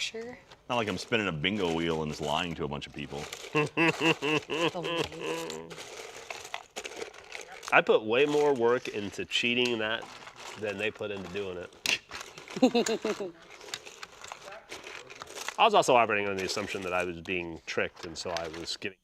structure. Not like I'm spinning a bingo wheel and just lying to a bunch of people. I put way more work into cheating that than they put into doing it. I was also operating on the assumption that I was being tricked, and so I was getting.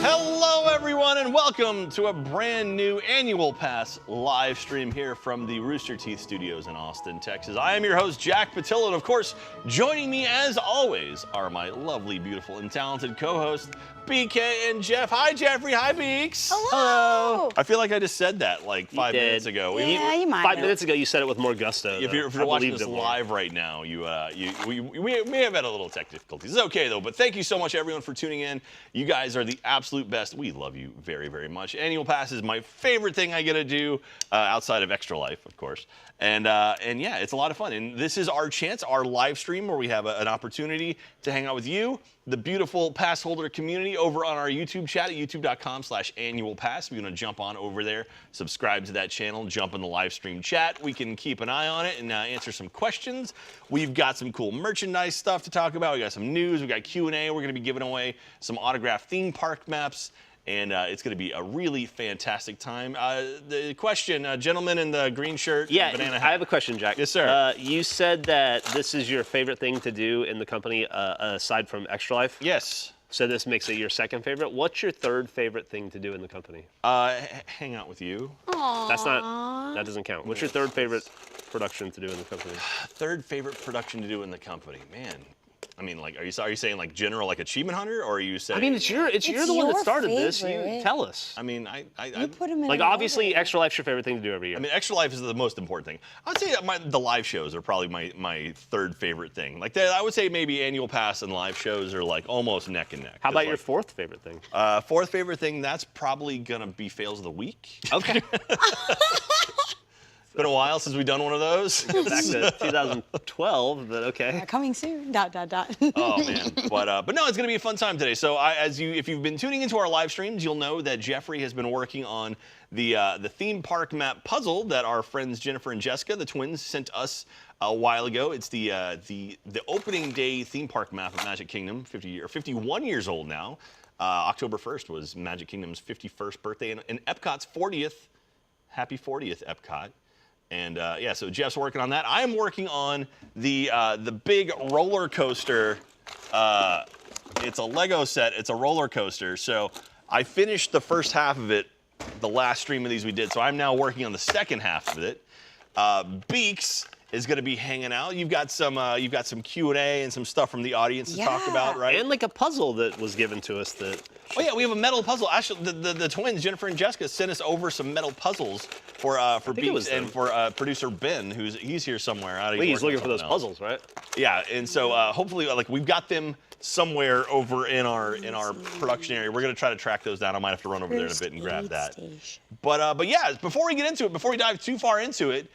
Hello, everyone, and welcome to a brand new annual pass live stream here from the Rooster Teeth studios in Austin, Texas. I am your host, Jack Pattillo, and of course, joining me as always are my lovely, beautiful, and talented co-hosts, BK and Jeff. Hi, Jeffrey. Hi, Beaks. Hello. I feel like I just said that like 5 minutes ago. Yeah, you might. 5 minutes ago, you said it with more gusto. If you're watching this live right now, we may have had a little tech difficulties. It's okay though, but thank you so much everyone for tuning in. You guys are the absolute best. We love you very, very much. Annual Pass is my favorite thing I get to do outside of Extra Life, of course. And yeah, it's a lot of fun. And this is our chance, our live stream where we have an opportunity to hang out with you, the beautiful pass holder community, over on our YouTube chat at youtube.com/annualpass. We're going to jump on over there, subscribe to that channel, jump in the live stream chat. We can keep an eye on it and answer some questions. We've got some cool merchandise stuff to talk about. We got some news. We got Q&A. We're going to be giving away some autographed theme park maps. And it's going to be a really fantastic time. The question, gentleman in the green shirt, banana hat. I have a question, Jack. Yes, sir. You said that this is your favorite thing to do in the company aside from Extra Life? Yes. So this makes it your second favorite. What's your third favorite thing to do in the company? Hang out with you. Aww. That doesn't count. What's your third favorite production to do in the company? Third favorite production to do in the company, man. I mean, like, are you saying like general, like Achievement Hunter, or are you saying? I mean, you're the one that started this. You tell us. I mean, You put him in like, an obviously, order. Extra Life's your favorite thing to do every year. I mean, Extra Life is the most important thing. I would say the live shows are probably my third favorite thing. Like, I would say maybe Annual Pass and live shows are like almost neck and neck. How about your fourth favorite thing? Fourth favorite thing, that's probably gonna be Fails of the Week. Okay. It's been a while since we've done one of those. Back to 2012, but okay. Coming soon. ... Oh man, but no, it's gonna be a fun time today. So if you've been tuning into our live streams, you'll know that Jeffrey has been working on the theme park map puzzle that our friends Jennifer and Jessica, the twins, sent us a while ago. It's the opening day theme park map of Magic Kingdom, 51 years old now. October 1st was Magic Kingdom's 51st birthday and Epcot's 40th. Happy 40th, Epcot. And yeah, so Jeff's working on that. I am working on the big roller coaster. It's a Lego set. It's a roller coaster. So I finished the first half of it, the last stream of these we did. So I'm now working on the second half of it. Beaks is going to be hanging out. You've got some Q&A and some stuff from the audience to talk about, right? And like a puzzle that was given to us that. Oh yeah, we have a metal puzzle. Actually, the twins, Jennifer and Jessica, sent us over some metal puzzles for Beaks and for producer Ben, he's here somewhere. He's looking for those puzzles, right? Yeah, and so hopefully, like, we've got them somewhere over in our production area. We're gonna try to track those down. I might have to run over there in a bit and grab that. But yeah, before we get into it, before we dive too far into it,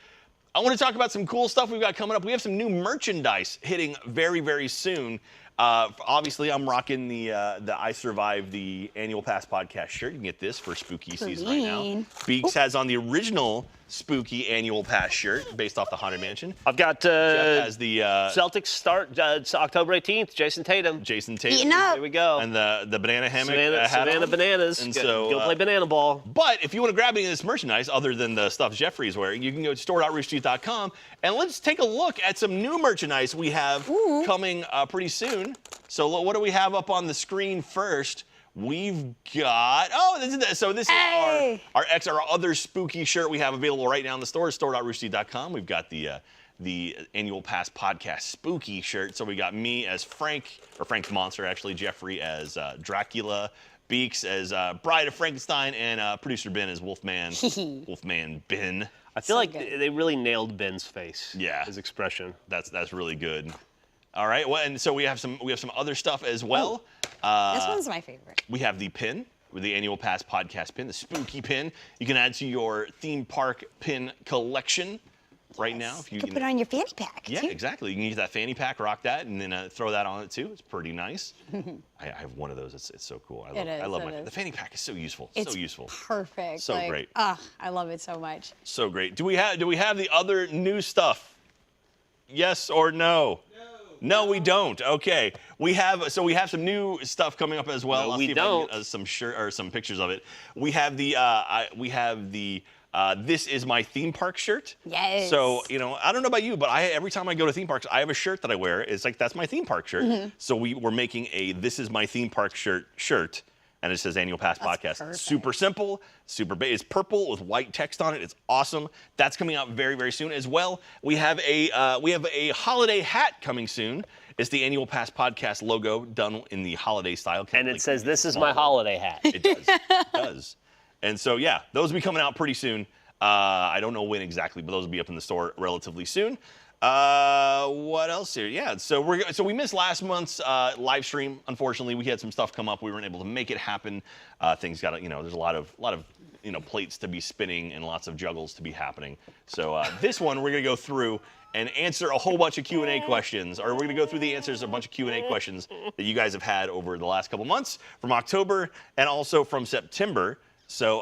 I want to talk about some cool stuff we've got coming up. We have some new merchandise hitting very, very soon. Obviously, I'm rocking the I Survived the Annual Pass podcast shirt. You can get this for spooky season right now. Beaks has on the original spooky Annual Pass shirt based off the Haunted Mansion. I've got Jeff has the Celtics start it's October 18th. Jason Tatum. Eating up. There we go. And the banana hammock Savannah Bananas. And go play banana ball. But if you want to grab any of this merchandise other than the stuff Jeffrey's wearing, you can go to store.roosterteeth.com and let's take a look at some new merchandise we have coming pretty soon. So what do we have up on the screen first? We've got, this is our other spooky shirt we have available right now in the store, store.roosterteeth.com. We've got the the Annual Pass Podcast Spooky shirt. So we got me as Frank, or Frank's monster actually, Jeffrey as Dracula, Beaks as Bride of Frankenstein, and producer Ben as Wolfman. Wolfman Ben. I feel like they really nailed Ben's face. Yeah. His expression. That's really good. All right. Well, and so we have some other stuff as well. This one's my favorite. We have the pin, with the Annual Pass Podcast pin, the spooky pin. You can add to your theme park pin collection right now. If You can put it on your fanny pack. Yeah, too. exactly. You can use that fanny pack, rock that, and then throw that on it too. It's pretty nice. I have one of those. It's so cool. I love the fanny pack is so useful. It's so useful. Perfect. So great. I love it so much. So great. Do we have the other new stuff? Yes or no? No, we don't. Okay, we have some new stuff coming up as well. No, I'll we see if I can get some some pictures of it. We have the This Is My Theme Park shirt. Yes. So, I don't know about you, but every time I go to theme parks, I have a shirt that I wear. It's like, that's my theme park shirt. Mm-hmm. So we're making a This Is My Theme Park shirt, and it says Annual Pass Podcast. Perfect. Super simple, it's purple with white text on it. It's awesome. That's coming out very, very soon as well. We have a holiday hat coming soon. It's the Annual Pass Podcast logo done in the holiday style. And it says, "This is my holiday hat." It does. It does. And so, yeah, those will be coming out pretty soon. I don't know when exactly, but those will be up in the store relatively soon. What else here? Yeah, so we missed last month's live stream. Unfortunately, we had some stuff come up. We weren't able to make it happen. Things got there's a lot of plates to be spinning and lots of juggles to be happening. So this one we're gonna go through and answer a whole bunch of Q&A questions, or we're gonna go through the answers to a bunch of Q&A questions that you guys have had over the last couple months from October and also from September. So,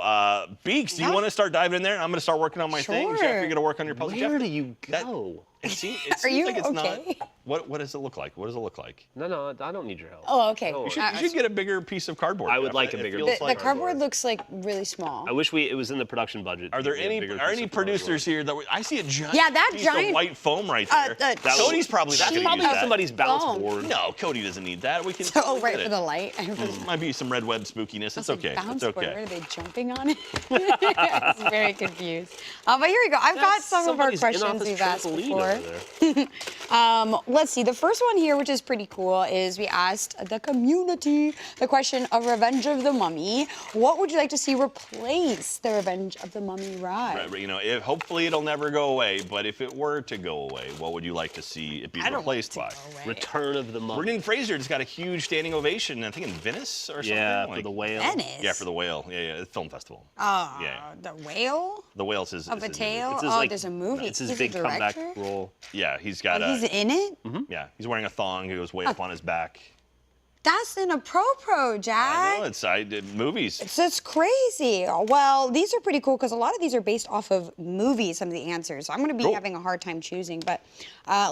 Beaks, do you want to start diving in there? I'm going to start working on my thing. Jeff, you're going to work on your puzzle. Where do you go? It seems Are you like it's okay? not. What does it look like? What does it look like? No, I don't need your help. Oh, okay. No, You should get a bigger piece of cardboard. I would Jeff. like a It bigger feels piece. The like- cardboard looks like really small. I wish it was in the production budget. Are there to get a any bigger are piece any of producers cardboard. here that I see a giant Yeah, that piece giant- of white foam right there? Cody's probably not That's going to probably use that. somebody's bounce Foam. board. No, Cody doesn't need that. We can. Oh, right get for it. the light. Might be some red web spookiness. It's okay. Bounce It's board. okay. What, are they jumping on it? I was very confused. But here we go. I've got some of our Somebody's questions in-office we've asked trampoline before. over there. Let's see. The first one here, which is pretty cool, is we asked the community the question of Revenge of the Mummy. What would you like to see replace the Revenge of the Mummy ride? Right, hopefully it'll never go away, but if it were to go away, what would you like to see it be replaced by? Return of the Mummy. Brendan Fraser just got a huge standing ovation, I think in Venice or something. Yeah, like, for the whale. Venice? Yeah, for the whale. Yeah, the film festival. Oh, Yeah. the whale The whale's his of a his movie. tale? It's his, Oh, like, there's a movie. It's his He's big the comeback director? role. Yeah, he's got Oh, he's in it? yeah, he's wearing a thong. He goes way up on his back. That's in a pro, Jack. I know, I did movies. It's crazy. Well, these are pretty cool because a lot of these are based off of movies, some of the answers. So I'm going to be having a hard time choosing. But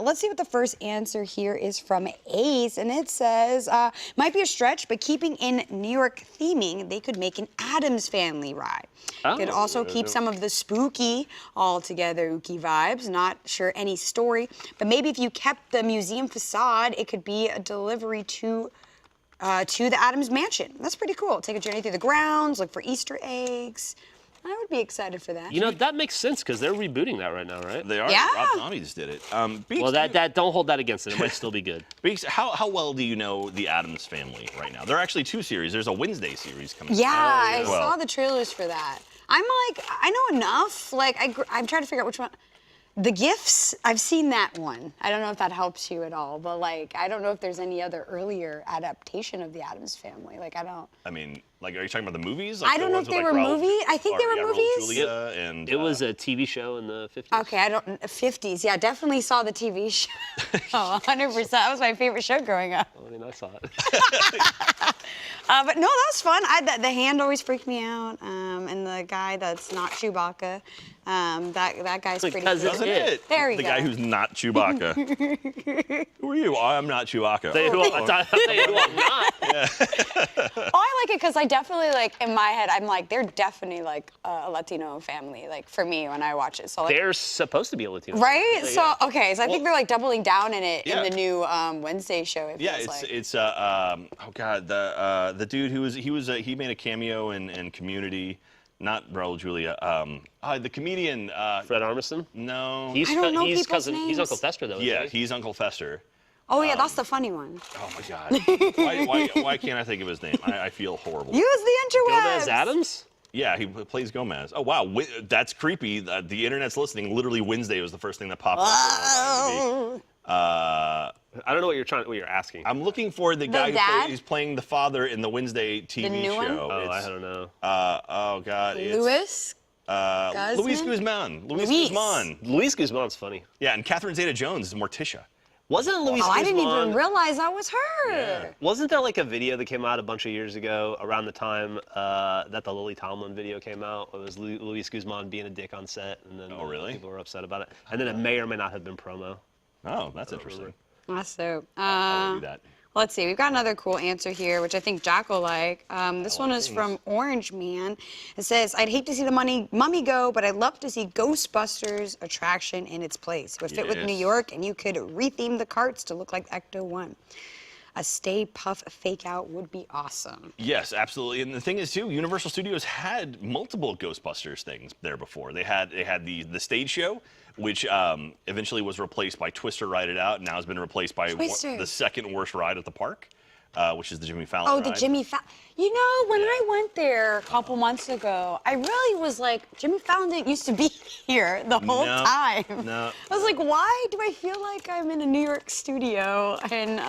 let's see what the first answer here is from Ace. And it says, might be a stretch, but keeping in New York theming, they could make an Addams Family ride. Could also keep some of the spooky, all together ooky vibes. Not sure any story. But maybe if you kept the museum facade, it could be a delivery to the Addams Mansion. That's pretty cool. Take a journey through the grounds, look for Easter eggs. I would be excited for that. You know, that makes sense because they're rebooting that right now, right? They are. Yeah. Rob Zombie just did it. Beaks, Well, don't hold that against it. It might still be good. Beaks, how well do you know the Addams Family right now? There are actually 2 series. There's a Wednesday series coming out. Yeah, I Well, saw the trailers for that. I'm like, I know enough. Like, I'm trying to figure out which one. The Gifts, I've seen that one. I don't know if that helps you at all, but like, I don't know if there's any other earlier adaptation of the Addams Family. Like, I don't. I mean, like, are you talking about the movies? Like I don't the know ones if they with, were like, Raoul- movie. I think they were Raoul movies. Julia and It was a TV show in the 50s. Okay, 50s. Yeah, definitely saw the TV show. Oh, 100%. That was my favorite show growing up. I mean, I saw it. But no, that was fun. The hand always freaked me out. And the guy that's not Chewbacca, that guy's pretty Because cool. it's Doesn't it. it? There you the go. guy who's not Chewbacca. Who are you? I'm not Chewbacca. Tell you who I'm not. Oh, I like it because I definitely, like, in my head, I'm like, they're definitely, like, a Latino family, like, for me when I watch it. So, like, They're supposed to be a Latino. right? family, So, yeah. okay, so I think they're, like, doubling down in it Yeah. in the new Wednesday show, it Yeah, feels like. oh god, the dude who he made a cameo in Community. Not Raul Julia. The comedian. Fred Armisen? No. He's I don't know he's people's cousin. He's names. Uncle Fester though. Yeah, Isn't he? he's Uncle Fester. Oh yeah, that's the funny one. Oh my God. why can't I think of his name? I feel horrible. Use the interwebs. Gomez Adams? Yeah, he plays Gomez. Oh wow, that's creepy. The internet's listening. Literally Wednesday was the first thing that popped up. Oh. I don't know what you're asking. I'm looking for the guy who's playing the father in the Wednesday TV new show. one? Oh, I don't know. Oh God, it's Luis Luis Guzman. Luis Guzman. Luis Guzman's funny. Yeah, and Catherine Zeta-Jones is Morticia. Wasn't Luis Oh, Guzman? I didn't even realize that was her. Yeah. Wasn't there like a video that came out a bunch of years ago around the time that the Lily Tomlin video came out? It was Luis Guzman being a dick on set, and then really? people were upset about it. And then it may or may not have been promo. Oh, that's interesting. That's so. I would do that. Let's see. We've got another cool answer here, which I think Jack will like. This one is from Orange Man. It says, "I'd hate to see the mummy go, but I'd love to see Ghostbusters attraction in its place. It would fit with New York, and you could retheme the carts to look like Ecto-1. A Stay Puff fake out would be awesome." Yes, absolutely. And the thing is, too, Universal Studios had multiple Ghostbusters things there before. They had the stage show, which eventually was replaced by Twister Ride It Out, and now has been replaced by the second worst ride at the park, which is the Jimmy Fallon ride. Oh, the Jimmy Fallon. You know, when I went there a couple months ago, I really was like, Jimmy Fallon didn't used to be here the whole time. No. I was like, why do I feel like I'm in a New York studio and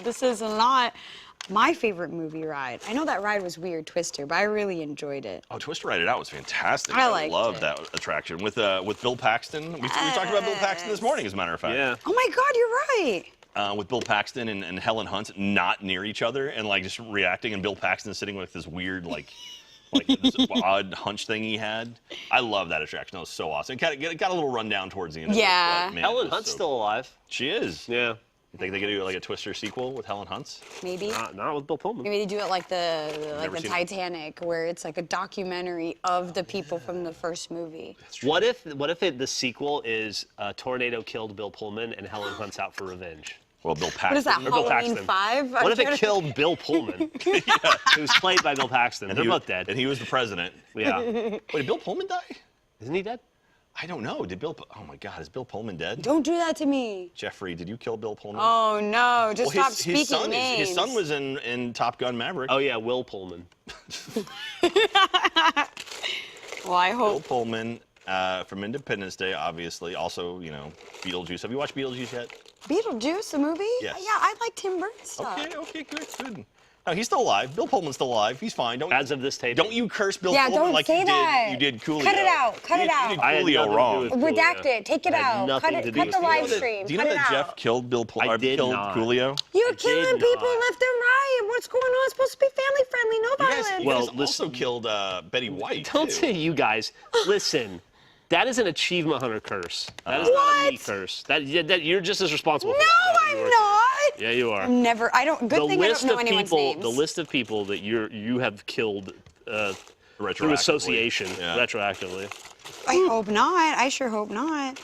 this is not my favorite movie ride? I know that ride was weird, Twister, but I really enjoyed it. Oh, Twister Ride It Out was fantastic. I liked loved it. that attraction with Bill Paxton. We talked about Bill Paxton this morning, as a matter of fact. Yeah. Oh my God, you're right. With Bill Paxton and Helen Hunt not near each other and like just reacting, and Bill Paxton sitting with this weird like this odd hunch thing he had. I love that attraction. That was so awesome. It got a little rundown towards the end. Yeah. Of it, but, man, Helen Hunt's still alive. She is. Yeah. You think they could do like a Twister sequel with Helen Hunt's? Maybe. Not with Bill Pullman. Maybe they do it like the Never seen it. Titanic, where it's like a documentary of the people from the first movie. What if the sequel is Tornado killed Bill Pullman and Helen Hunt's out for revenge? Well, Bill Paxton. What is that, Or Bill Halloween Paxton. 5? What if it killed Bill Pullman, who's played by Bill Paxton? They're both dead. And he was the president. Yeah. Wait, did Bill Pullman die? Isn't he dead? I don't know. Oh my God, is Bill Pullman dead? Don't do that to me. Jeffrey, did you kill Bill Pullman? Oh no, just Well, stop speaking names. His son was in Top Gun Maverick. Oh yeah, Will Pullman. Well, I Bill hope. Pullman from Independence Day, obviously. Also, Beetlejuice. Have you watched Beetlejuice yet? Beetlejuice, the movie? Yes. Yeah, I like Tim Burton stuff. Okay, good. No, he's still alive. Bill Pullman's still alive. He's fine. As of this tape. Don't you curse Bill Yeah, Pullman don't like say that. you did Coolio. Cut it out, cut it out. You I had did nothing to Coolio do wrong. with Redact it. Take it I had out. nothing Cut to it. do Cut with the Coolio. live stream. Do you know Cut it that Jeff out. killed Bill Pullman? I did killed not. Coolio? You're I killing did people not. left and right. What's going on? It's supposed to be family friendly. No violence. You Well, guys also killed Betty White. Don't too. say you guys. Listen, that is an achievement hunter curse. That is not a me curse. That you're just as responsible for No, that. I'm not. Yeah, you are. Never. I don't. Good thing I don't know anyone's names. The list of people that you have killed through Retroactively. association Yeah. retroactively. I hope not. I sure hope not.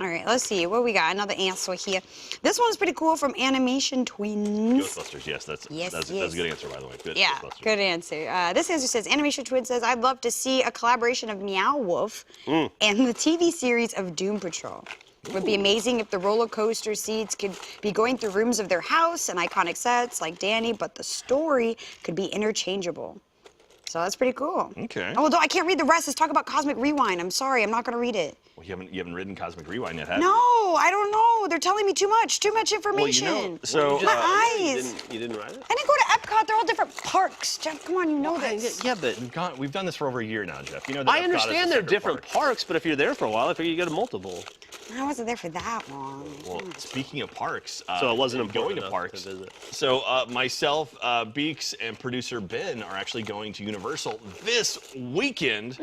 All right, let's see. What we got? Another answer here. This one's pretty cool from Animation Twins. Ghostbusters, yes, that's Yes, a yes. good answer, by the way. Good. Yeah, Ghostbusters. good answer. This answer says, Animation Twins says, I'd love to see a collaboration of Meow Wolf and the TV series of Doom Patrol. It would be amazing if the roller coaster seats could be going through rooms of their house and iconic sets like Danny, but the story could be interchangeable. So that's pretty cool. Okay. Oh, I can't read the rest. Let's talk about Cosmic Rewind. I'm sorry, I'm not going to read it. Well, you haven't ridden Cosmic Rewind yet, have you? No, I don't know. They're telling me too much information. So My eyes. You didn't write it? I didn't go to Epcot. They're all different parks. Jeff, come on, you know this. Yeah, but we've done this for over a year now, Jeff. You know that I Epcot is a understand they're separate different park. parks, but if you're there for a while, I figure you go to multiple. I wasn't there for that long. Well, speaking of parks, So it wasn't going important to enough parks. to visit. So myself, Beeks, and producer Ben are actually going to Universal this weekend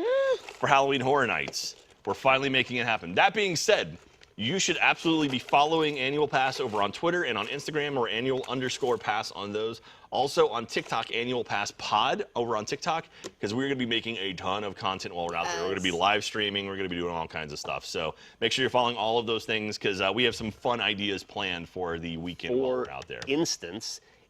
for Halloween Horror Nights. We're finally making it happen. That being said, you should absolutely be following Annual Pass over on Twitter and on Instagram, or annual_pass on those. Also on TikTok, Annual Pass Pod over on TikTok, because we're going to be making a ton of content while we're out there. We're going to be live streaming. We're going to be doing all kinds of stuff. So make sure you're following all of those things, because we have some fun ideas planned for the weekend while we're out there.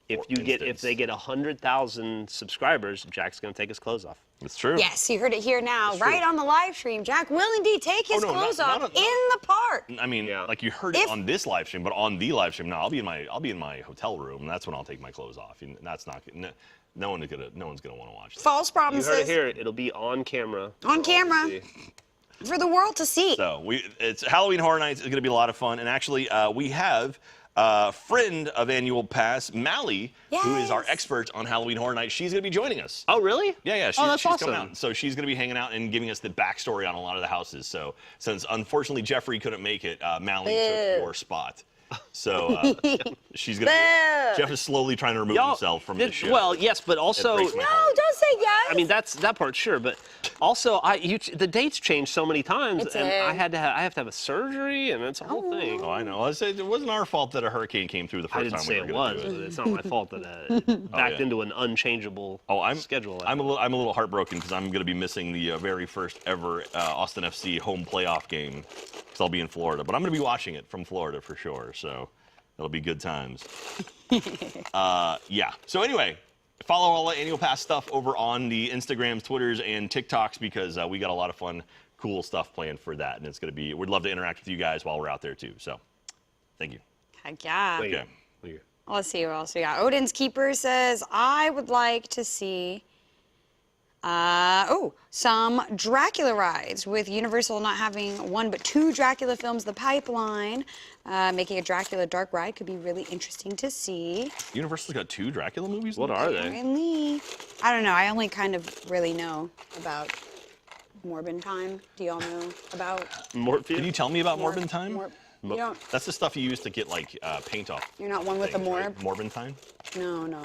If they get 100,000 subscribers, Jack's gonna take his clothes off. It's true. Yes, you heard it here now, It's right true. on the live stream. Jack will indeed take his no, clothes not- off not- in the park. I mean, like you heard it on this live stream, but on the live stream, no, I'll be in my hotel room, and that's when I'll take my clothes off. And that's not no one's gonna want to watch that. False You promises. heard it here. It'll be on camera. On for all to camera. see. For the world to see. So it's Halloween Horror Nights. It's going to be a lot of fun. And actually, we have a friend of Annual Pass, Mally, who is our Yes. expert on Halloween Horror Nights. She's going to be joining us. Oh, really? Yeah. Oh, that's she's awesome. coming out. So she's going to be hanging out and giving us the backstory on a lot of the houses. So since unfortunately Jeffrey couldn't make it, Mally took your spot. So she's going to. Jeff is slowly trying to remove himself from the show. Well, yes, but also. breaks my No, heart. don't say yes. I mean, that part, sure, but also, the dates changed so many times, It and did. I have to have a surgery, and it's a whole thing. Oh, I know. I said it wasn't our fault that a hurricane came through the I first didn't time say we it were going was, to do but it. it's not my fault that it backed yeah. into an unchangeable schedule. I'm a little heartbroken because I'm going to be missing the very first ever Austin FC home playoff game because I'll be in Florida. But I'm going to be watching it from Florida for sure. So it'll be good times. Yeah. So anyway, follow all the Annual Pass stuff over on the Instagrams, Twitters, and TikToks because we got a lot of fun, cool stuff planned for that, and it's going to be. We'd love to interact with you guys while we're out there too. So, thank you. Heck yeah. Wait, Okay. wait. Let's see what else we got. Odin's Keeper says, I would like to see some Dracula rides with Universal not having one but two Dracula films in the pipeline. Making a Dracula dark ride could be really interesting to see. Universal's got 2 Dracula movies. What are they? Apparently, I don't know. I only kind of really know about Morbin Time. Do y'all know about Morphine? Can you tell me about Morbin Time? You don't. That's the stuff you use to get like paint off. You're not one with the things, morb. right? Morbin Time? No. No.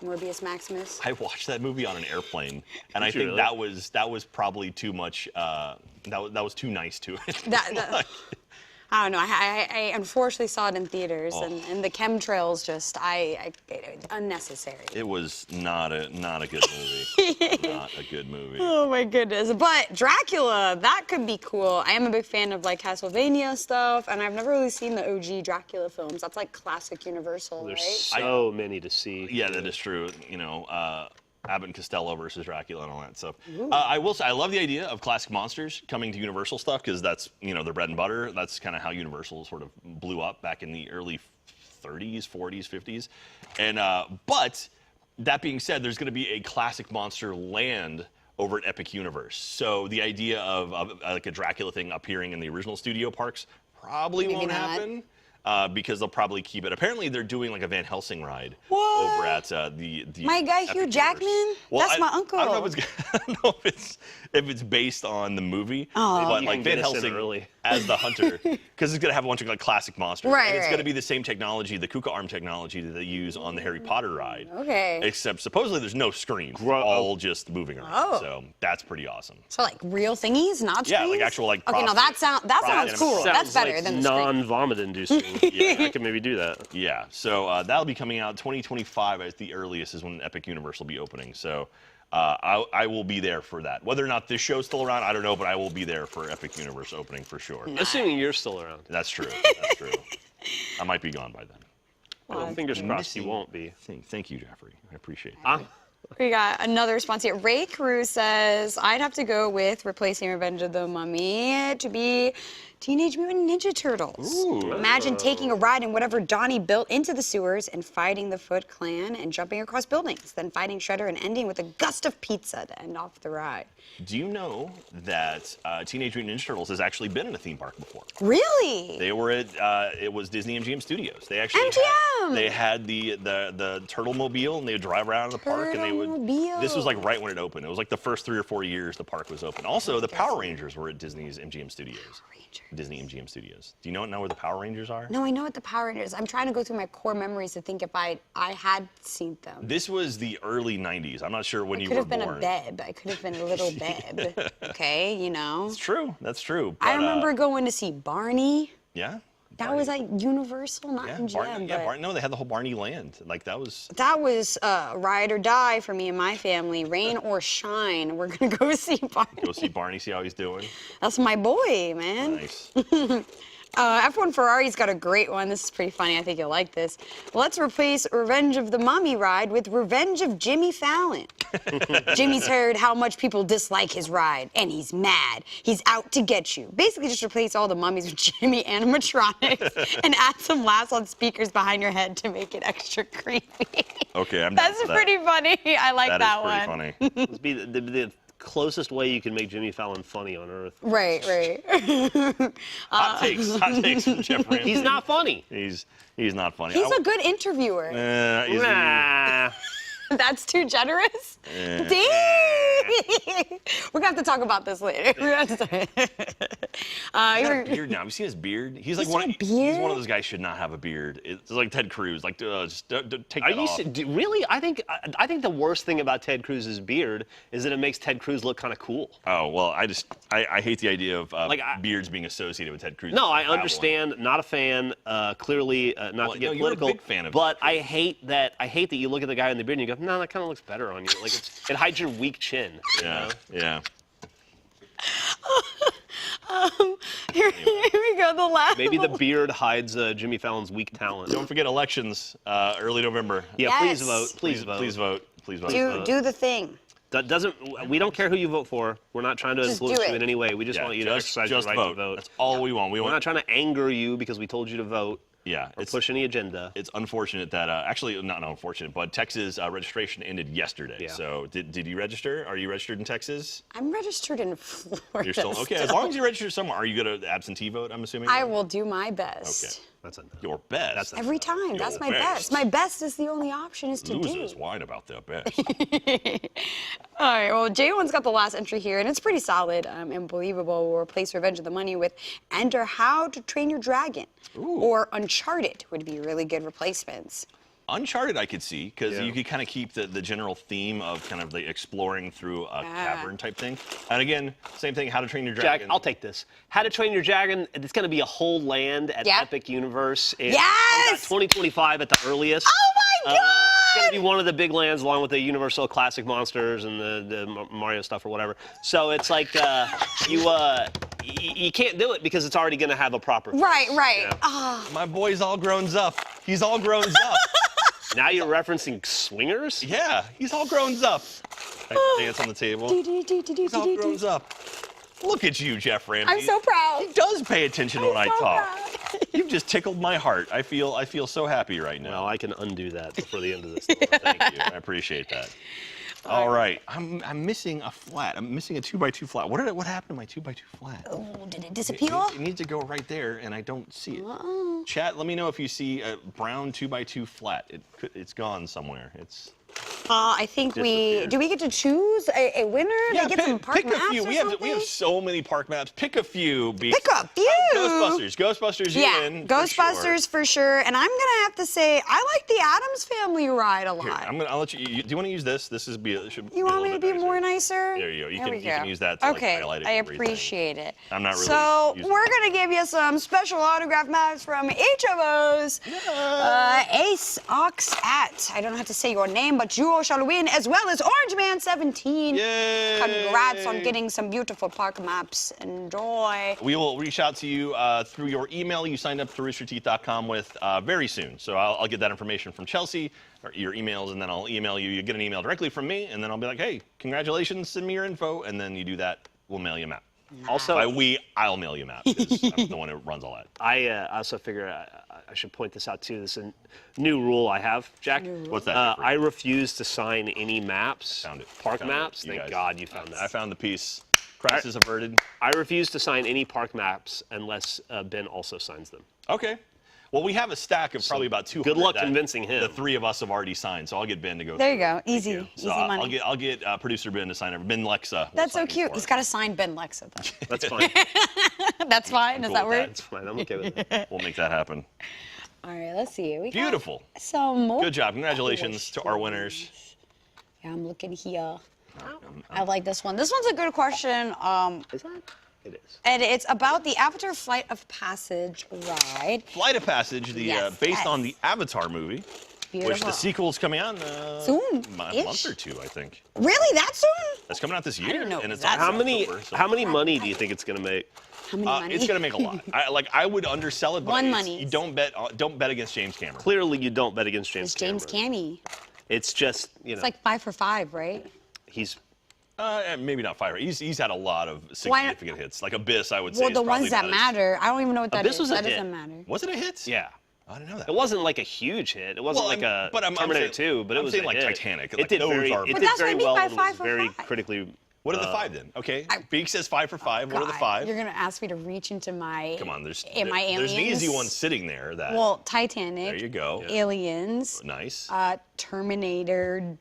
Morbius Maximus. I watched that movie on an airplane, and I Did you think really? that was probably too much. That was too nice to it. That I don't know. I unfortunately saw it in theaters, Oh. and the chemtrails just unnecessary. It was not a good movie. Not a good movie. Oh my goodness. But Dracula, that could be cool. I am a big fan of like Castlevania stuff, and I've never really seen the OG Dracula films. That's like classic Universal, There's right? so many to see. Yeah, that is true. You know, Abbott and Costello versus Dracula and all that stuff. I will say, I love the idea of classic monsters coming to Universal stuff because that's, you know, their bread and butter. That's kind of how Universal sort of blew up back in the early 30s, 40s, 50s. And, but that being said, there's going to be a classic monster land over at Epic Universe. So the idea of like a Dracula thing appearing in the original studio parks probably Maybe won't not. happen. Because they'll probably keep it. Apparently, they're doing like a Van Helsing ride What? over at the. My guy Epic Hugh Universe. Jackman? That's my uncle. I don't know if it's based on the movie, Oh. but You like can get Van us in Helsing early. as the hunter, because it's gonna have a bunch of like classic monsters, Right, and it's right. gonna be the same technology, the Kuka arm technology that they use on the Harry Potter ride. Okay. Except supposedly there's no screen, all just moving around. Oh. So that's pretty awesome. So like real thingies, not Yeah, like screens? actual, like, Okay, now props- that sounds props cool. animatronics. That's better like than the screen. non-vomit inducing. Yeah, I could maybe do that. Yeah, so that'll be coming out 2025 at the earliest is when Epic Universe will be opening. So I will be there for that. Whether or not this show's still around, I don't know, but I will be there for Epic Universe opening for sure. Assuming you're still around. That's true. That's true. I might be gone by then. Well, fingers crossed you won't be. Thank you, Jeffrey. I appreciate it. Ah, We got another response here. Ray Cruz says, I'd have to go with replacing Revenge of the Mummy to be Teenage Mutant Ninja Turtles. Imagine taking a ride in whatever Donnie built into the sewers and fighting the Foot Clan and jumping across buildings, then fighting Shredder and ending with a gust of pizza to end off the ride. Do you know that Teenage Mutant Ninja Turtles has actually been in a theme park before? Really? They were at it was Disney MGM Studios. They actually MGM! had the Turtle Mobile, and they would drive around in the park, and they would. Turtle-mobile. This was like right when it opened. It was like the first 3 or 4 years the park was open. Also, the Power Rangers were at Disney's MGM Studios. Disney MGM Studios. Do you know where the Power Rangers are? No, I know what the Power Rangers. I'm trying to go through my core memories to think if I had seen them. This was the early 90s. I'm not sure when you Could were have been born. a beb. I could have been a little beb. Okay, you know. That's true. That's true. I But, remember going to see Barney. Yeah. That Barney. was like Universal, not Yeah, MGM. Barney, yeah, but Barney. No, they had the whole Barney Land. Like that was. that was ride or die for me and my family. Rain or shine, we're gonna go see Barney. Go see Barney, see how he's doing. That's my boy, man. Nice. F1 Ferrari's got a great one. This is pretty funny. I think you'll like this. Let's replace Revenge of the Mummy ride with Revenge of Jimmy Fallon. Jimmy's heard how much people dislike his ride, and he's mad. He's out to get you. Basically, just replace all the mummies with Jimmy animatronics and add some laughs on speakers behind your head to make it extra creepy. Okay, I'm down That's for that. pretty funny. I like that one. That is pretty funny. Let's be the closest way you can make Jimmy Fallon funny on Earth. Right. Hot takes from Geoff Ramsey. He's not funny. He's not funny. He's a good interviewer. Is he? Nah. That's too generous? Yeah. Dang! We're gonna have to talk about this later. He's got a beard now. Have you seen his beard? He's like He's one. got a He's beard? one of those guys should not have a beard. It's like Ted Cruz. Like, just don't take Are that you off. really? I think the worst thing about Ted Cruz's beard is that it makes Ted Cruz look kind of cool. Oh well, I hate the idea of beards being associated with Ted Cruz. No, I understand. Not a fan. Clearly, not to get you're a political. big fan of but Ted Cruz. I hate that. I hate that you look at the guy in the beard and you go, no, that kind of looks better on you. Like it hides your weak chin. Yeah, yeah. Here we go, the last Maybe the beard hides Jimmy Fallon's weak talent. Don't forget elections, early November. Yeah, Yes. please vote. Please vote. Please vote. Please vote. do the thing. That doesn't. We don't care who you vote for. We're not trying to Just influence do you it. in any way. We just want you to exercise your just right vote. to vote. That's all we want. We're not trying to anger you because we told you to vote. Yeah, Or push any agenda. It's unfortunate that actually not unfortunate, but Texas registration ended yesterday. Yeah. So did you register? Are you registered in Texas? I'm registered in Florida. You're still okay. As long as you register somewhere, are you going to absentee vote? I'm assuming. I will do my best. Okay. That's enough. Your best. That's Every time. That's Your my best. best. My best is the only option is to Losers do. whine about their best. All right, well, J1's got the last entry here, and it's pretty solid and believable. We'll replace Revenge of the Money with Enter How to Train Your Dragon. Or Uncharted would be really good replacements. Uncharted, I could see, because Yeah. you could kind of keep the general theme of kind of the exploring through a cavern type thing. And again, same thing, How to Train Your Jack, Dragon. I'll take this. How to Train Your Dragon. It's going to be a whole land at Yeah. Epic Universe. In Yes! 2025 at the earliest. Oh my God! It's going to be one of the big lands along with the Universal Classic Monsters and the Mario stuff or whatever. So it's like you can't do it because it's already going to have a proper. Right. Yeah. Ah, My boy's all grown up. He's all grown up. Now you're referencing swingers? Yeah, he's all grown up. I dance on the table. He's all grown up. Look at you, Geoff Ramsey. I'm so proud. He does pay attention when I so talk. proud. You've just tickled my heart. I feel so happy right now. Well, I can undo that before the end of this. Thank you. I appreciate that. All right. I'm missing a flat. I'm missing a 2x2 flat. What happened to my 2x2 flat? Oh, did it disappear? It needs to go right there, and I don't see it. Chat, let me know if you see a brown 2x2 flat. It's gone somewhere. It's I think Disappeared. do we get to choose a winner? yeah. They get some park pick a maps few. or We have something? so many park maps. Pick a few. Pick a few. Ghostbusters. Yeah, you in, Ghostbusters for sure. And I'm gonna have to say I like the Addams Family ride a Here, lot. I'll let you. Do you want to use this? This is You want me to be more nicer? There you go. You There can we you can go. use that to Okay, like, highlight it. I and everything. appreciate it. I'm not really So using we're it. gonna give you some special autograph maps from each of us. Ace Ox at I don't have to say your name, but you shall win, as well as Orange Man 17. Yay! Congrats on getting some beautiful park maps. Enjoy. We will reach out to you through your email you signed up to roosterteeth.com with very soon. So I'll get that information from Chelsea, or your emails, and then I'll email you. You get an email directly from me, and then I'll be like, hey, congratulations, send me your info, and then you do that. We'll mail you a map. Also, I'll mail you a map, 'cause I'm the one who runs all that. I also figure I should point this out too. This is a new rule I have, Jack. What's that? I refuse to sign any maps. Found it. Park Found it. maps. You Thank guys. God you found I that. found the piece. Crisis averted. I refuse to sign any park maps unless Ben also signs them. Okay. Well, we have a stack of probably about 200. Good luck that convincing him. The three of us have already signed, so I'll get Ben to go. There you through go. it. Easy. Thank you. Easy So money. I'll get producer Ben to sign it. Ben Lexa. will That's so sign cute. for He's it. got to sign Ben Lexa, though. That's fine. That's fine. Does cool that with work? That's fine. I'm okay with it. We'll make that happen. All right, let's see. We got Beautiful. some more. Good job. Congratulations to our winners. Yeah, I'm looking here. I like this one. This one's a good question. Is that? It is. And it's about the Avatar Flight of Passage ride. Flight of Passage, Yes, based on yes. the Avatar movie, which Beautiful. the sequel's coming out in Soon, a month ish. or two, I think. Really? That soon? It's coming out this year, didn't know and it's that on How many? October, so- How many money do you think it's gonna make? How many money? It's gonna make a lot. I would undersell it, but One it's- monies. you don't bet against James Cameron. Clearly, you don't bet against James It's James Cameron. Canny. It's just It's like 5 for 5, right? He's Maybe not Fire. He's had a lot of significant hits. Like Abyss, I would say. Well, is the probably ones that not as- matter. I don't even know what that Abyss is. was a That hit. doesn't matter. Was it a hit? yeah. I didn't know that. It wasn't like a huge hit. It wasn't like a Terminator 2, but it I'm was saying a like hit. Titanic. It Like, did those very, are- it But did that's what I very mean well by and was 5 for very 5. critically. What are the 5 then? Okay. Beak says 5 for 5. What are the God, 5? You're gonna ask me to reach into my. Come on, there's in my there's an easy aliens? one sitting there. That Well, Titanic. there you go. Aliens. Nice. Terminator.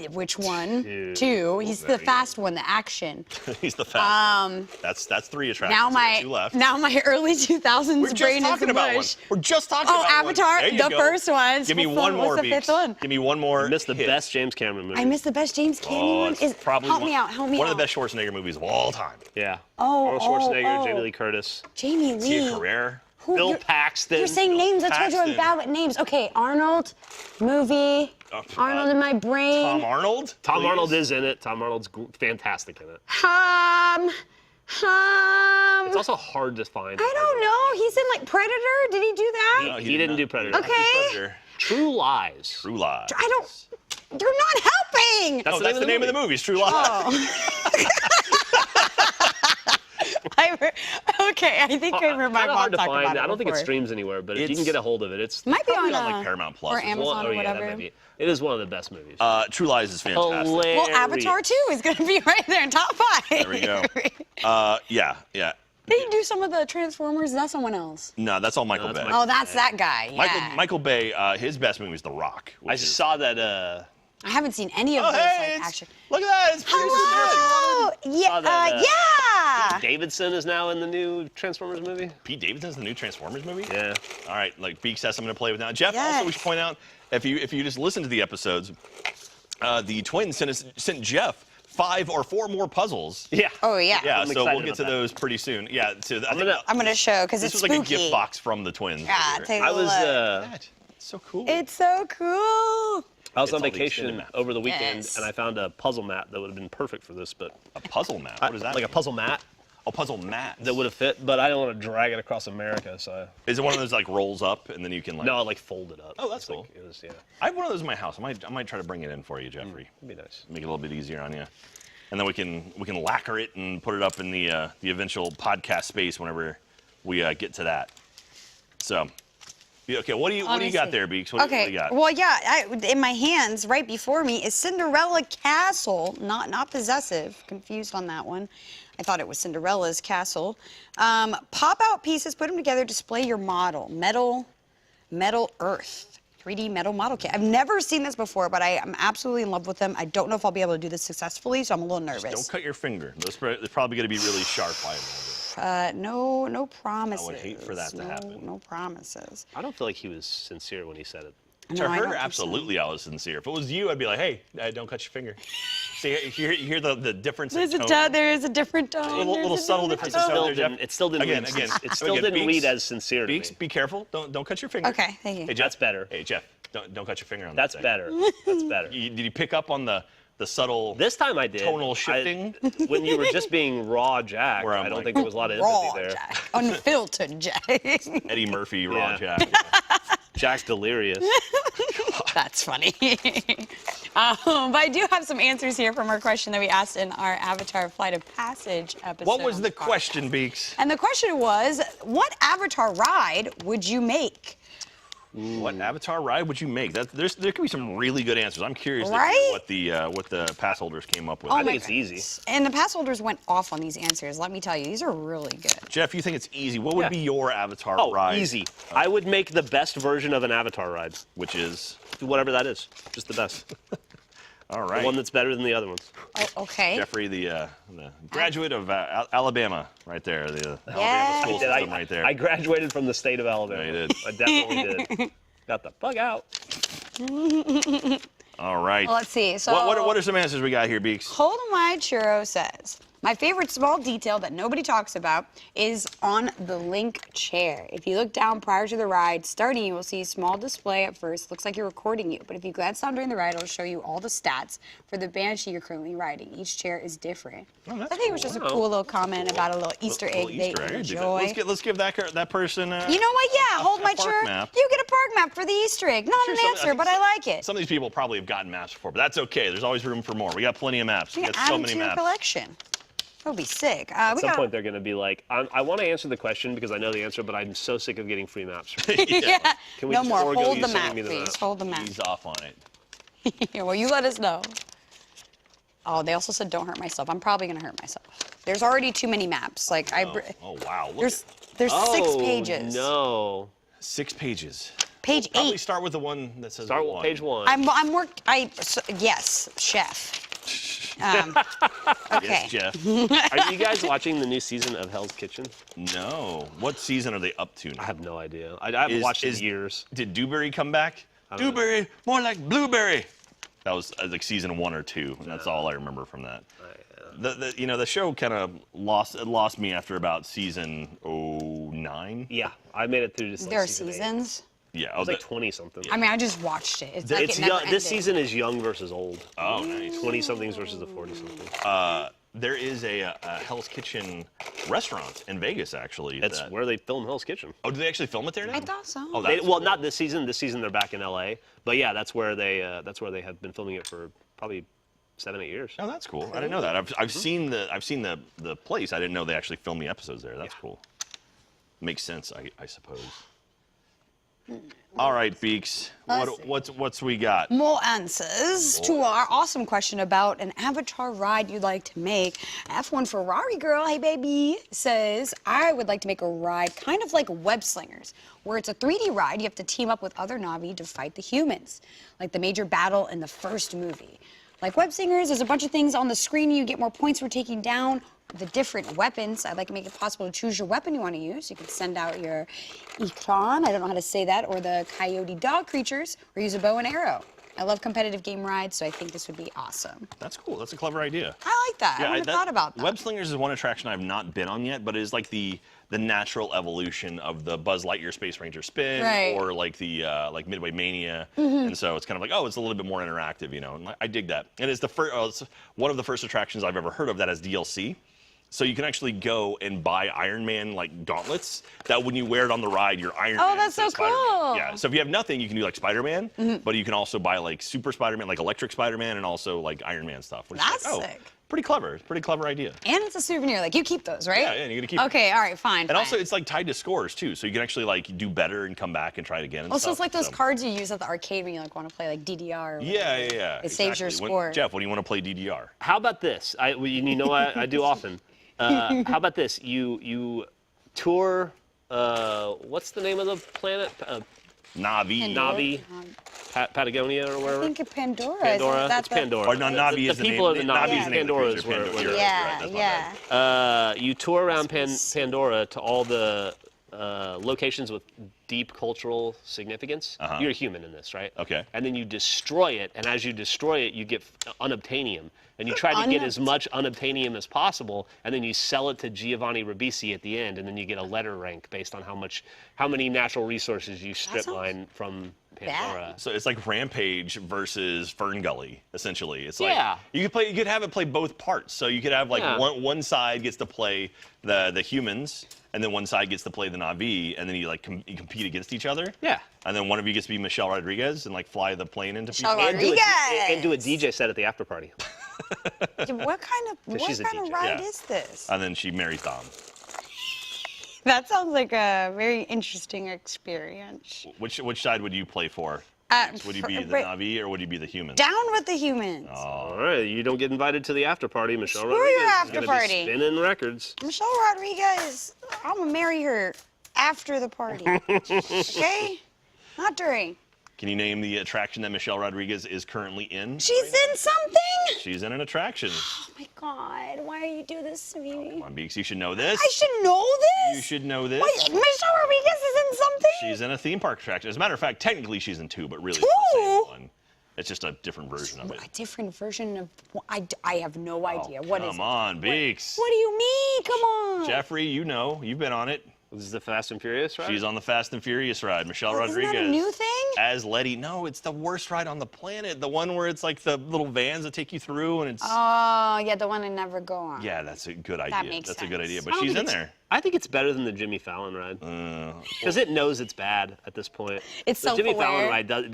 Which one? 2. 2. He's there the you fast one, the action. He's the fast one. That's 3 attractions. Now We got 2 my left. now my early 2000s We're just brain is talking about one. mush. We're just talking Oh, about one. Avatar, There you the go. first one. Give me What's one the- more, what's the Beaks. fifth one? Give me one more. You missed the hit. best James Cameron movie. I missed the best James Cameron one. It's probably Help me out. Help me out. One of the best Schwarzenegger movies of all time. Yeah. Oh, Arnold Schwarzenegger, oh. Jamie Lee Curtis, Jamie Lee. Tia Carrere. Who- Bill you're- Paxton. You're saying names. I told you I'm Paxton. bad with names. Okay, Arnold, movie. Arnold in my brain. Tom Arnold. Tom please? Arnold is in it. Tom Arnold's fantastic in it. It's also hard to find. I don't know. He's in like Predator. Did he do that? No, He didn't do Predator. He did not do Okay. Predator. True Lies. True Lies. I don't. You're not helping. No, that's the name of the movie. It's True Lies. Oh. Okay, I think I heard my Kinda mom hard to talk find. about it I don't think it before. streams anywhere, but if you can It's- get a hold of it, it's Might be Probably on, on, like, Paramount Plus or or something. Amazon or yeah, whatever. that might be. It is one of the best movies. True Lies is fantastic. Hilarious. Well, Avatar 2 is going to be right there in top 5. There we go. Yeah. They do some of the Transformers. Is that someone else? No, that's all Michael that's Bay. Michael- Oh, that's that guy. Yeah. Michael Bay. His best movie is The Rock. I just saw that. I haven't seen any of Oh, those hey, like, it's- action. look at that. It's Pierce Hello. Yeah. Saw that, Yeah. Davidson is now in the new Transformers movie. Pete Davidson's the new Transformers movie? Yeah. All right, like Beaks has something to play with now. Jeff, also Yes. we should point out, if you just listen to the episodes, the twins sent Jeff 5 or 4 more puzzles. Yeah. Oh yeah. Yeah, I'm so excited we'll get to about that. those pretty soon. Yeah, so I'm gonna show because this it's was like spooky. a gift box from the twins. Yeah, right here. take a I was look. That, it's so cool. It's so cool. I was It's on all the extended vacation map. over the weekend, Yes. and I found a puzzle mat that would have been perfect for this, but a puzzle map. What is that? like a puzzle mat a puzzle mat. that would have fit, but I don't want to drag it across America, so Is it one of those like rolls up and then you can like? no, I like fold it up. Oh, that's It's like- cool. It was, yeah, I have one of those in my house. I might try to bring it in for you, Jeffrey. it'd be nice. Make it a little bit easier on you, and then we can lacquer it and put it up in the eventual podcast space whenever we get to that. So, yeah, okay, what do you got there, Beaks? What do you got? Well, yeah, in my hands, right before me, is Cinderella Castle, not possessive. Confused on that one. I thought it was Cinderella's castle. Pop out pieces, put them together, display your model. Metal Earth. 3D metal model kit. I've never seen this before, but I am absolutely in love with them. I don't know if I'll be able to do this successfully, so I'm a little nervous. Don't cut your finger. They're probably going to be really sharp. No promises. I would hate for that to happen. No promises. I don't feel like he was sincere when he said it. No, To I don't her, think so. absolutely, I was sincere. If it was you, I'd be like, hey, don't cut your finger. See, you hear the difference in tone? There is a different tone. A little There's a subtle different difference in tone. tone. It still didn't. Again, It still again, didn't Beaks, read as sincere to Beaks, me. be careful. Don't cut your finger. Okay, thank you. Hey, Jeff, That's better. Hey, Jeff, don't cut your finger on That's that thing. better. That's better. Did you pick up on the subtle? This time I did. Tonal shifting? When you were just being raw Jack, Where I'm I don't like- think there was a lot of Raw empathy there. Jack. Unfiltered Jack. Eddie Murphy, Raw Yeah. Jack. Jack's delirious. That's funny. But I do have some answers here from our question that we asked in our Avatar Flight of Passage episode. What was on the podcast. question, Beaks? And the question was, what Avatar ride would you make? What Avatar ride would you make? There could be some really good answers. I'm curious to Right? hear what the pass holders came up with. Oh I my think it's easy. goodness. And the pass holders went off on these answers. Let me tell you, these are really good. Jeff, you think it's easy? What would Yeah. be your Avatar Oh, ride? easy. I would make the best version of an Avatar ride. Which is Whatever that is. Just the best. all right. The one that's better than the other ones. Oh, okay. Jeffrey, the graduate of Alabama, right there. The Yeah. Alabama school Did system, right there. I graduated from the state of Alabama. Yeah, you did. I definitely did. Got the bug out. All right. Well, let's see. So What are some answers we got here, Beaks? Hold My Churro says, My favorite small detail that nobody talks about is on the link chair. If you look down prior to the ride starting, you will see a small display at first. Looks like you're recording you, but if you glance down during the ride, it'll show you all the stats for the Banshee you're currently riding. Each chair is different. Oh, that's I think it was just a cool little comment about a little Easter egg they enjoy. Let's give that person. You know what? Yeah, hold my chair. Map. You get a park map for the Easter egg. Not an answer, but I like it. Some of these people probably have gotten maps before, but that's okay. There's always room for more. We got plenty of maps. We got add so them many to your maps. collection. That would be sick. At some point, they're going to be like, I want to answer the question because I know the answer, but I'm so sick of getting free maps. Yeah. Can we No just more. forego Hold you the map, sending me please. map? Hold the map. Ease off on it. Yeah, well, you let us know. Oh, they also said don't hurt myself. I'm probably going to hurt myself. There's already too many maps. Like Oh wow. Look There's Oh, 6 pages. No. 6 pages. Page Probably 8. start with the one that says Start with 1. page 1. Yes, chef. Okay. Yes, Jeff. Are you guys watching the new season of Hell's Kitchen? No. What season are they up to now? I have no idea. I haven't watched it in years. Did Dewberry come back? Dewberry, more like blueberry. That was like season 1 or 2. And that's all I remember from that. The show kind of lost me after about season 9. Yeah, I made it through just There are season 8. seasons. Yeah, It was like 20 something. I mean, I just watched it. It's like It's it never young, ended. this season is young versus old. Oh, nice. 20 somethings versus the 40 somethings. There is a Hell's Kitchen restaurant in Vegas, actually. That's where they film Hell's Kitchen. Oh, do they actually film it there now? I thought so. Oh, Well, cool. not this season. This season they're back in LA. But yeah, that's where they have been filming it for probably 7, 8 years. Oh, that's cool. I didn't know that. I've seen the place. I didn't know they actually filmed the episodes there. That's cool. Makes sense, I suppose. All right, Beaks. What's we got? More answers to our awesome question about an Avatar ride you'd like to make. F1 Ferrari girl, hey baby, says, I would like to make a ride kind of like Web Slingers, where it's a 3D ride. You have to team up with other Na'vi to fight the humans, like the major battle in the first movie. Like Web Slingers, there's a bunch of things on the screen. You get more points for taking down the different weapons. I'd like to make it possible to choose your weapon you want to use. You can send out your Ikran, I don't know how to say that, or the coyote dog creatures, or use a bow and arrow. I love competitive game rides, so I think this would be awesome. That's cool. That's a clever idea. I like that. I would have thought about that. Web Slingers is one attraction I've not been on yet, but it is like the natural evolution of the Buzz Lightyear Space Ranger spin, Right. or like the like Midway Mania, and so it's kind of like, oh, it's a little bit more interactive, and I dig that. And it's it's one of the first attractions I've ever heard of that has DLC. So you can actually go and buy Iron Man like gauntlets that when you wear it on the ride, you're Iron Man. Oh, that's so Spider-Man. cool. Yeah. So if you have nothing, you can do like Spider-Man, but you can also buy like Super Spider-Man, like Electric Spider-Man, and also like Iron Man stuff. Which That's is like, sick. Pretty clever. It's a pretty clever idea. And it's a souvenir. Like, you keep those, right? Yeah, you're gonna keep it. Okay, all right, fine. And also, it's like tied to scores too, so you can actually like do better and come back and try it again. And Also, it's stuff, like those so. cards you use at the arcade when you like want to play like DDR. Or Yeah. It saves your exactly. score. Jeff, when do you want to play DDR? How about this? You know what I do often. How about this? You tour. What's the name of the planet? Navi. Navi, Patagonia, or I wherever. think Pandora. Pandora. Isn't that It's Pandora. Or no, Navi is the the people name. of the Navi. Navi is the name of the Pandora cruiser. is where. Pandora. where You're Yeah, right, that's my bad. yeah. You tour around Pandora to all the locations with deep cultural significance. You're a human in this, right? Okay. And then you destroy it, and as you destroy it, you get unobtainium. And you try to get as much unobtainium as possible, and then you sell it to Giovanni Ribisi at the end, and then you get a letter rank based on how many natural resources you strip mine from Pandora. So it's like Rampage versus Fern Gully, essentially. It's like Yeah. you could have it play both parts. So you could have like Yeah. one side gets to play the humans, and then one side gets to play the Navi, and then you like you compete against each other. Yeah. And then one of you gets to be Michelle Rodriguez and like fly the plane into people. Michelle Rodriguez. And do a DJ set at the after party. What kind of she's a DJ. ride Yeah. is this? And then she marries Dom. That sounds like a very interesting experience. Which side would you play for? Would you be the Navi or would you be the human? Down with the humans. All right, you don't get invited to the after party. Michelle Screw your Rodriguez after is gonna party. be spinning records. Michelle Rodriguez, I'm gonna marry her after the party. Okay? Not during. Can you name the attraction that Michelle Rodriguez is currently in? She's in something? She's in an attraction. Oh my God, why do you do this to me? Come on, Beaks, you should know this. I should know this? You should know this. Wait, Michelle Rodriguez is in something? She's in a theme park attraction. As a matter of fact, technically she's in 2, but really Two? it's the same one. It's just a different version of it. A different version of. I have no idea. What is it? Come on, Beaks. What do you mean? Come on. Jeffrey, you know, you've been on it. This is the Fast and Furious ride? She's on the Fast and Furious ride. Michelle Rodriguez. Isn't that a new thing? As Letty. No, it's the worst ride on the planet. The one where it's like the little vans that take you through and it's. Oh, yeah, the one I never go on. Yeah, that's a good idea. Makes That's sense. a good idea. I But don't she's think in there. I think it's better than the Jimmy Fallon ride. Because it knows it's bad at this point. It's the Jimmy self-aware. Fallon ride does.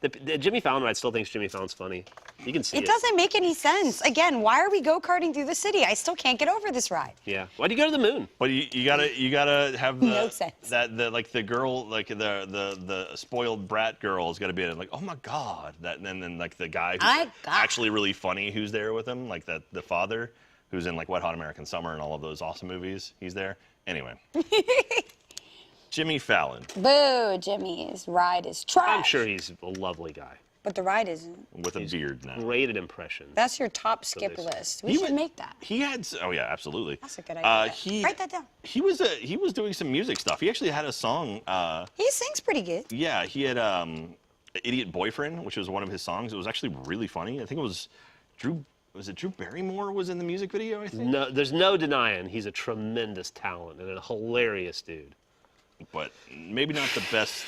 The Jimmy Fallon ride still thinks Jimmy Fallon's funny. You can see it. It doesn't make any sense. Again, why are we go-karting through the city? I still can't get over this ride. Yeah. Why do you go to the moon? But you gotta have the No sense. the girl, like the spoiled brat girl has got to be in it, like, oh my god, that, and then like the guy who's actually really funny who's there with him, like the father who's in like Wet Hot American Summer and all of those awesome movies, he's there. Anyway. Jimmy Fallon. Boo, Jimmy's ride is trash. I'm sure he's a lovely guy. But the ride isn't. With a beard now. Great at impression. That's your top skip list. We should make that. He had, oh yeah, absolutely. That's a good idea. Write that down. He was doing some music stuff. He actually had a song. He sings pretty good. Yeah, he had Idiot Boyfriend, which was one of his songs. It was actually really funny. I think it was Drew Barrymore was in the music video, I think? No, there's no denying he's a tremendous talent and a hilarious dude. But maybe not the best,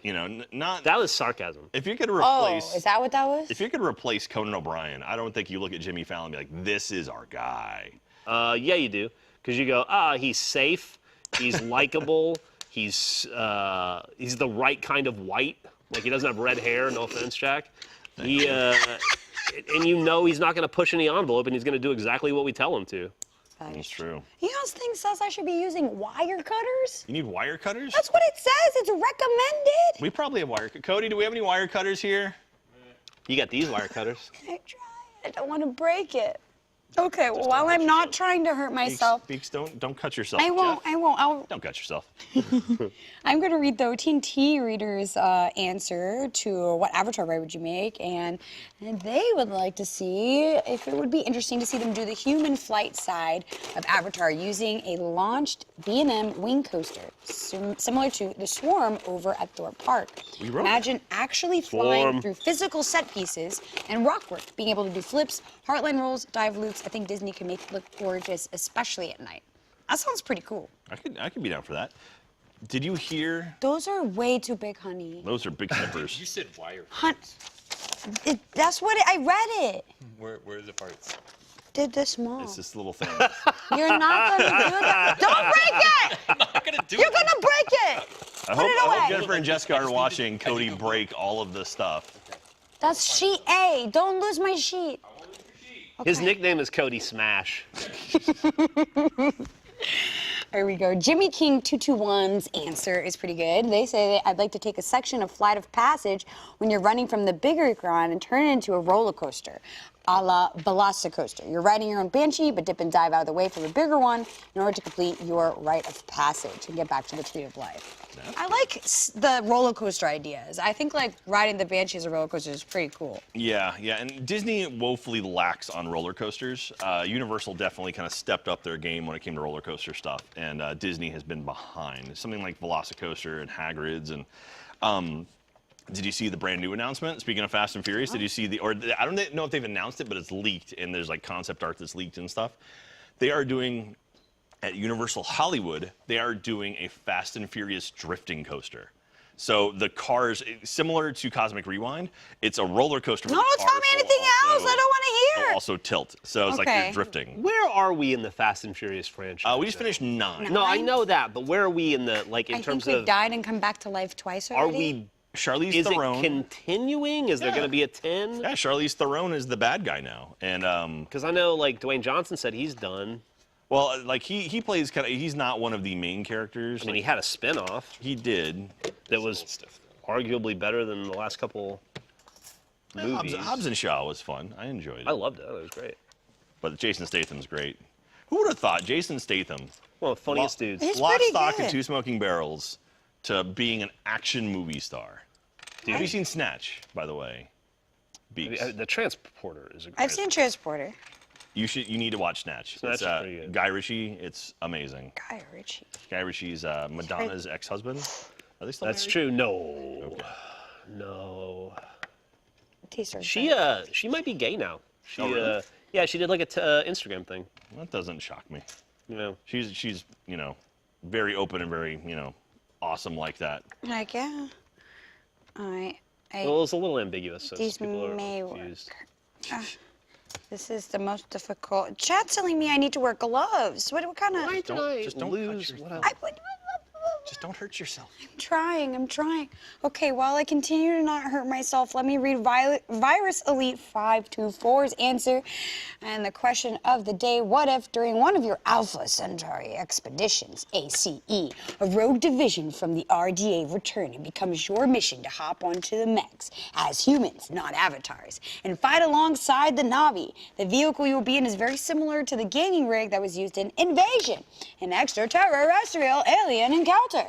you know, not... That was sarcasm. If you could replace... Oh, is that what that was? If you could replace Conan O'Brien, I don't think you look at Jimmy Fallon and be like, this is our guy. Yeah, you do. Because you go, he's safe, he's likable, he's the right kind of white. Like, he doesn't have red hair, no offense, Jack. He, and you know he's not going to push any envelope, and he's going to do exactly what we tell him to. That's true. You know, this thing says I should be using wire cutters? You need wire cutters? That's what it says. It's recommended. We probably have wire... Cody, do we have any wire cutters here? You got these wire cutters. Can I try? I don't want to break it. Okay, well, while I'm not trying to hurt myself. Beaks, don't cut yourself. I won't. Jeff. I won't. Don't cut yourself. I'm going to read the TNT reader's answer to what avatar ride would you make, and they would like to see if it would be interesting to see them do the human flight side of Avatar using a launched B&M wing coaster, similar to the Swarm over at Thorpe Park. Imagine actually flying through physical set pieces and rock work, being able to do flips, heartline rolls, dive loops. I think Disney can make it look gorgeous, especially at night. That sounds pretty cool. I could be down for that. Did you hear? Those are way too big, honey. Those are big zippers. You said wire. That's what I read it. Where are the parts? Did this small. It's this little thing. You're not gonna do that. Don't break it! I'm not gonna do You're it. gonna break it! I hope Jennifer and Jessica are watching Cody break all of this stuff. That's sheet A. Don't lose my sheet. His nickname is Cody Smash. Here we go. Jimmy King 221's answer is pretty good. They say that I'd like to take a section of Flight of Passage when you're running from the bigger ground and turn it into a roller coaster, a la Velocicoaster. You're riding your own Banshee, but dip and dive out of the way from a bigger one in order to complete your rite of passage and get back to the tree of life. I like the roller coaster ideas. I think like riding the Banshee as a roller coaster is pretty cool. Yeah, and Disney woefully lacks on roller coasters. Universal definitely kind of stepped up their game when it came to roller coaster stuff, and Disney has been behind. Something like Velocicoaster and Hagrid's, and did you see the brand new announcement? Speaking of Fast and Furious, did you see I don't know if they've announced it, but it's leaked, and there's like concept art that's leaked and stuff. They are doing, at Universal Hollywood, they are doing a Fast and Furious drifting coaster. So the cars, similar to Cosmic Rewind, it's a roller coaster. No, don't tell me anything else. I don't want to hear. Also tilt. So it's like you're drifting. Where are we in the Fast and Furious franchise? We just finished 9. No, I know that, but where are we in the, like, in terms I think of... we've died and come back to life twice already. Are we... Charlize Theron. Is it continuing? Is there going to be a 10? Yeah, Charlize Theron is the bad guy now. And because I know, like, Dwayne Johnson said he's done. Well, like he plays kind of, he's not one of the main characters. I mean, he had a spin-off. He did. That was arguably better than the last couple movies. Hobbs and Shaw was fun. I enjoyed it. I loved it. It was great. But Jason Statham's great. Who would have thought Jason Statham, One of the funniest dudes. He's Lock, pretty Stock, good. and Two Smoking Barrels, to being an action movie star? Dude, Have you seen Snatch, by the way? Beaks. The Transporter is a great... I've seen Transporter. You need to watch Snatch. Snatch It's is pretty good. Guy Ritchie. It's amazing. Guy Ritchie. Guy Ritchie's Madonna's ex-husband. Are they still That's married? true. No. Okay. No. taste her. She might be gay now. She really? yeah, she did like a Instagram thing. That doesn't shock me. You know. She's very open and very awesome like that. Like, yeah. All right. Well, it's a little ambiguous, so These people are may confused. This is the most difficult. Chat's telling me I need to wear gloves. What kind of? Why did I just don't lose? touch What yourself. else? Just don't hurt yourself. I'm trying. Okay, while I continue to not hurt myself, let me read Virus Elite 524's answer. And the question of the day, what if during one of your Alpha Centauri expeditions, ACE, a rogue division from the RDA return and becomes your mission to hop onto the mechs as humans, not avatars, and fight alongside the Na'vi. The vehicle you'll be in is very similar to the gaining rig that was used in Invasion, an extraterrestrial alien encounter,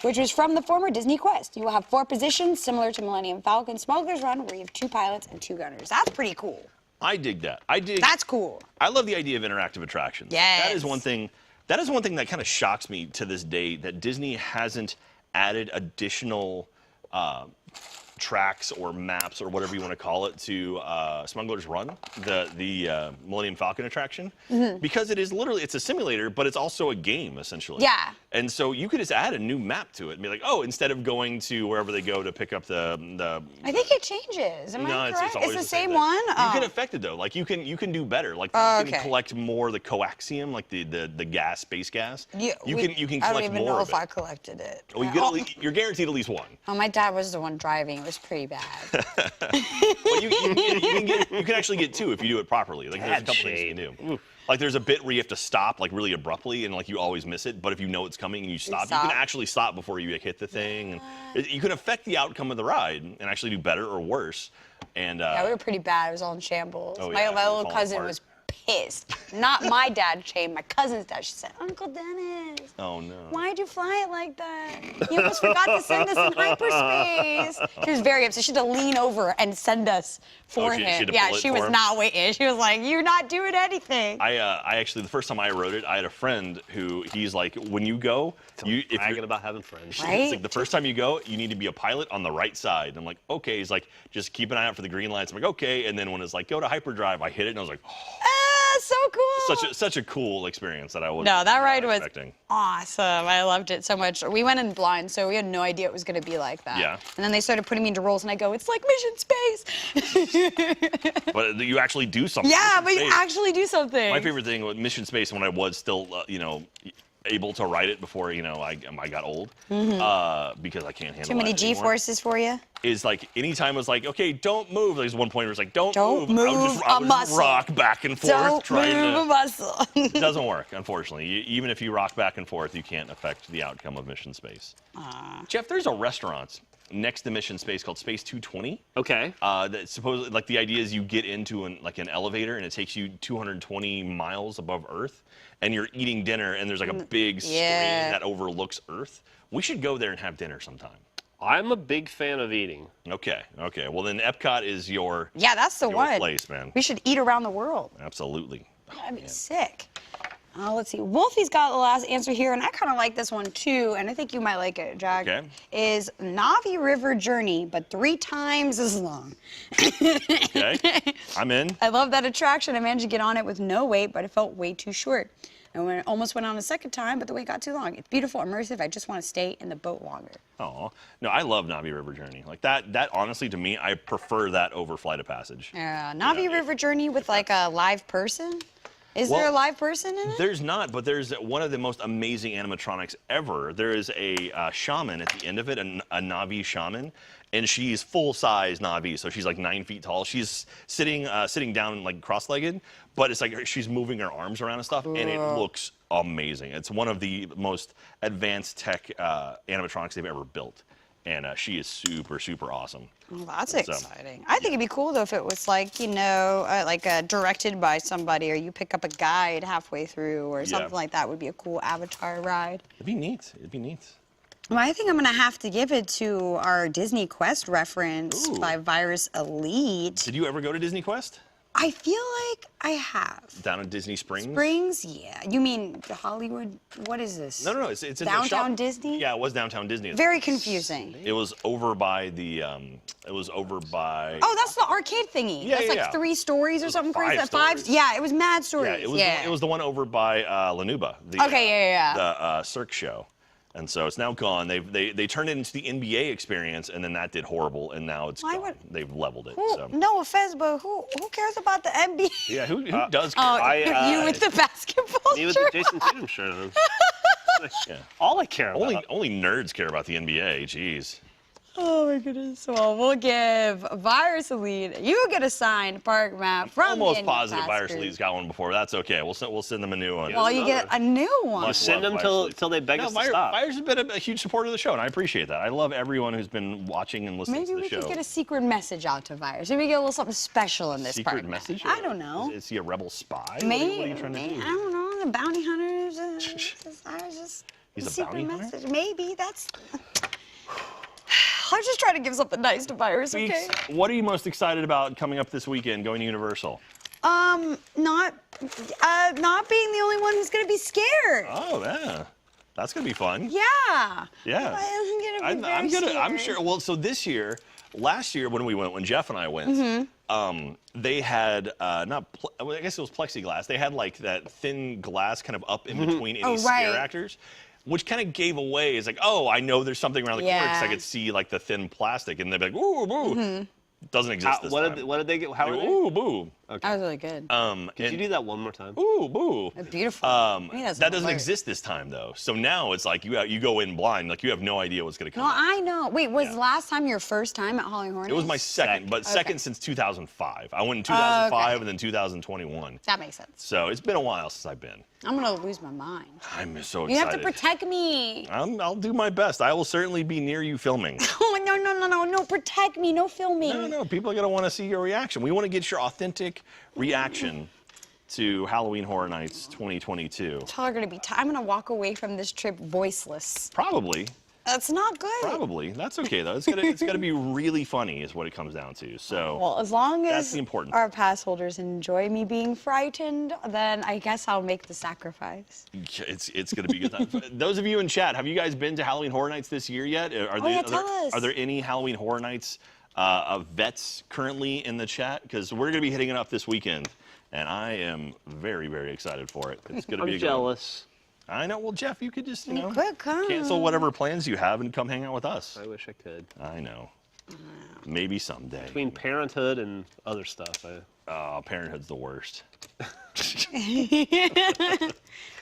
which was from the former Disney Quest. You will have 4 positions, similar to Millennium Falcon Smuggler's Run, where you have 2 pilots and 2 gunners. That's pretty cool. I dig that. That's cool. I love the idea of interactive attractions. Yes. That is one thing that kind of shocks me to this day, that Disney hasn't added additional tracks or maps or whatever you want to call it to Smuggler's Run, the Millennium Falcon attraction, because it's a simulator, but it's also a game essentially. Yeah. And so you could just add a new map to it and be like, oh, instead of going to wherever they go to pick up the I think it changes. Am I correct? always It's the same thing. one? You can affect it though. Like you can do better. Like you can collect more of the coaxium, like the gas, space gas. Yeah, you can collect more I don't even know of if it. I collected it. Well, you're guaranteed at least one. Oh, my dad was the one driving. It was pretty bad. But you can actually get 2 if you do it properly. Like there's a couple things you can do. Like there's a bit where you have to stop like really abruptly and like you always miss it. But if you know it's coming and you stop, you can actually stop before you hit the thing. And you can affect the outcome of the ride and actually do better or worse. And Yeah, we were pretty bad. It was all in shambles. Oh, my yeah, my it was little falling cousin apart. was pissed. Not my dad, Shane, my cousin's dad. She said, Uncle Dennis. oh no. Why'd you fly it like that? You almost forgot to send us in hyperspace. She was very upset. She had to lean over and send us for she him. had to Yeah, pull it she for was him? not waiting. She was like, "You're not doing anything." I actually, the first time I rode it, I had a friend who he's like, when you go, if Bragging you're about having friends. Right? It's like the first time you go, you need to be a pilot on the right side. I'm like, okay. He's like, just keep an eye out for the green lights. I'm like, okay. And then when it's like, go to hyperdrive, I hit it and I was like, oh, So cool. such a cool experience that I was No, that ride was expecting. awesome. I loved it so much. We went in blind, so we had no idea it was going to be like that. Yeah. And then they started putting me into roles, and I go, it's like Mission Space. But you actually do something. Yeah, Mission but you Space. actually do something. My favorite thing with Mission Space, when I was still, able to ride it before, I got old, because I can't handle Too many that anymore, G-forces for you? is like anytime it was like, okay, don't move. There's one point where it's like, don't Don't move. I would move just, a I would just muscle. rock back and forth Don't trying move to. a muscle. It doesn't work, unfortunately. Even if you rock back and forth, you can't affect the outcome of Mission Space. Jeff, there's a restaurant next to Mission Space called Space 220. Okay. That supposedly, like the idea is you get into an elevator and it takes you 220 miles above Earth, and you're eating dinner and there's like a big screen that overlooks Earth. We should go there and have dinner sometime. I'm a big fan of eating. Okay. Well, then Epcot is your Yeah, that's the one. place, man. We should eat around the world. Absolutely. That'd be sick. Let's see. Wolfie's got the last answer here, and I kind of like this one too, and I think you might like it, Jack. Okay. Is Na'vi River Journey, but 3 times as long. Okay. I'm in. I love that attraction. I managed to get on it with no wait, but it felt way too short. I almost went on a second time, but the wait got too long. It's beautiful, immersive. I just want to stay in the boat longer. Oh no, I love Na'vi River Journey. Like that. That honestly, to me, I prefer that over Flight of Passage. Na'vi River Journey with like a live person? Is there a live person in it? There's not, but there's one of the most amazing animatronics ever. There is a shaman at the end of it, a Na'vi shaman, and she's full-size Na'vi, so she's like 9 feet tall. She's sitting down like cross-legged, but it's like she's moving her arms around and stuff, and it looks amazing. It's one of the most advanced tech animatronics they've ever built. And she is super, super awesome. Well, that's exciting. I think it'd be cool though if it was like, directed by somebody, or you pick up a guide halfway through, or something like that. Would be a cool Avatar ride. It'd be neat. It'd be neat. Well, I think I'm gonna have to give it to our Disney Quest reference by Virus Elite. Did you ever go to Disney Quest? I feel like I have. Down in Disney Springs? Springs? Yeah. You mean Hollywood? What is this? No, it's in Downtown the shop. Disney? Yeah, it was downtown Disney. Very confusing. It was over by the, Oh, that's the arcade thingy. Yeah, that's yeah, like yeah. 3 stories or something crazy. 5 Five? stories. Yeah, it was mad stories. Yeah, it was the one over by Lanuba. The, Okay, yeah. The Cirque show. And so it's now gone. They turned it into the NBA experience, and then that did horrible, and now it's gone. They've leveled it. So. No offense, but who cares about the NBA? Yeah, who does care? Oh, you with the basketball Me with shirt? the Jason Tatum shirt. Yeah. All I care about. Only nerds care about the NBA. Jeez. Oh my goodness. Well, we'll give Virus a lead. You get a signed park map from the Almost Annual positive Pass Virus group. League's got one before. That's okay. We'll send them a new one. Well, you get a new one. Much Send love, them Virus till League. they beg us to stop. Virus has been a huge supporter of the show, and I appreciate that. I love everyone who's been watching and listening Maybe to the we show. could get a secret message out to Virus. Maybe get a little something special in this Secret park map. message? I don't know. Is he a rebel spy? Maybe. What are you trying to do? I don't know. The bounty hunters. He's a secret bounty hunter? message. Maybe that's. I'm just trying to give something nice to Virus, okay? What are you most excited about coming up this weekend, going to Universal? Not being the only one who's gonna be scared. Oh, yeah. That's going to be fun. Yeah. Yeah. I'm sure. Well, so last year when we went, when Jeff and I went, they had I guess it was plexiglass. They had like that thin glass kind of up in between any scare actors, which kind of gave away. It's like, oh, I know there's something around the corner because I could see like the thin plastic, and they'd be like, ooh, boo. Doesn't exist this time. What did they get? How were they? Ooh, boo. Okay. That was really good. Could you do that one more time? Ooh, boo. Beautiful. That doesn't exist this time though. So now it's like you go in blind, like you have no idea what's gonna come. No, up. I know. Wait, was last time your first time at Halloween Horror Nights? It was my second, but second since 2005. I went in 2005 and then 2021. That makes sense. So it's been a while since I've been. I'm gonna lose my mind. I'm so excited. You have to protect me. I'll do my best. I will certainly be near you filming. Oh, no, protect me, no filming. No, people are gonna want to see your reaction. We want to get your authentic reaction to Halloween Horror Nights 2022. It's all gonna be I'm gonna walk away from this trip voiceless. Probably. That's not good. Probably. That's okay though. It's gonna be really funny is what it comes down to. So well, as long as that's the important our pass holders enjoy me being frightened, then I guess I'll make the sacrifice. It's gonna be good time. Those of you in chat, have you guys been to Halloween Horror Nights this year yet? Tell us. Are there any Halloween Horror Nights vets currently in the chat? Because we're gonna be hitting it up this weekend, and I am very, very excited for it. It's gonna be jealous. I know. Well, Jeff, you could just Could come. cancel whatever plans you have and come hang out with us. I wish I could. I know. Maybe someday. Between parenthood and other stuff. Parenthood's the worst.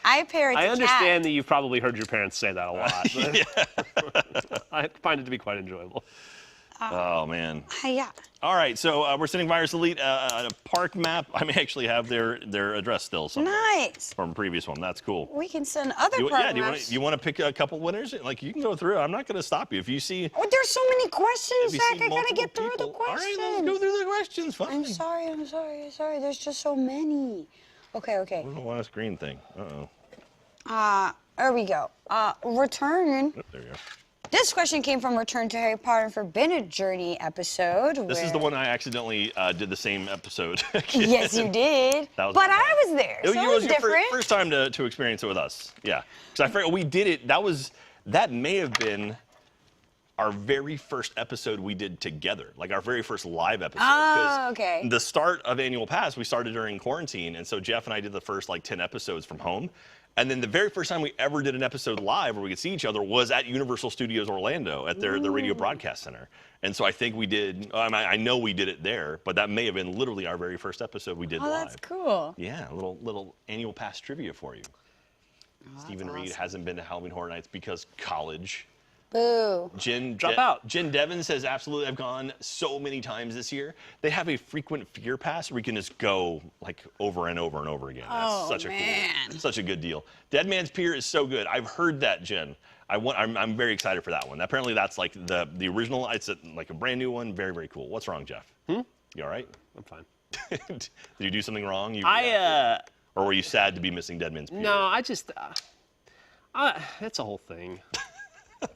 I parent I understand that you've probably heard your parents say that a lot. But I find it to be quite enjoyable. Oh, man. Yeah. All right, so we're sending Virus Elite a park map. I may actually have their address still somewhere. Nice. From a previous one. That's cool. We can send other park maps. Do you want to pick a couple winners? Like, you can go through. I'm not going to stop you. If you see... Oh, there's so many questions, if you Zach. see I gotta get multiple through the people- questions. All right, let's go through the questions. Fine. I'm sorry. There's just so many. Okay. I don't know why this green thing. Uh-oh. There we go. Return. Oh, there you go. This question came from Return to Harry Potter and Forbidden Journey episode. This is the one I accidentally did the same episode. Yes, you did. That was but my bad. I was there, so it was your different. first time to experience it with us. Yeah. Because I forgot we did it. That may have been our very first episode we did together, like our very first live episode. Oh, okay. The start of Annual Pass, we started during quarantine, and so Jeff and I did the first 10 episodes from home. And then the very first time we ever did an episode live where we could see each other was at Universal Studios Orlando at their radio broadcast center. And so I think we did, I know we did it there, but that may have been literally our very first episode we did live. Oh, that's cool. Yeah, a little Annual Pass trivia for you. Stephen Reed hasn't been to Halloween Horror Nights because college. Boo. Drop out. Jen Devon says, absolutely, I've gone so many times this year. They have a frequent fear pass where you can just go over and over and over again. That's such a good deal. Dead Man's Pier is so good. I've heard that, Jen. I'm very excited for that one. Apparently that's the original. It's a brand new one. Very, very cool. What's wrong, Jeff? You all right? I'm fine. Did you do something wrong? Or were you sad to be missing Dead Man's Pier? No, I just, it's a whole thing.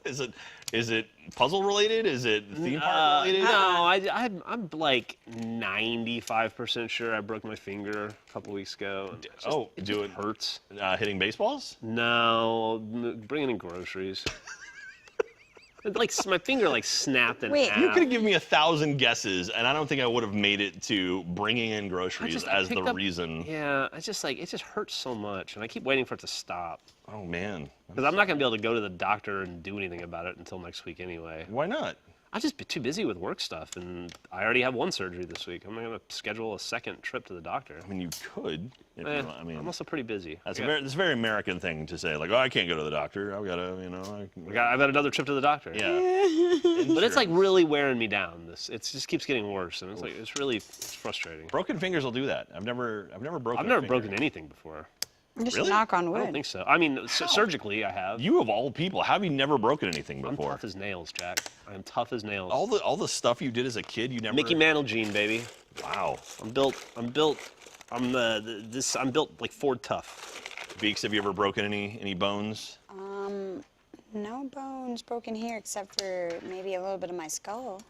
Is it puzzle related? Is it theme park related? No, I'm like 95% sure I broke my finger a couple weeks ago. It just hurts. Hitting baseballs? No, bringing in groceries. My finger snapped in half. You could have given me 1,000 guesses, and I don't think I would have made it to bringing in groceries as the reason. Yeah, it just hurts so much, and I keep waiting for it to stop. Oh man. Because I'm not gonna be able to go to the doctor and do anything about it until next week anyway. Why not? I'm just too busy with work stuff, and I already have one surgery this week. I'm gonna schedule a second trip to the doctor. I mean, you could. I'm also pretty busy. That's a very American thing to say. Like, oh, I can't go to the doctor. I've got to, I've had another trip to the doctor. Yeah. But it's really wearing me down. It just keeps getting worse, and it's frustrating. Broken fingers will do that. I've never broken. I've never broken anything before. Just Really? knock on wood. I don't think so. I mean, surgically, I have. You of all people, how have you never broken anything before? I'm tough as nails, Jack. I'm tough as nails. All the stuff you did as a kid, you never. Mickey Mantle gene, baby. Wow. I'm built like Ford Tough. Beaks, have you ever broken any bones? No bones broken here except for maybe a little bit of my skull.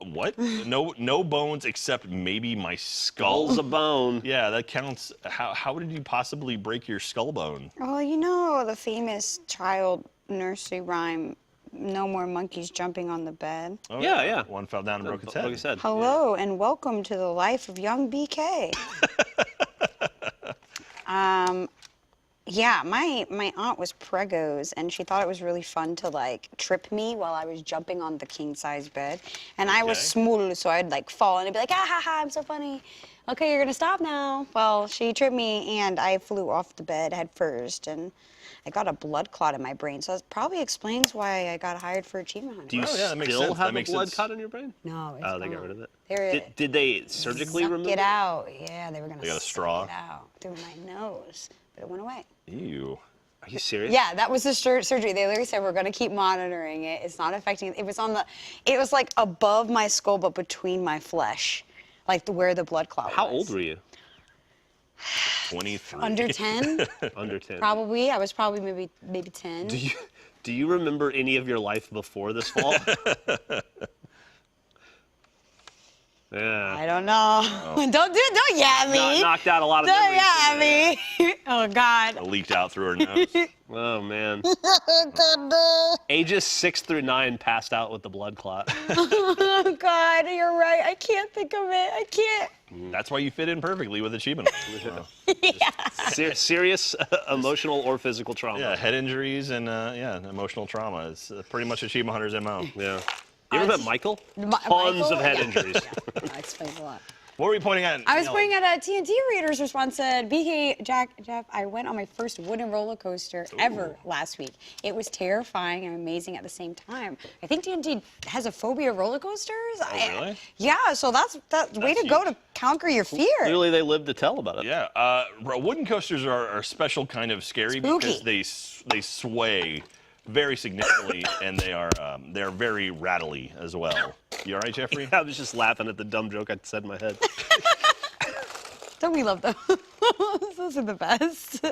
What? No bones except maybe my skull. Skull's a bone. Yeah, that counts. How did you possibly break your skull bone? Well, you know the famous child nursery rhyme, "No more monkeys jumping on the bed." Oh, Yeah. One fell down and broke its head. Like I said. Hello and welcome to the life of young BK. Yeah, my aunt was pregos, and she thought it was really fun to trip me while I was jumping on the king size bed, and I was small, so I'd fall and I'd be like, ah ha ha, I'm so funny. Okay, you're gonna stop now. Well, she tripped me, and I flew off the bed head first, and I got a blood clot in my brain, so that probably explains why I got hired for Achievement Hunter. Do you that makes still sense. have That a makes blood sense. clot in your brain? No, it's Oh, they got gone. rid of it. They're- Did they surgically suck remove it it? out. Yeah, they were gonna They got a suck straw? it out through my nose, but it went away. Ew. Are you serious? Yeah, that was the surgery. They literally said we're gonna keep monitoring it. It's not affecting. It was like above my skull, but between my flesh, where the blood clot was. How old were you? 23. Under 10, Under 10. probably. I was probably maybe 10. Do you remember any of your life before this fall? Yeah. I don't know. Don't yeah me. Knocked out a lot of Don't memories. yeah me. Oh God. It leaked out through her nose. Oh man. Ages 6 through 9 passed out with the blood clot. Oh God, you're right. I can't think of it. I can't. That's why you fit in perfectly with Achievement. Serious emotional or physical trauma. Yeah, head injuries and emotional trauma. It's pretty much Achievement Hunter's MO. Yeah. You ever met Michael? Tons Michael? of head Yeah. injuries. Yeah, that explains a lot. What were you pointing at? I was pointing at a TNT reader's response said, BK, Jeff, I went on my first wooden roller coaster ever last week. It was terrifying and amazing at the same time. I think TNT has a phobia of roller coasters. Oh, really? Yeah, so that's way to go to conquer your fear. Clearly they lived to tell about it. Yeah, wooden coasters are a special kind of scary Spooky. because they sway very significantly and they're very rattly as well. You all right, Jeffrey? I was just laughing at the dumb joke I said in my head. Don't we love those? Those are the best.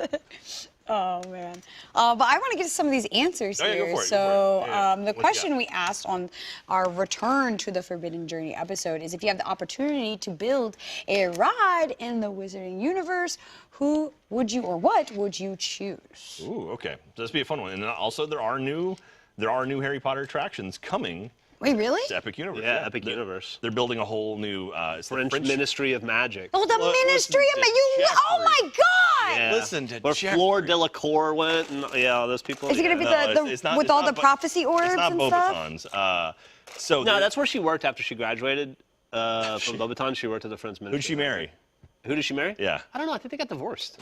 Oh, man. But I want to get to some of these answers Oh, yeah, here. go for it, So go for it. Yeah. the What you question got? we asked on our Return to the Forbidden Journey episode is if you have the opportunity to build a ride in the Wizarding Universe, who would you or what would you choose? Ooh, okay. So this be a fun one. And also there are new Harry Potter attractions coming Wait, really? to Epic Universe. Yeah, Epic Universe. They're building a whole new it's the French Ministry of Magic. Oh, the Ministry of listen Magic. to Oh, my God! Yeah. Listen to Where Jeffrey. Fleur Delacour went, and all those people. Is it going to be No, the it's not- with it's all not the prophecy orbs It's not and stuff? Beauxbatons. So No, the- that's where she worked after she graduated from Beauxbaton. She worked at the French Ministry. who'd she marry? Who did she marry? Yeah. I don't know. I think they got divorced.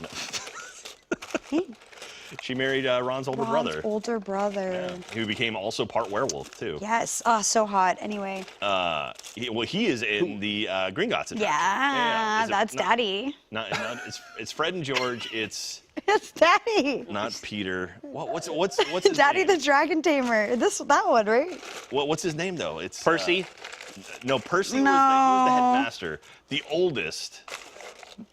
She married Ron's older brother, older brother. who became also part werewolf too. Yes. Oh, so hot. Anyway. He is in the Gringotts attraction. Yeah, Is it- that's no, Daddy. Not, it's Fred and George. It's It's Daddy. not Peter. What's his Daddy name? the Dragon Tamer. That one, right? What's his name though? It's Percy. No, Percy No. was the headmaster. The oldest.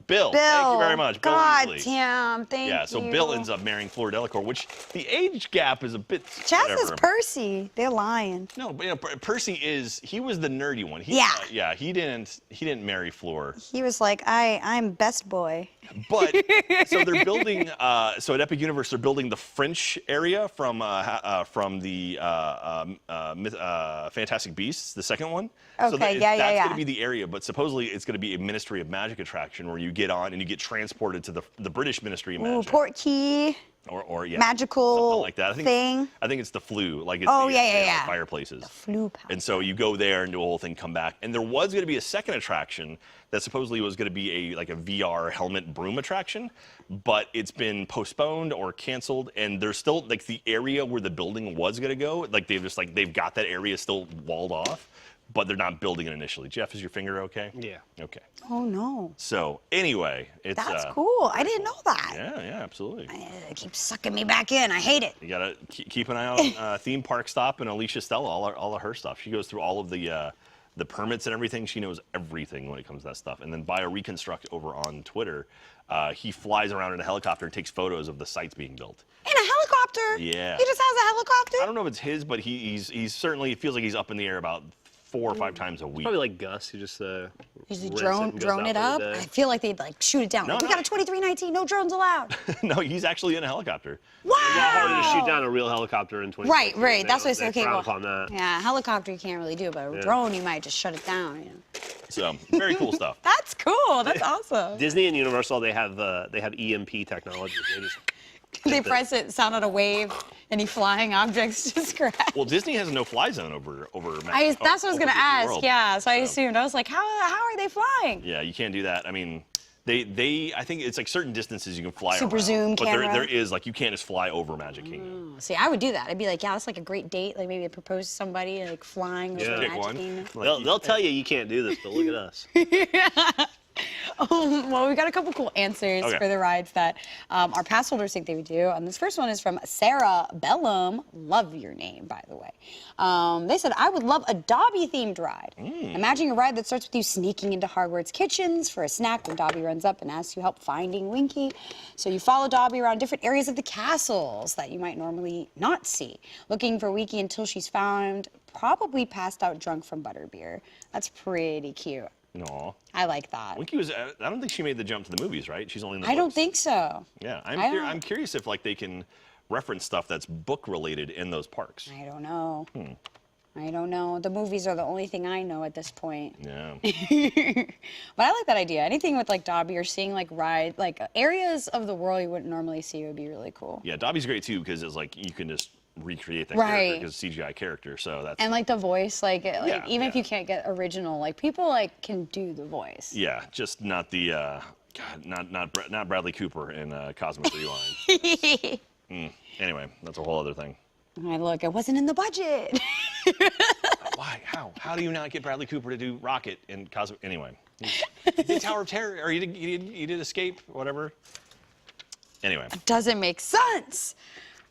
Bill. Thank you very much. Bill God Weasley. damn, thank you. Yeah, so Bill ends up marrying Fleur Delacour, which the age gap is a bit. Chaz is whatever. Percy. They're lying. No, but Percy he was the nerdy one. Yeah. He didn't marry Fleur. He was like, I'm best boy. But so they're building. So at Epic Universe, they're building the French area from the Fantastic Beasts, the second one. So Okay, that's yeah. going to be the area, but supposedly it's going to be a Ministry of Magic attraction where you get on and you get transported to the British Ministry of Magic. Portkey. Or magical something like that. I think it's the flu. Like it's the fireplaces. The flu palace. And so you go there and do a whole thing, come back. And there was going to be a second attraction that supposedly was going to be a VR helmet broom attraction, but it's been postponed or canceled. And there's still like the area where the building was going to go. Like they've got that area still walled off, but they're not building it initially. Jeff, is your finger okay? Yeah. Okay. Oh no. So anyway, it's that's cool. I didn't know that. Yeah, absolutely. It keeps sucking me back in. I hate it. You gotta keep an eye on Theme Park Stop and Alicia Stella, all of her stuff. She goes through all of the permits and everything. She knows everything when it comes to that stuff. And then Bio Reconstruct over on Twitter, he flies around in a helicopter and takes photos of the sites being built. In a helicopter? Yeah. He just has a helicopter? I don't know if it's his, but he's certainly, it feels like he's up in the air about 4 or 5 times a week. Probably like Gus, who just Usually drone it up. I feel like they'd like shoot it down. No, we got a 2319, no drones allowed. No, he's actually in a helicopter. Wow. harder to shoot down a real helicopter in 20. Right. That's what I said. Okay, frown well, upon that. yeah, helicopter you can't really do, but a drone you might just shut it down. You know? So very cool stuff. That's cool. That's awesome. Disney and Universal, they have EMP technology. They press it, sound out a wave, any flying objects just crash. Well, Disney has a no-fly zone over. That's what I was gonna ask. World. Yeah, so I assumed. I was like, how are they flying? Yeah, you can't do that. I mean, I think it's like certain distances you can fly Super around, zoom but camera. there is like you can't just fly over Magic Kingdom. See, I would do that. I'd be like, yeah, that's like a great date. Like maybe I'd propose to somebody like flying over Pick Magic one. Kingdom. They'll tell you can't do this, but look at us. Well, we got a couple cool answers Okay. for the rides that our pass holders think they would do. And this first one is from Sarah Bellum. Love your name, by the way. They said, I would love a Dobby-themed ride. Imagine a ride that starts with you sneaking into Hogwarts kitchens for a snack when Dobby runs up and asks you help finding Winky. So you follow Dobby around different areas of the castles that you might normally not see, looking for Winky until she's found, probably passed out drunk from butterbeer. That's pretty cute. No. I like that. Winky was. I don't think she made the jump to the movies, right? She's only in the I don't books. think so. Yeah, don't- I'm curious if like they can reference stuff that's book related in those parks. I don't know. I don't know. The movies are the only thing I know at this point. Yeah. But I like that idea. Anything with like Dobby or seeing like areas of the world you wouldn't normally see would be really cool. Yeah, Dobby's great too because it's like you can just recreate that Right. character because it's a CGI character. So that's. And like the voice, even if yeah. you can't get original, like people like can do the voice. Yeah, just not the. God, not Bradley Cooper in Cosmic Rewind. Anyway, that's a whole other thing. And look, it wasn't in the budget. Why? How do you not get Bradley Cooper to do Rocket in Cosmic? Anyway, he did Tower of Terror, or he did Escape, whatever. Anyway. Doesn't make sense.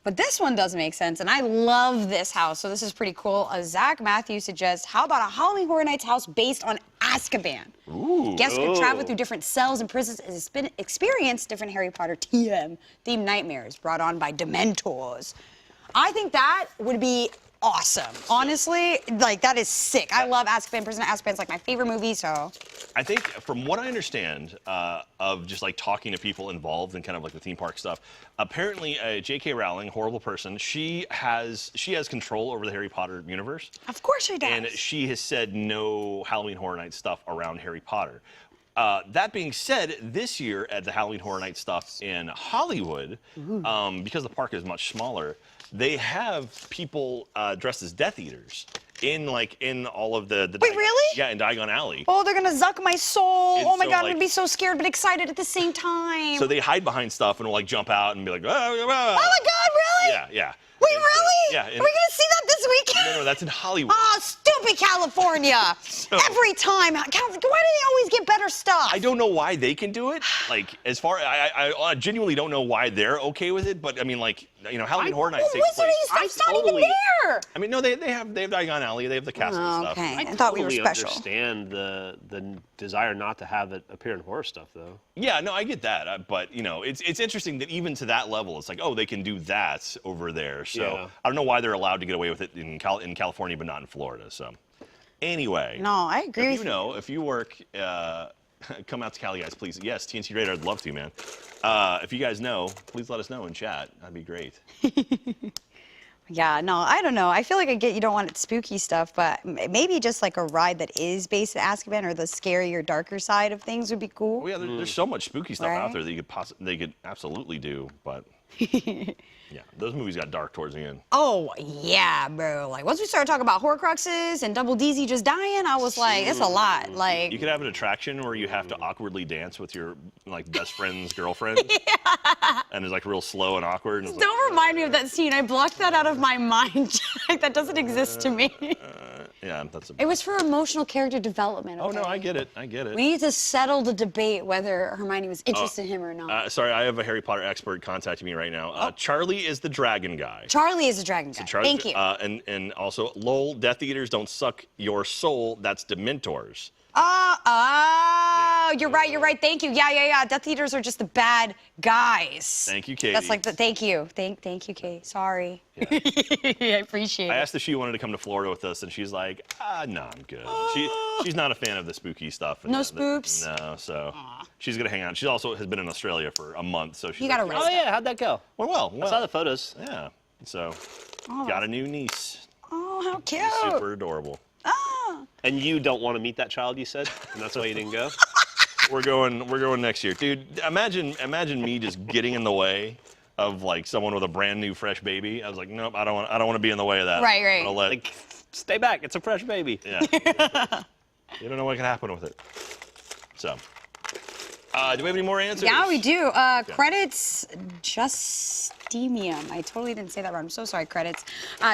But this one does make sense, and I love this house, so this is pretty cool. Zach Matthews suggests, how about a Halloween Horror Nights house based on Azkaban? Ooh. Guests could travel through different cells and prisons and experience different Harry Potter themed nightmares brought on by Dementors. I think that would be awesome. Honestly, like that is sick. I love Azkaban. Prisoner of Azkaban's like my favorite movie, so. I think from what I understand of just like talking to people involved in kind of like the theme park stuff, apparently J.K. Rowling, horrible person, she has control over the Harry Potter universe. Of course she does. And she has said no Halloween Horror Nights stuff around Harry Potter. That being said, this year at the Halloween Horror Nights stuff in Hollywood, because the park is much smaller, they have people dressed as Death Eaters in all of the. Wait, really? Yeah, in Diagon Alley. Oh, they're gonna zuck my soul. And Oh my so, God, I'm like- gonna be so scared but excited at the same time. So they hide behind stuff and will like jump out and be like, Oh my God, really? Yeah. Wait, And, really? yeah. Are we gonna see that this weekend? No, that's in Hollywood. Oh, stupid California! Every time, why do they always get better stuff? I don't know why they can do it. Like, as far I genuinely don't know why they're okay with it. But I mean, like, Halloween Horror Nights takes Wizarding place. stuff's not even there. I mean, no, they have Diagon Alley, they have the castle and stuff. Okay, I thought we were totally special. understand the desire not to have it appear in horror stuff, though. Yeah, no, I get that, but it's interesting that even to that level, it's like, oh, they can do that over there. So Yeah. I don't know why they're allowed to get away with it in California, but not in Florida. So anyway, No, I agree. if you work, come out to Cali, guys, please. Yes, TNT Radar, I'd love to, man. If you guys know, please let us know in chat. That'd be great. Yeah, no, I don't know. I feel like I get you don't want it spooky stuff, but maybe just like a ride that is based at Azkaban or the scarier, darker side of things would be cool. Well, yeah, there's so much spooky stuff out Right. there that they could absolutely do, but yeah, those movies got dark towards the end. Oh, yeah, bro. Like, once we started talking about Horcruxes and Double DZ just dying, I was like, that's a lot. Like, You could have an attraction where you have to awkwardly dance with your best friend's girlfriend, and it's like real slow and awkward. And it's don't remind me of that scene. I blocked that out of my mind. Like, that doesn't exist to me. yeah, that's a. It was for emotional character development. Oh no, okay? I get it. I get it. We need to settle the debate whether Hermione was interested in him or not. Sorry, I have a Harry Potter expert contacting me right now. Charlie is the dragon guy. Charlie is a dragon guy. Charlie, Thank you. And also, lol, Death Eaters don't suck your soul. That's Dementors. You're right. Thank you. Yeah. Death Eaters are just the bad guys. Thank you, Katie. That's like the thank you. Thank you, Kate. Sorry. I appreciate it. I asked if she wanted to come to Florida with us, and she's like, no, I'm good. She's not a fan of the spooky stuff. No spooks? No, so she's gonna hang out. She also has been in Australia for a month, so she's. You gotta like, rest. Oh yeah, how'd that go? well. I saw the photos. Yeah. So, got a new niece. Oh, how cute. Super adorable. Oh. And you don't want to meet that child, you said, and that's why you didn't go. We're going next year, dude. Imagine me just getting in the way of like someone with a brand new fresh baby. I was like, nope, I don't want to be in the way of that. Right. I'm gonna let, Like, stay back. It's a fresh baby. yeah. You don't know what can happen with it. So, do we have any more answers? Yeah, we do. Credits Justemium. I totally didn't say that wrong. I'm so sorry, credits.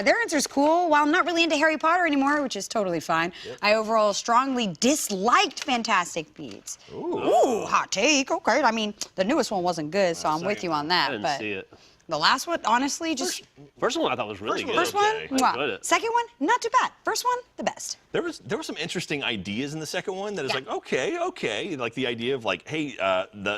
Their answer's cool. While I'm not really into Harry Potter anymore, which is totally fine, I overall strongly disliked Fantastic Beasts. Ooh, hot take. Okay. I mean, the newest one wasn't good, so I'm with you on I that. didn't But see it. the last one, honestly, just First one I thought was really good. first one, okay. wow. enjoyed it. Second one, not too bad. First one, the best. There were some interesting ideas in the second one that is Yeah. like, okay, like the idea of like, hey,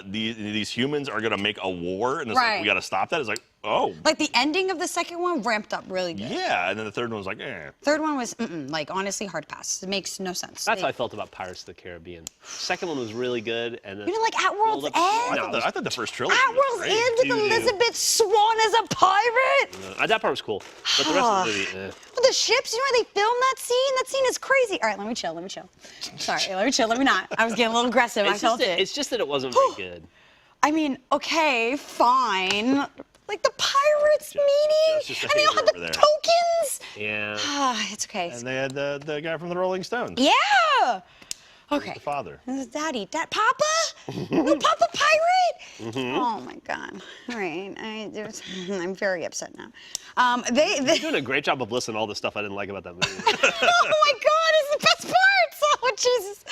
these humans are gonna make a war, and it's like Right. we gotta stop that. It's like, oh, Like the ending of the second one ramped up really good. yeah, and then the third one was like, Third one was, like, honestly, hard pass. It makes no sense. That's how I felt about Pirates of the Caribbean. Second one was really good, and then You didn't like At World's Rolled End? up- I thought the first trilogy. At was World's great. End with Doo-doo. Elizabeth Swann as a pirate? that part was cool, but the rest of the movie, With the ships, you know how they filmed that scene? That scene is crazy. All right, let me chill. Sorry, let me chill. Let me not. I was getting a little aggressive. I felt it. It's just that it wasn't very good. I mean, okay, fine. Like the pirates meeting, just a and they all hater had over the there. tokens. Yeah. It's okay. And they had the guy from the Rolling Stones. Yeah. Okay. The father. This is Daddy. Papa? No, Papa Pirate? Oh my God. All right. I'm very upset now. You're doing a great job of listing all the stuff I didn't like about that movie. Oh my God, it's the best parts. Oh, Jesus.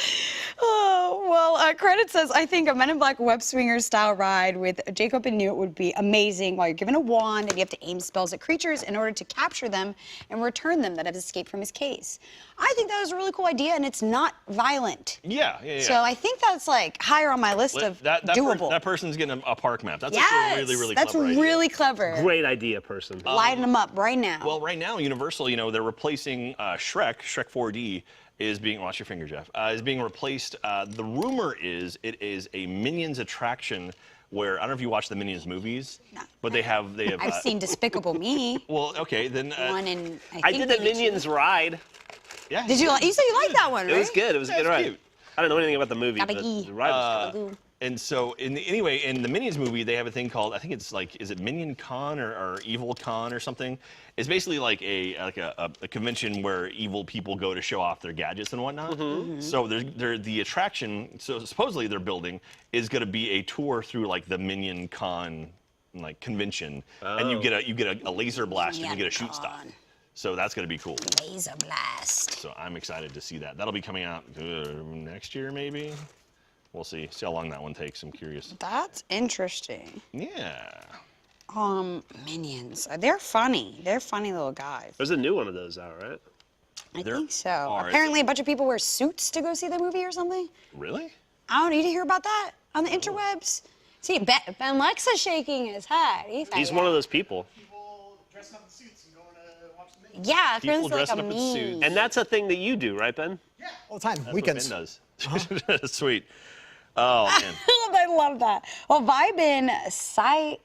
Oh, well, credit says, I think a Men in Black web swinger style ride with Jacob and Newt would be amazing while you're given a wand and you have to aim spells at creatures in order to capture them and return them that have escaped from his case. I think that was a really cool idea and it's not violent. Yeah. So I think that's like higher on my list of doable. That person's getting a park map. That's Yes, actually a really, really that's clever idea. really clever. Great idea, person. Lighten them up right now. Well, right now, Universal, they're replacing Shrek 4D is being, watch your finger, Jeff, is being replaced. The rumor is it is a Minions attraction where, I don't know if you watch the Minions movies, but they have I've seen Despicable Me. Well, okay, then. One and I did the Minions ride. Yeah. Did you? You said you liked that one, right? It was good. It was a Yeah, good it's ride. cute. I don't know anything about the movie, but Gotta the ride was good. And so, in the Minions movie, they have a thing called, I think it's like, is it Minion Con or Evil Con or something? It's basically like a convention where evil people go to show off their gadgets and whatnot. So the attraction, so supposedly they're building, is going to be a tour through like the Minion Con like convention, and you get a laser blast and you get to shoot stuff. So that's going to be cool. Laser blast. So I'm excited to see that. That'll be coming out next year, maybe. We'll see how long that one takes. I'm curious. That's interesting. Yeah. Minions. They're funny. They're funny little guys. There's a new one of those out, right? I There think so. are. Apparently, a bunch of people wear suits to go see the movie or something. Really? I don't know. You didn't hear about that on the interwebs? See, Ben Lexa's shaking his head. He's one of those people. People dressing up in suits and going to watch the movie. Yeah, People apparently it's like dressing a up in meme. suits. And that's a thing that you do, right, Ben? Yeah, all the time. That's Weekends. what Ben does. Sweet. Oh, man. I love that. Well, Vibin, Silakbin,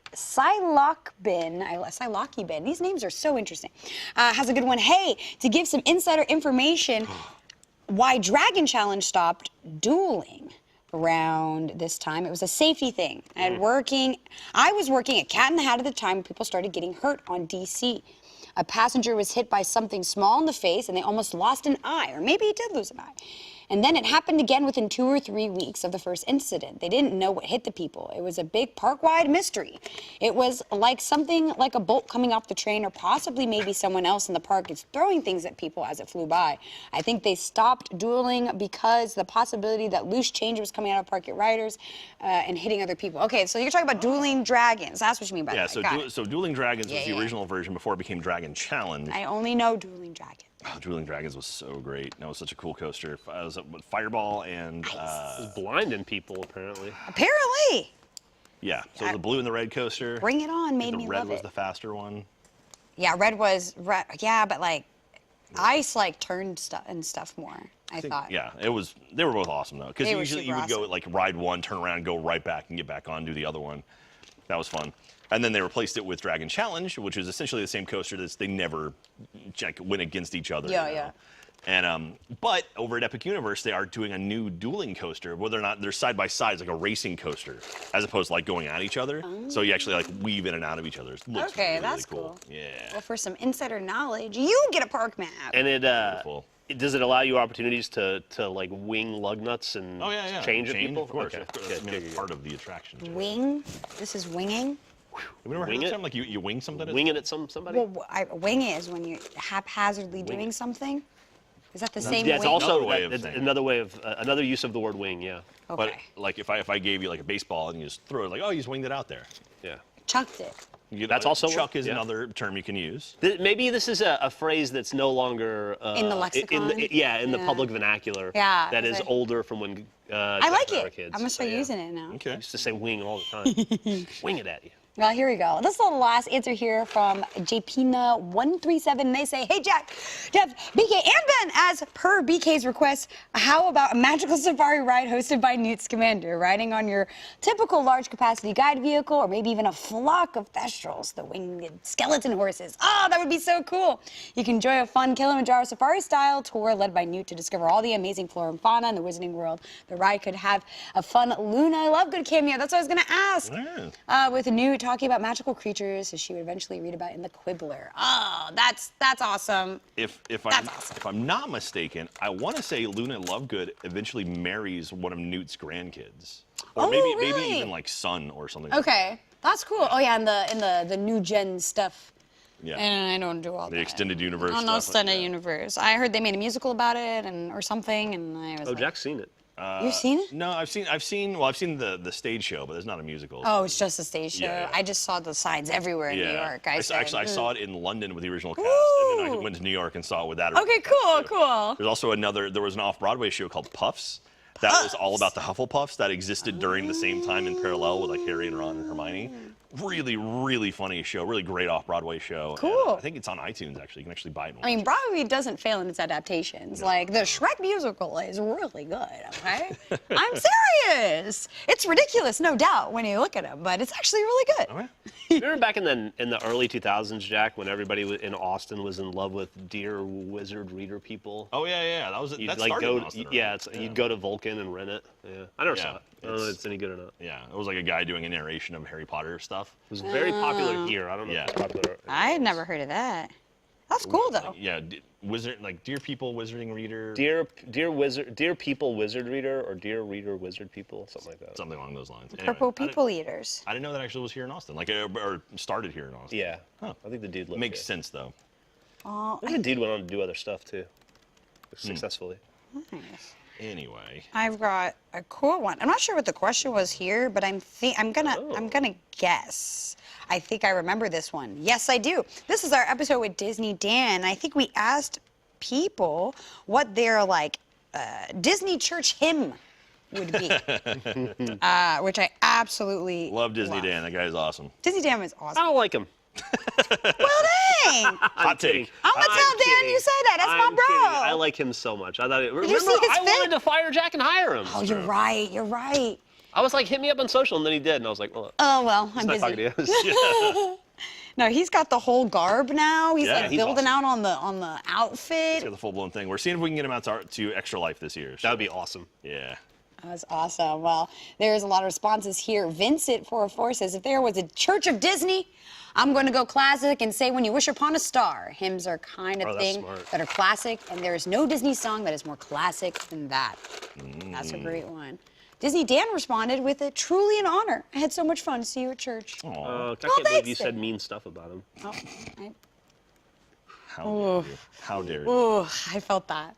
these names are so interesting, has a good one. Hey, to give some insider information, why Dragon Challenge stopped dueling around this time. It was a safety thing. I was working at Cat in the Hat at the time when people started getting hurt on DC. A passenger was hit by something small in the face and they almost lost an eye, or maybe he did lose an eye. And then it happened again within 2 or 3 weeks of the first incident. They didn't know what hit the people. It was a big park-wide mystery. It was like something like a bolt coming off the train, or possibly maybe someone else in the park is throwing things at people as it flew by. I think they stopped dueling because the possibility that loose change was coming out of park riders and hitting other people. Okay, so you're talking about dueling dragons. That's what you mean by Yeah, that. so Dueling Dragons was the Yeah. original version before it became Dragon Challenge. I only know dueling dragons. Oh, Dueling Dragons was so great. That was such a cool coaster. It was with Fireball and It's blinding people, apparently. Apparently. yeah. So the blue and the red coaster. Bring it on made the me red love was it. the faster one. Yeah, red was red. Yeah, but like ice like turned stuff more. I thought. Yeah, it was. They were both awesome though, because They were usually you super would go awesome. like ride one, turn around, go right back, and get back on, do the other one. That was fun. And then they replaced it with Dragon Challenge, which is essentially the same coaster. They never went against each other. Yeah, you know? yeah. And but over at Epic Universe, they are doing a new dueling coaster. Whether or not they're side by side, like a racing coaster, as opposed to like going at each other. So you actually like weave in and out of each other. It looks Okay, really, that's really cool. cool. Yeah. Well, for some insider knowledge, you get a park map. And Beautiful. does it allow you opportunities to like wing lug nuts and Oh yeah. change at people? Of course. Okay. Of course. Good, I mean, good, it's good. part of the attraction. too. Wing. This is winging. Have you ever heard Wing of it? something like you wing something? Wing it at somebody? Well, wing it is when you're haphazardly doing something. Is that the same yeah, it's wing? also Another way of that's saying. another way of another use of the word wing. Yeah, But Okay. like if I gave you like a baseball and you just throw it, like, oh, you just winged it out there. yeah. Chucked it. That's also chuck is yeah. another term you can use. Maybe this is a phrase that's no longer In the lexicon? in the Yeah. public vernacular. Yeah, that is 'cause older from when I like we were it. kids. I'm gonna So, start yeah. using it now. Okay. I used to say wing all the time. Wing it at you. Well, here we go. This is the last answer here from JPina137. They say, hey, Jack, Jeff, BK, and Ben, as per BK's request, how about a magical safari ride hosted by Newt Scamander, riding on your typical large capacity guide vehicle, or maybe even a flock of thestrals, the winged skeleton horses? Oh, that would be so cool. You can enjoy a fun Kilimanjaro safari style tour led by Newt to discover all the amazing flora and fauna in the Wizarding World. The ride could have a fun Luna Lovegood cameo. That's what I was going to ask. Yeah. With Newt talking about magical creatures as she would eventually read about in the Quibbler. Oh, that's awesome. If That's awesome. I'm not mistaken, I want to say Luna Lovegood eventually marries one of Newt's grandkids, or Oh, maybe really? even like son or something. Okay, that's cool. Oh yeah, and the new gen stuff. Yeah. And I don't do all The that. extended universe Oh, no stuff, extended yeah. universe. I heard they made a musical about it or something, and I was Oh, like, Jack's seen it. You've seen it? No, I've seen the stage show, but there's not a musical. Oh, it's just a stage show. Yeah, yeah. I just saw the signs everywhere in New York. I saw it in London with the original cast, and then I went to New York and saw it with that. Okay, original cool, cast, too. cool. There's also there was an off-Broadway show called Puffs. That was all about the Hufflepuffs that existed during the same time in parallel with like Harry and Ron and Hermione. Really, really funny show. Really great off-Broadway show. Cool. And I think it's on iTunes actually. You can actually buy it. I mean, Broadway doesn't fail in its adaptations. Like, the Shrek musical is really good, okay? I'm serious. It's ridiculous, no doubt, when you look at it, but it's actually really good. Okay. Remember back in the early 2000s, Jack, when everybody in Austin was in love with Dear Wizard Reader people? Oh yeah. You'd That like started go, in Austin, right? yeah, you'd go to Vulcan and rent it. Yeah, I never saw Yeah, it. I don't know if it's any good or not. Yeah, it was like a guy doing a narration of Harry Potter stuff. It was very popular here. I don't know. Yeah. If it's popular. I had never heard of that. That's cool, though. Yeah, wizard, like Dear People, Wizarding Reader, Dear People Wizard Reader, or Dear Reader Wizard People, something like that. something along those lines. Anyway, Purple I didn't- People Eaters. I didn't know that actually was here in Austin, like or started here in Austin. Yeah. Huh. I think the dude lived Makes here. sense though. Oh, I think the dude went on to do other stuff too, successfully. nice. Anyway. I've got a cool one. I'm not sure what the question was here, but I'm gonna guess. I think I remember this one. Yes, I do. This is our episode with Disney Dan. I think we asked people what their like Disney church hymn would be, which I absolutely love Disney Dan. That guy is awesome. Disney Dan was I awesome. don't like him. Well, dang. Hot take. I'm gonna tell Dan you say that. That's my bro. Kidding. I like him so much. I thought it. Remember, you see his I fit? wanted to fire Jack and hire him. Oh, you're right. You're right. I was like, hit me up on social, and then he did, and I was like, well, Oh well, I'm not talking busy. to you. No, he's got the whole garb now. He's Yeah, like he's building awesome. out on the He's outfit. got the full blown thing. We're seeing if we can get him out to Extra Life this year. That would be awesome. Yeah. That's awesome. Well, there's a lot of responses here. Vincent44 says, if there was a church of Disney, I'm going to go classic and say When You Wish Upon a Star. Hymns are kind of Oh, that's thing smart. that are classic, and there is no Disney song that is more classic than that. That's a great one. Disney Dan responded with it, truly an honor. I had so much fun to see you at church. Aw. I can't believe thanks, you said Dan. mean stuff about him. Oh, How dare you? How dare you? oh, I felt that.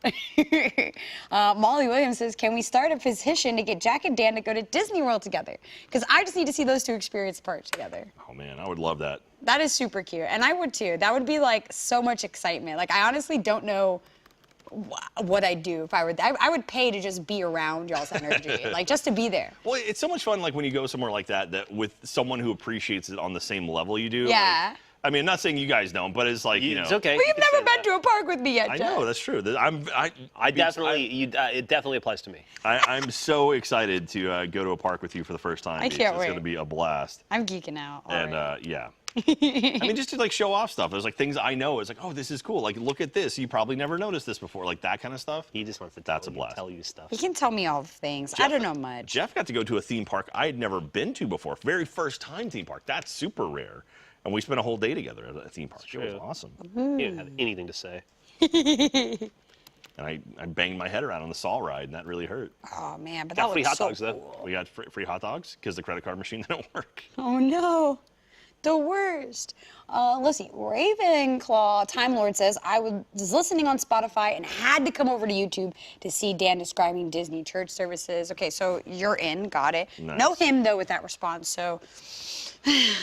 Molly Williams says, can we start a petition to get Jack and Dan to go to Disney World together? Because I just need to see those two experience parks together. Oh man, I would love that. That is super cute, and I would too. That would be like so much excitement. Like I honestly don't know what I'd do if I were. I would pay to just be around y'all's energy, like just to be there. Well, it's so much fun, like when you go somewhere like that with someone who appreciates it on the same level you do. Yeah. Like, I mean, I'm not saying you guys don't, but it's like, you know. It's okay. Well, you you've can never say been to a park with me yet, I Jeff. know, that's true. It definitely applies to me. I'm so excited to go to a park with you for the first time. I can't It's wait. going to be a blast. I'm geeking out. And already. yeah. I mean, just to like show off stuff. There's like things I know. It's like, oh, this is cool. Like, look at this. You probably never noticed this before. Like that kind of stuff. He just wants to That's a blast. tell you stuff. He can tell me all the things. I don't know much. Jeff got to go to a theme park I had never been to before. Very first time theme park. That's super rare. And we spent a whole day together at a theme park. It was true. awesome. He didn't have anything to say. And I banged my head around on the saw ride, and that really hurt. Oh man, but Got that free was hot so dogs, though. cool. We got free hot dogs because the credit card machine didn't work. Oh no, the worst. Let's see. Ravenclaw Time Lord says, I was listening on Spotify and had to come over to YouTube to see Dan describing Disney church services. Okay, so you're in, got it. Nice. No him though with that response, so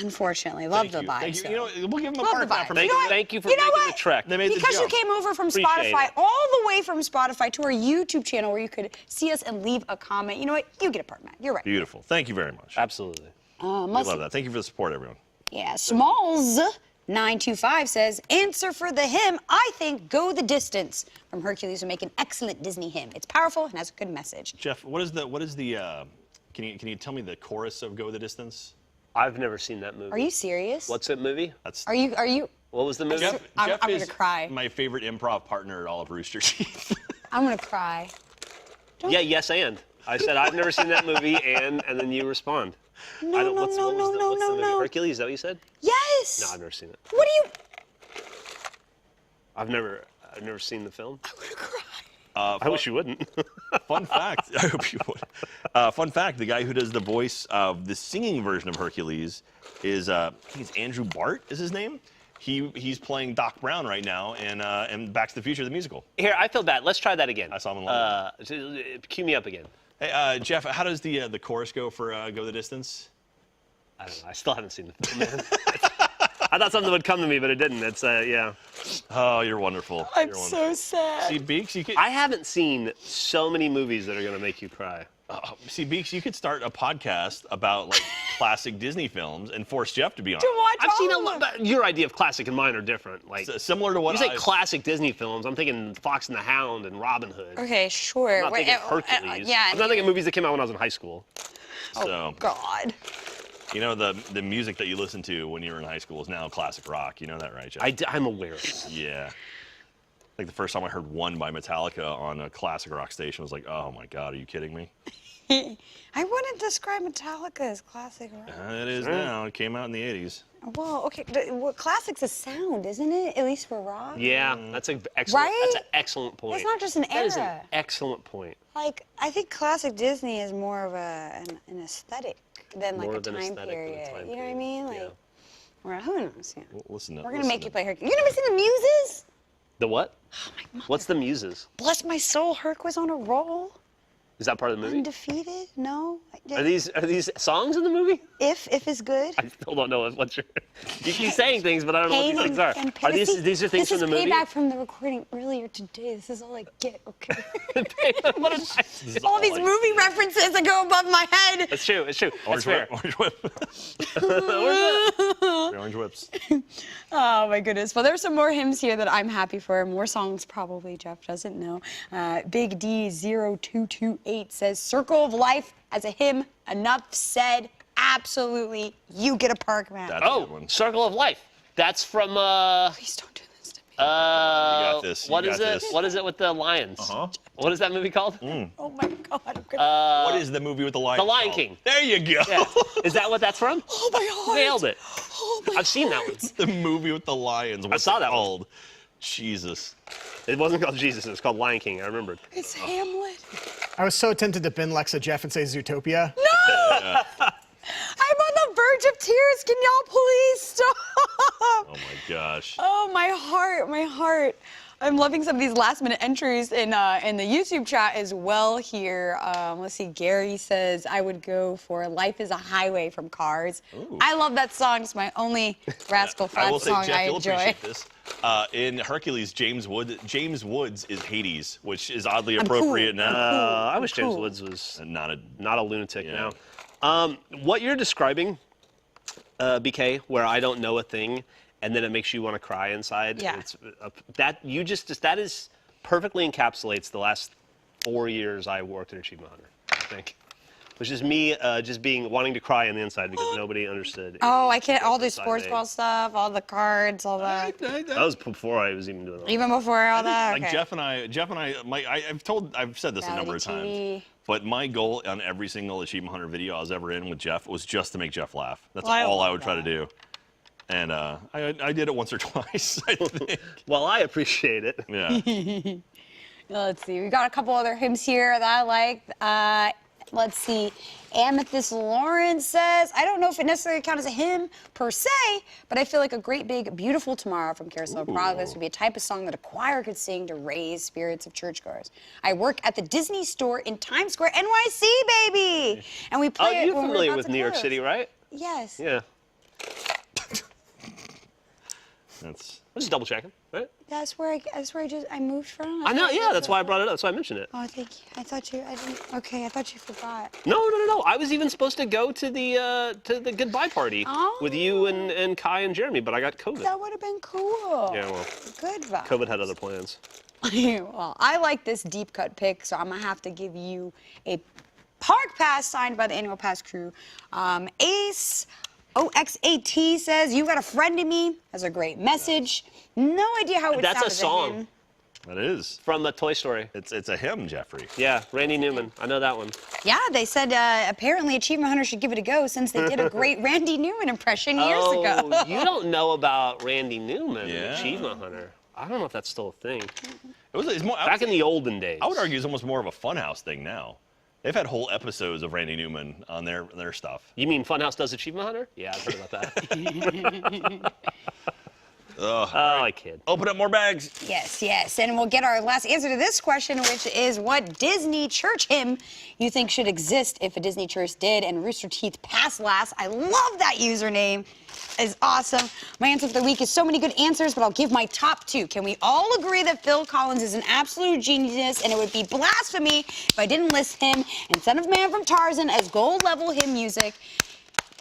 unfortunately, love the vibes. Thank you. though. You know, we'll give them a Love park the map for vibes. making You know what? Thank you for You know making what? the trek. They made the Because you jump. came over from Appreciate Spotify, it. all the way from Spotify to our YouTube channel where you could see us and leave a comment. You know what? You get a part, Matt. You're right. Beautiful. Thank you very much. Absolutely. We love that. Thank you for the support, everyone. Yeah, Smalls925 says, answer for the hymn, I think Go the Distance from Hercules would make an excellent Disney hymn. It's powerful and has a good message. Jeff, what is the can you tell me the chorus of Go the Distance? I've never seen that movie. Are you serious? What's that movie? That's Are you? What was the movie? Jeff, I'm Jeff gonna is cry. my favorite improv partner at all of Rooster Teeth. I'm gonna cry. Yeah, yes, and. I said I've never seen that movie, and then you respond. No, I don't, no, what's, no, what was no, the, no, what's no, the movie? no. Hercules, is that what you said? Yes. No, I've never seen it. What do you? I've never seen the film. I'm gonna cry. I wish you wouldn't. Fun fact, I hope you would. Fun fact, the guy who does the voice of the singing version of Hercules is, I think it's Andrew Bart is his name. He's playing Doc Brown right now and Back to the Future, the musical. Here, I feel bad. Let's try that again. I saw him in London. Cue me up again. Hey, Jeff, how does the chorus go for Go the Distance? I don't know. I still haven't seen the film, man. I thought something would come to me, but it didn't. It's, yeah. Oh, you're wonderful. I'm You're so wonderful. sad. See, Beaks, you could. I haven't seen so many movies that are going to make you cry. See, Beaks, you could start a podcast about like classic Disney films and force Jeff to be on. To watch I've seen a all of lot, them. but your idea of classic and mine are different. Like, Similar to what you say I- classic Disney films, I'm thinking Fox and the Hound and Robin Hood. Okay, sure. I'm not Wait, thinking Hercules. yeah. I'm not thinking movies that came out when I was in high school. So, God. you know, the music that you listened to when you were in high school is now classic rock. You know that, right, Jeff? I'm aware of that. Yeah. Like the first time I heard One by Metallica on a classic rock station, I was like, oh my God, are you kidding me? I wouldn't describe Metallica as classic rock. It is now. It came out in the 80s. Well, okay, well, classic's a sound, isn't it? At least for rock. Yeah, that's an excellent. Right? That's an excellent point. It's not just an That is an era. excellent point. Like, I think classic Disney is more of an aesthetic than like More a of an time aesthetic than a period. time You know what I period, mean? Like, yeah. well, who knows? Yeah. Listen to We're gonna make you play Hercules. You never seen the Muses? The what? Oh my God. What's the Muses? Bless my soul, Herc was on a roll. Is that part of the movie? Undefeated? No. Are these songs in the movie? If is good. I still don't know what you're. You keep saying things, but I don't know Pain what these things are. and Are these are things from the movie? This is payback from the recording earlier today. This is all I get. Okay. What did I do? all these movie references that go above my head. It's true. It's true. That's fair. Orange whip. Orange whips. Oh my goodness. Well, there's some more hymns here that I'm happy for. More songs probably Jeff doesn't know. Big D0228 says, "Circle of Life" as a hymn. Enough said. Absolutely. You get a park map. That's a good one. Circle of Life. That's from Please don't do this to me. You got this. What is it? What is it with the lions? What is that movie called? Oh my God. I'm gonna... What is the movie with the lion? The Lion called? King. There you go. Yeah. Is that what that's from? Oh my heart. Nailed it. Oh my I've seen that one. The movie with the lions. What's saw it that one. called? Jesus. It wasn't called Jesus. It was called Lion King. I remembered. It's Hamlet. I was so tempted to bin Lexa Jeff and say Zootopia. No! I'm on the verge of tears. Can y'all please stop? Oh my gosh. Oh, my heart, my heart. I'm loving some of these last-minute entries in the YouTube chat as well here. Let's see, Gary says, I would go for "Life is a Highway" from Cars. Ooh. I love that song. It's my only Rascal I will Flatts say, song Jeff, I you'll enjoy. appreciate this. In Hercules, James Woods is Hades, which is oddly I'm appropriate cool. now. I wish James Cool. Woods was Not a. not a lunatic Yeah. now. What you're describing, BK, where I don't know a thing, and then it makes you want to cry inside. Yeah. That is perfectly encapsulates the last 4 years I worked at Achievement Hunter, I think. Which is me just wanting to cry on the inside because nobody understood. Oh, I can't, all the inside sports me. ball stuff, all the cards, all that. That was before I was even doing all that. Even before all that? Like Okay. Jeff and I, I've said this a number of Reality times, but my goal on every single Achievement Hunter video I was ever in with Jeff was just to make Jeff laugh. That's Well, I all I love would try to that. do. And I did it once or twice, I think. Well, I appreciate it. Yeah. Let's see. We got a couple other hymns here that I like. Let's see. Amethyst Lawrence says, I don't know if it necessarily counts as a hymn per se, but I feel like a great big beautiful tomorrow from Carousel of Progress would be a type of song that a choir could sing to raise spirits of churchgoers. I work at the Disney store in Times Square, NYC, baby. And we play it You're when we're familiar about with to New York close. City, right? Yes. Yeah. That's. I'm just double checking, right? That's where I moved from. I know, yeah, that's why I brought it up. That's why I mentioned it. Oh, thank you. I thought you forgot. No. I was even supposed to go to the goodbye party with you and Kai and Jeremy, but I got COVID. That would have been cool. Yeah, well, Good vibe. COVID had other plans. Well, I like this deep cut pick, so I'm gonna have to give you a park pass signed by the annual pass crew. Ace OXAT says, "You got a friend in me." That's a great message. No idea how it would That's sound a as song. hymn. That is. From the Toy Story. It's a hymn, Jeffrey. Yeah, Randy Newman. I know that one. Yeah, they said apparently Achievement Hunter should give it a go since they did a great Randy Newman impression years ago. Oh, you don't know about Randy Newman, Yeah. Achievement Hunter. I don't know if that's still a thing. It's more, Back in the olden days. I would argue it's almost more of a Funhouse thing now. They've had whole episodes of Randy Newman on their stuff. You mean Funhouse does Achievement Hunter? Yeah, I've heard about that. Ugh. Oh, I kid. Open up more bags. Yes. And we'll get our last answer to this question, which is what Disney church hymn you think should exist if a Disney church did? And Rooster Teeth passed last. I love that username. It's awesome. My answer for the week is so many good answers, but I'll give my top two. Can we all agree that Phil Collins is an absolute genius, and it would be blasphemy if I didn't list him and Son of Man from Tarzan as gold level hymn music?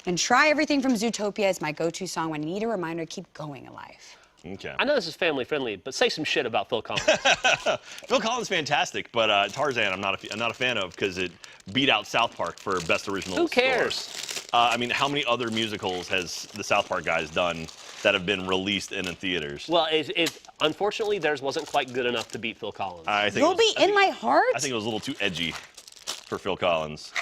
And Try Everything from Zootopia is my go-to song when I need a reminder to keep going in life. Okay. I know this is family friendly, but say some shit about Phil Collins. Phil Collins fantastic, but Tarzan I'm not a fan of because it beat out South Park for best original Who score. cares? I mean, how many other musicals has the South Park guys done that have been released in theaters? Well, unfortunately, theirs wasn't quite good enough to beat Phil Collins. I think You'll be in my heart? I think it was a little too edgy for Phil Collins.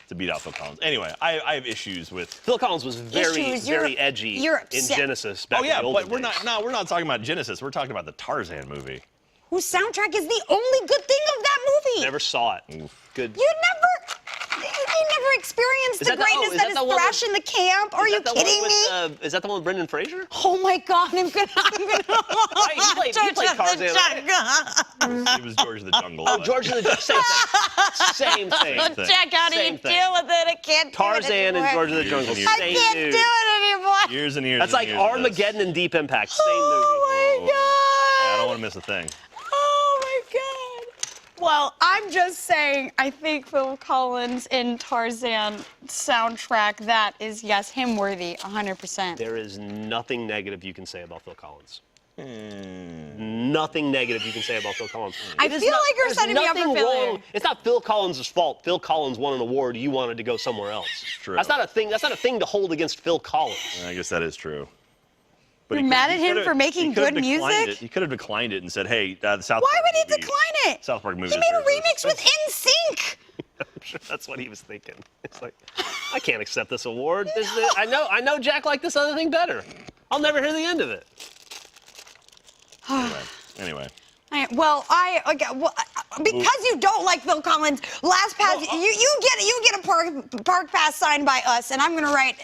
To beat out Phil Collins. Anyway, I have issues with. Phil Collins was very edgy you're in upset. Genesis back Oh yeah, in the olden but we're days. not. No, we're not talking about Genesis. We're talking about the Tarzan movie. Whose soundtrack is the only good thing of that movie? Never saw it. Good. You never experienced Is the that the- greatness is that that is the one thrash with- in the camp. Are Is you that the one kidding with, me? Is that the one with Brendan Fraser? Oh my God, I'm gonna He played Tarzan, right? It was George of the Jungle. Oh, George of the Jungle. Same thing. Same thing. Same thing. Jack, how do you Same thing. deal with it? I can't do it Tarzan anymore. and George of the Jungle. and years. I Same can't dude. do it anymore. Years and years. That's and like years of this. Armageddon and Deep Impact. Same movie. Oh my I god. don't want to miss a thing. Oh my god. Well, I'm just saying, I think Phil Collins in Tarzan soundtrack, that is, yes, him worthy, 100%. There is nothing negative you can say about Phil Collins. Nothing negative you can say about Phil Collins. I It is feel not- like you're there's setting me up for nothing failure. wrong. It's not Phil Collins' fault. Phil Collins won an award. You wanted to go somewhere else. True. That's not a thing. That's not a thing to hold against Phil Collins. I guess that is true. But You're he mad could- at he him could've- for making he could've good declined music? it. He could have declined it and said, "Hey, the South Why Park would he movie- decline it? South Park movie. He made a deserves remix this." with NSYNC. I'm sure that's what he was thinking. It's like, I can't accept this award. I know Jack liked this other thing better. I'll never hear the end of it. Anyway. Because you don't like Phil Collins, last pass you get a park pass signed by us, and I'm gonna write,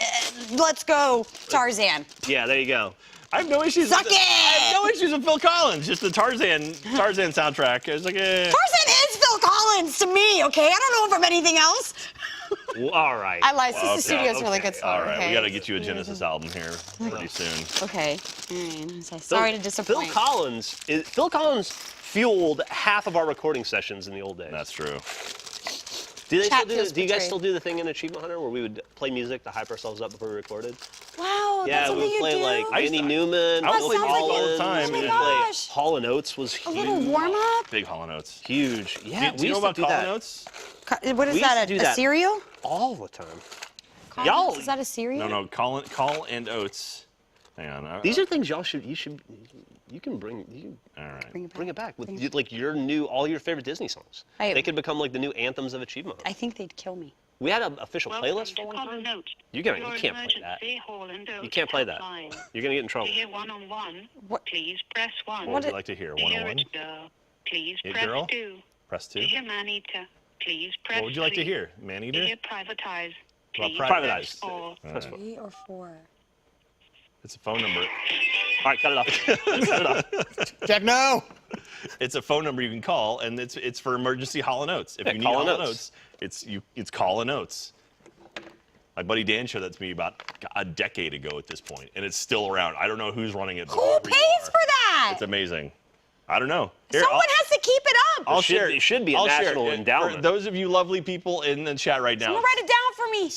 let's go Tarzan. Yeah, there you go. I have no issues. Suck with it! I have no issues with Phil Collins. Just the Tarzan soundtrack. It's like, Tarzan is Phil Collins to me, okay? I don't know him from anything else. Well, all right. I lied. Sister Okay, Studio's really good song. All right, okay? we got to get you a Genesis album here pretty soon. Okay. Sorry to disappoint. Phil Collins fueled half of our recording sessions in the old days. That's true. Do you Chat guys feels still betrayed. do the thing in Achievement Hunter where we would play music to hype ourselves up before we recorded? Wow, Yeah, that's we something would you play do? like I used Randy to- Newman, I would Phil play music all the Collins. time. We Oh would my play gosh. Hall & Oates was A huge. little warm up? Big Hall & Oates. Huge. Yeah, Do you know used to about do Call that Notes? What is We used that? to do A that. cereal? all the time. Collins, is that a cereal? No, Call and Oates. Hang on. These are things you can bring All right. Bring it back. with Bring it like all your favorite Disney songs. Hey. They could become like the new anthems of Achievement Hunter. I think they'd kill me. We had an official Welcome playlist for to one Call time. Note. You Your can't play that. emergency Hall and Oates You can't play that. helpline. You're gonna get in To trouble. hear one-on-one, What? please press 1. What would you like to hear? To hear 101? it girl, please It press girl? 2. Press To 2. hear man-eater, please press What would you like to 3. hear? To Man-eater? hear privatize, Well, please Privatize. press 4. Press four. 3 or 4? It's a phone number. All right, cut it off. Cut it off. Jack, no! It's a phone number you can call, and it's for emergency Hall & Oates. If Yeah, you need Call Hall & & Oates, it's Call & Oates. My buddy Dan showed that to me about a decade ago at this point, and it's still around. I don't know who's running it. but Who whoever you pays are, for that? It's amazing. I don't know. Here, Someone has to keep it up. I'll It should share be- it should be a I'll share national it. endowment. For those of you lovely people in the chat right now, Someone write it down for me.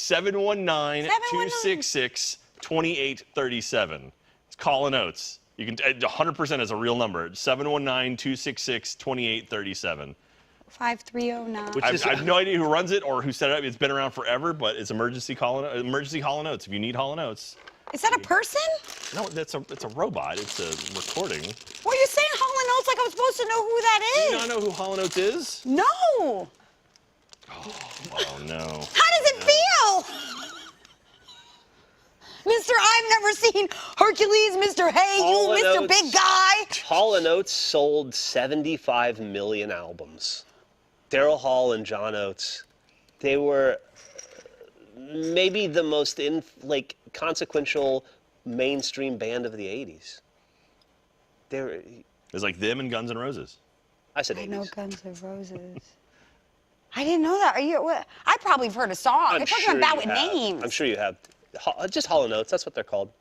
719-266-2837. It's Call & Oates. You can 100% is a real number. 719-266-2837. 5309. Which I is- have no idea who runs it or who set it up. It's been around forever, but it's emergency Hall & Oates. If you need Hall & Oates, Is that a person? no, it's a robot. It's a recording. Well, you're saying Hall & Oates like I'm supposed to know who that Do you is. not know who Hall & Oates is? No. Oh no. How does it feel? Mr. I've never seen Hercules, Mr. Hey, Hall you, & Mr. Oates. Big Guy. Hall & Oates sold 75 million albums. Daryl Hall and John Oates, they were maybe the most consequential mainstream band of the 80s. They were, It's like them and Guns N' Roses. I said I 80s. know Guns N' Roses. I didn't know that. Are you? What? I probably have heard a song. I'm They're talking sure about you with have. names. I'm sure you have. Just Hall & Oates, that's what they're called.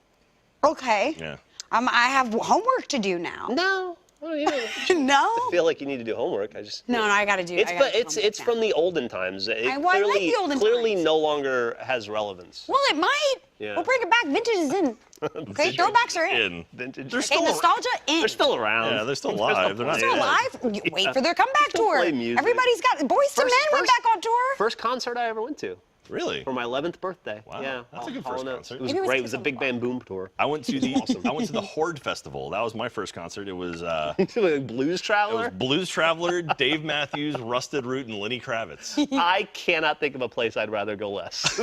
Okay. Yeah. I have homework to do now. No. Well, you don't No. feel like you need to do homework. No, I got to do. I gotta do homework It's now. from the olden times. It I like the olden clearly times. no longer has relevance. Well, it might. Yeah. We'll bring it back. Vintage is in. Okay, throwbacks are in. Vintage. They're Okay, still nostalgia in. They're still around. Yeah, they're still alive. They're not Still dead. alive. You wait for their comeback Still tour. play music. Everybody's got Boys to Men went back on tour. First concert I ever went to Really? for my 11th birthday. Wow, Yeah, that's a good Hall first & Oates. concert. It was Maybe it was great. It because was a of big love. band boom tour. I went to the Horde Festival. That was my first concert. It was Blues Traveler. Blues Traveler, Dave Matthews, Rusted Root, and Lenny Kravitz. I cannot think of a place I'd rather go less.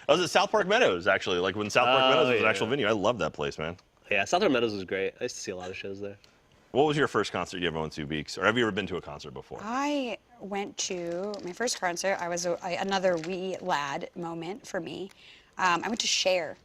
I was at South Park Meadows, actually, like when South Park Meadows was an yeah. actual venue. I love that place, man. Yeah, Southern Meadows was great. I used to see a lot of shows there. What was your first concert you ever went to, Beeks? Or have you ever been to a concert before? I went to my first concert. I was another wee lad moment for me. I went to Cher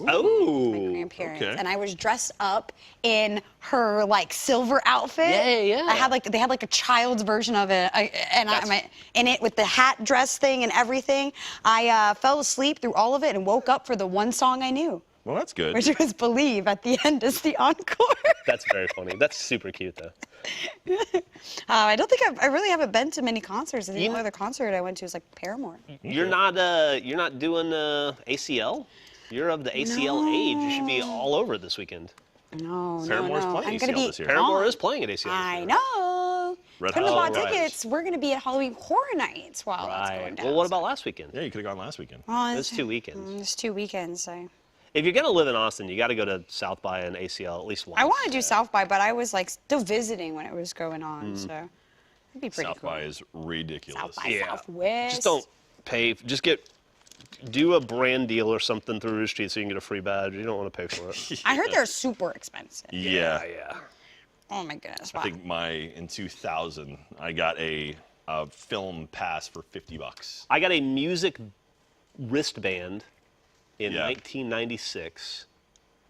Oh. My grandparents, okay. and I was dressed up in her like silver outfit. Yeah. I had they had like a child's version of it, I'm in it with the hat dress thing and everything. I fell asleep through all of it and woke up for the one song I knew, Well, that's good. which was "Believe." At the end is the encore. That's very funny. That's super cute, though. I don't think I really haven't been to many concerts. The only other concert I went to was like Paramore. You're not doing ACL? You're of the ACL age. You should be all over it this weekend. No, Paramore's no. playing I'm gonna ACL be this year. Paramore on. is playing at ACL this year. I know. Red Couldn't have Hot bought Riders. tickets. We're gonna be at Halloween Horror Nights while that's going Right. down. Well, what about last weekend? Yeah, you could have gone last weekend. Well, It's 2 weekends. It's 2 weekends. So. If you're gonna live in Austin, you got to go to South by and ACL at least once. I want to do South by, but I was like still visiting when it was going on, so it'd be pretty South cool. by is ridiculous. South by Yeah. Southwest. Just don't pay. Do a brand deal or something through Rooster Teeth so you can get a free badge. You don't want to pay for it. I heard they're super expensive. Yeah. Yeah. Oh my goodness. I Wow. think in 2000, I got a film pass for $50. I got a music wristband in Yeah. 1996,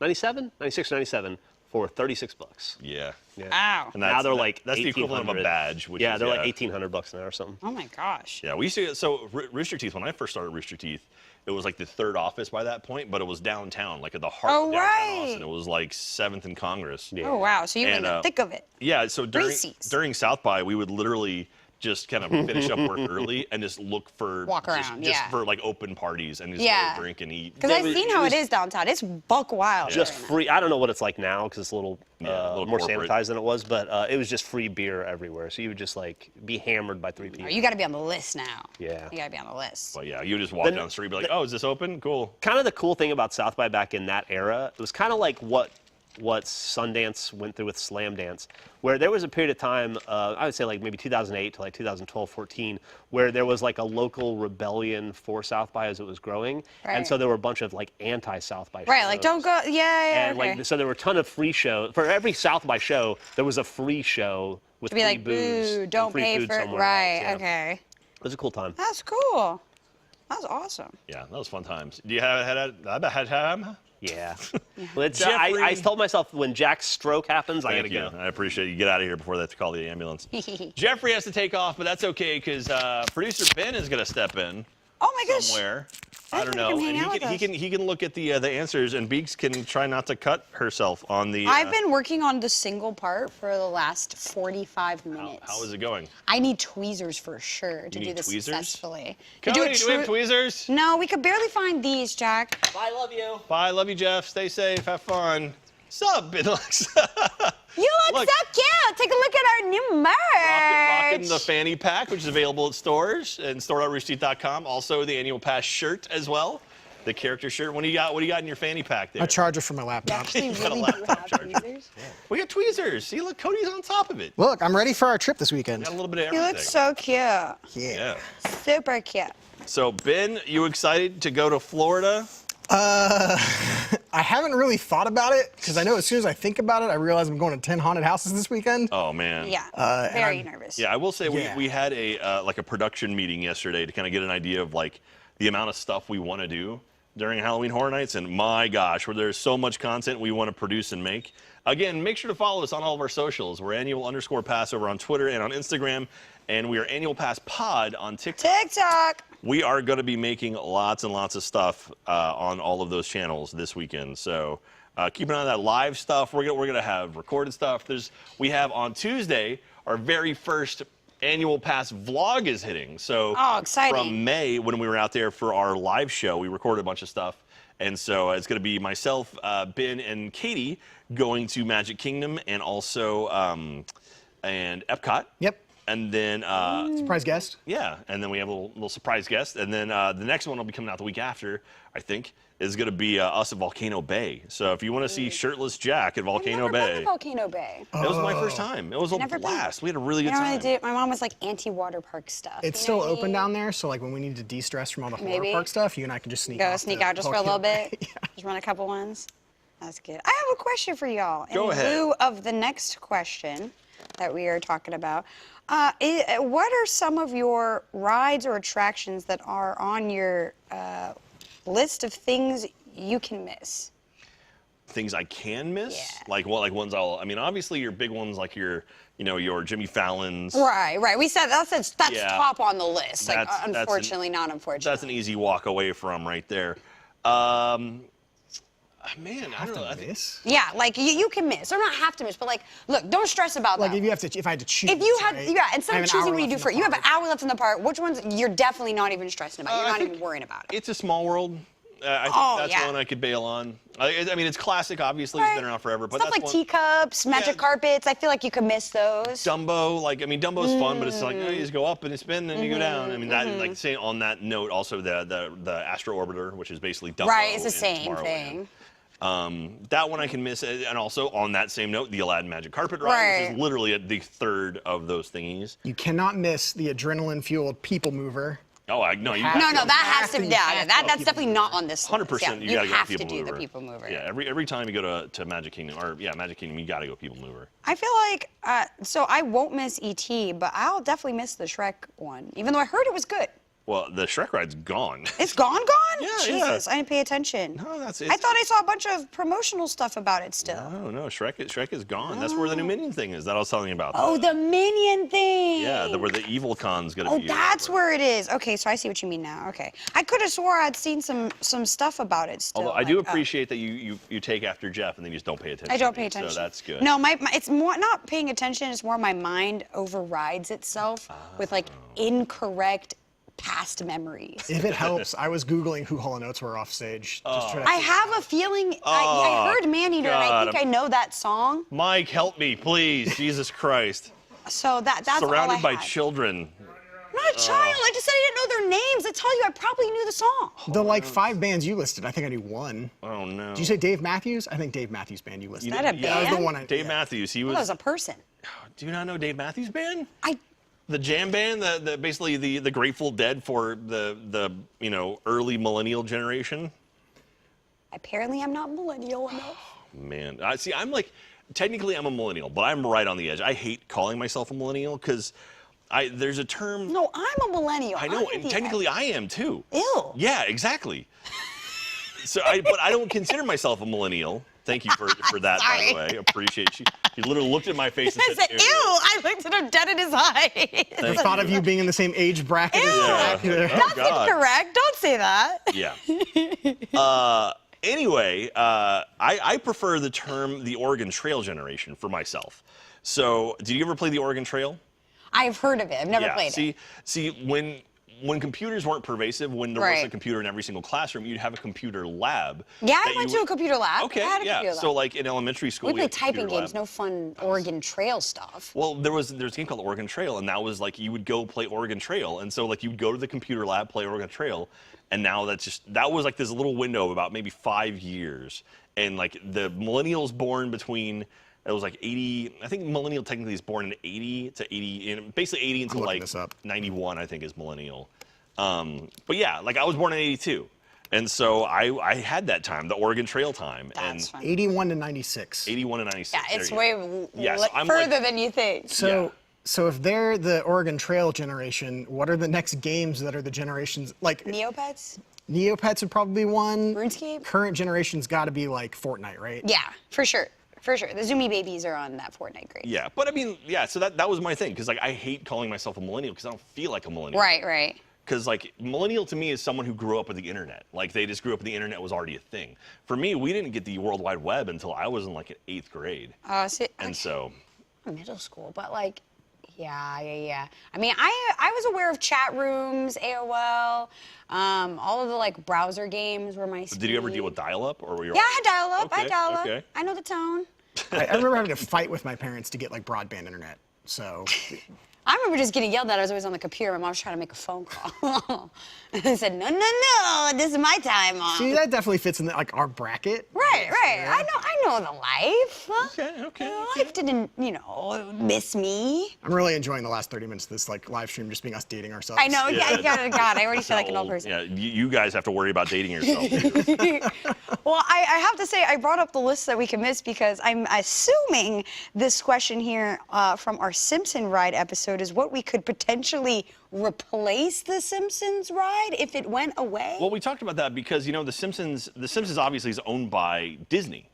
97, 96 or 97 for $36. Yeah. Yeah. Wow. And Now they're like that's the equivalent of a 1800. badge. Which Yeah, is, they're like $1,800 now or something. Oh my gosh. Yeah, we used to. So Rooster Teeth. When I first started Rooster Teeth, it was like the third office by that point, but it was downtown, like at the heart Oh, of downtown right. Austin. It was like 7th and Congress. Yeah. Oh wow. So you were in And, the thick of it. Yeah, so Reese's. during South by, we would literally just kind of finish up work early and just look for Walk around, just yeah. for like open parties and just Yeah. go drink and eat. Because I've seen how it is downtown. It's buck wild. Just during that. free. I don't know what it's like now because it's a little, Yeah, a little more corporate. sanitized than it was, but it was just free beer everywhere. So you would just like be hammered by 3 people. You got to be on the list now. Yeah. You got to be on the list. But yeah, you would just walk down the street, and be like, "Oh, is this open? Cool." Kind of the cool thing about South by back in that era, it was kind of like what Sundance went through with Slam Dance, where there was a period of time, I would say like maybe 2008 to like 2012, 14, where there was like a local rebellion for South by as it was growing. Right. And so there were a bunch of like anti-South by shows. Right. Like don't go. Yeah. And Okay. like, so there were a ton of free shows. For every South by show, there was a free show with to be free like, booze. boo, and don't free pay food for it. somewhere Right. else, yeah. Okay. It was a cool time. That's cool. That's awesome. Yeah, that was fun times. Do you have had time? Yeah. Well, it's, Jeffrey. I told myself when Jack's stroke happens, I Thank gotta you. go. I appreciate you. Get out of here before they have to call the ambulance. Jeffrey has to take off, but that's okay because producer Ben is going to step in Oh my gosh. somewhere. I I don't think he know. can hang And out with he can look at the answers, and Beeks can try not to cut herself on the. I've been working on the single part for the last 45 minutes. How is it going? I need tweezers for sure to You do need this tweezers? successfully. Cody, to do do we have tweezers? No, we could barely find these, Jack. I love you. Bye. Love you, Jeff. Stay safe. Have fun. Sup, Binlux? You look Look. so cute. Take a look at our new merch. Rocking the fanny pack, which is available at stores and store.roosterteeth.com. Also, the annual pass shirt as well. The character shirt. What do you got in your fanny pack there? A charger for my You laptop. actually got a really do laptop have charger. tweezers. We got tweezers. See, look, Cody's on top of it. Look, I'm ready for our trip this weekend. Got a little bit of You everything. look so cute. Yeah. Super cute. So, Ben, you excited to go to Florida? I haven't really thought about it because I know as soon as I think about it, I realize I'm going to 10 haunted houses this weekend. Oh, man. Yeah. Very nervous. Yeah, I will say Yeah. we had a like a production meeting yesterday to kind of get an idea of like the amount of stuff we want to do during Halloween Horror Nights, and my gosh, where there's so much content we want to produce and make. Again, make sure to follow us on all of our socials. We're annual_pass over on Twitter and on Instagram, and we are Annual Pass Pod on TikTok. TikTok. We are going to be making lots and lots of stuff on all of those channels this weekend. So keep an eye on that live stuff. We're gonna have recorded stuff. We have on Tuesday our very first Annual Pass vlog is hitting. So Oh, exciting. from May, when we were out there for our live show, we recorded a bunch of stuff. And so it's going to be myself, Ben, and Katie going to Magic Kingdom and also and Epcot. Yep. And then Surprise guest. yeah, and then we have a little surprise guest, and then the next one will be coming out the week after, I think, is going to be us at Volcano Bay. So if you want to see shirtless Jack at Volcano I've never been Bay, to Volcano Bay. it was my first time. It was a Never been. blast. We had a really good You know time. what I did? My mom was like anti-water park stuff. It's you still know what I open mean? down there, so like when we need to de-stress from all the horror Maybe. park stuff, you and I can just sneak Go off sneak to out just for a little Volcano bit. Bay. Yeah. Just run a couple ones. That's good. I have a question for y'all. Go ahead. In lieu of the next question that we are talking about, what are some of your rides or attractions that are on your list of things you can miss? Things I can miss? Yeah. Like what? Like ones I mean, obviously your big ones like your Jimmy Fallon's. Right. We said that's Yeah. top on the list. Like, That's unfortunately, not unfortunately. That's an easy walk away from right there. Man, I don't know. Miss? Yeah, like you can miss, or not have to miss, but like, look, don't stress about Like that. if I had to choose. If you had, right? yeah, I instead have of an hour choosing what you left do in the for, you have an park. hour left in the part. Which ones you're definitely not even stressing about? You're I not think even worrying about it. It's a Small World. I think Oh, that's yeah. one I could bail on. I mean, it's classic, obviously. It's been around forever. But Stuff that's like one. teacups, magic Yeah. carpets. I feel like you could miss those. Dumbo, like, I mean, Dumbo's fun, but it's like, Mm. you just go up and spin and you go down. I mean, that, like, saying on that note, also the Astro Orbiter, which is basically Dumbo. Right, it's the in same Tomorrowland. thing. That one I can miss, and also on that same note, the Aladdin Magic Carpet Ride, which Right. is literally the third of those thingies. You cannot miss the adrenaline-fueled People Mover. Oh, no, you No, have that has to be. Yeah, that's People definitely not on this list. 100%. Yeah, You gotta go have People to do Mover. the People Mover. Yeah, every time you go to Magic Kingdom, Magic Kingdom, you gotta go People Mover. I feel like so I won't miss ET, but I'll definitely miss the Shrek one, even though I heard it was good. Well, the Shrek ride's gone. It's gone? Yeah, Jesus, yeah. I didn't pay attention. No, that's it. I thought I saw a bunch of promotional stuff about it still. No, Shrek is gone. That's where the new Minion thing is that I was telling you about. Oh, the Minion thing. Yeah, where the Evil Con's gonna Oh, be. that's where it is. Okay, so I see what you mean now. Okay, I could have swore I'd seen some stuff about it still. Although I do like, appreciate that you take after Jeff and then you just don't pay attention. I don't to pay me, attention. So that's good. No, it's more not paying attention. It's more my mind overrides itself with like incorrect past memories. If it helps, I was Googling who Hall & Oates were off stage. Just trying to I have a feeling. I heard Maneater, and I think God. I know that song. Mike, help me, please. Jesus Christ. So that's all I Surrounded by had. children. Not a child. I just said I didn't know their names. I tell you, I probably knew the song. The like 5 bands you listed, I think I knew one. Oh no. Did you say Dave Matthews? I think Dave Matthews Band you listed. Is that a Yeah, That was the band? one. Dave Matthews. He That was was. a person. Do you not know Dave Matthews Band? I The jam band, basically the Grateful Dead for the early millennial generation. apparently I'm not millennial enough. Man, see, technically I'm a millennial, but I'm right on the edge. I hate calling myself a millennial because there's a term. No, I'm a millennial. I know, I'm and the- technically I am too. Ew. Yeah, exactly. But I don't consider myself a millennial. Thank you for that, by Sorry. the way. Appreciate you. She literally looked at my face and I said, ew. I looked at him dead in his eyes. The thought of you being in the same age bracket as Ew. Jack there. Oh, That's God. incorrect. Don't say that. Yeah. Anyway, I prefer the term the Oregon Trail generation for myself. So, did you ever play the Oregon Trail? I've heard of it. I've never Yeah. played it. See, when computers weren't pervasive, when there was a Right. computer in every single classroom, you'd have a computer lab. Yeah, I that went you to a would- computer lab. Okay, I had a yeah. computer lab. So like in elementary school, we had played a typing computer games, lab. no fun Oregon Trail stuff. Well, there's a game called Oregon Trail, and that was like you would go play Oregon Trail, and so like you would go to the computer lab, play Oregon Trail, and now that was like this little window of about maybe 5 years, and like the millennials born between. It was like 80. I think millennial technically is born in 80 to 80, and basically 80 until looking like this up. 91. I think is millennial. But yeah, like I was born in 82, and so I had that time, the Oregon Trail time, That's and fun. 81 to 96. 81 to 96. Yeah, it's there you way go. Yes, I'm further like- than you think. So if they're the Oregon Trail generation, what are the next games that are the generations like Neopets? Neopets would probably be one. RuneScape? Current generation's got to be like Fortnite, right? Yeah, for sure. For sure. The Zoomy babies are on that Fortnite grade. Yeah, but I mean, yeah. So that was my thing, because like I hate calling myself a millennial because I don't feel like a millennial. Right. Because like millennial to me is someone who grew up with the internet. Like they just grew up with the internet was already a thing. For me, we didn't get the World Wide Web until I was in like 8th grade, and so. Middle school, but like, yeah. I mean, I was aware of chat rooms, AOL, all of the like browser games were my speed. Did you ever deal with dial-up, or were you? Yeah, I had dial-up. Okay. I know the tone. I remember having to fight with my parents to get like broadband internet. So I remember just getting yelled at. I was always on the computer. My mom was trying to make a phone call. And I said, no, this is my time, Mom. see, that definitely fits in like our bracket. Right. I know the life. Okay. Life didn't, miss me. I'm really enjoying the last 30 minutes of this like live stream, just being us dating ourselves. I know. Yeah. God, I already feel like an old person. Yeah, you guys have to worry about dating yourself. Well, I have to say, I brought up the list that we can miss because I'm assuming this question here from our Simpson Ride episode episode is what we could potentially replace the Simpsons ride if it went away. Well, we talked about that because, you know, The Simpsons obviously is owned by Disney.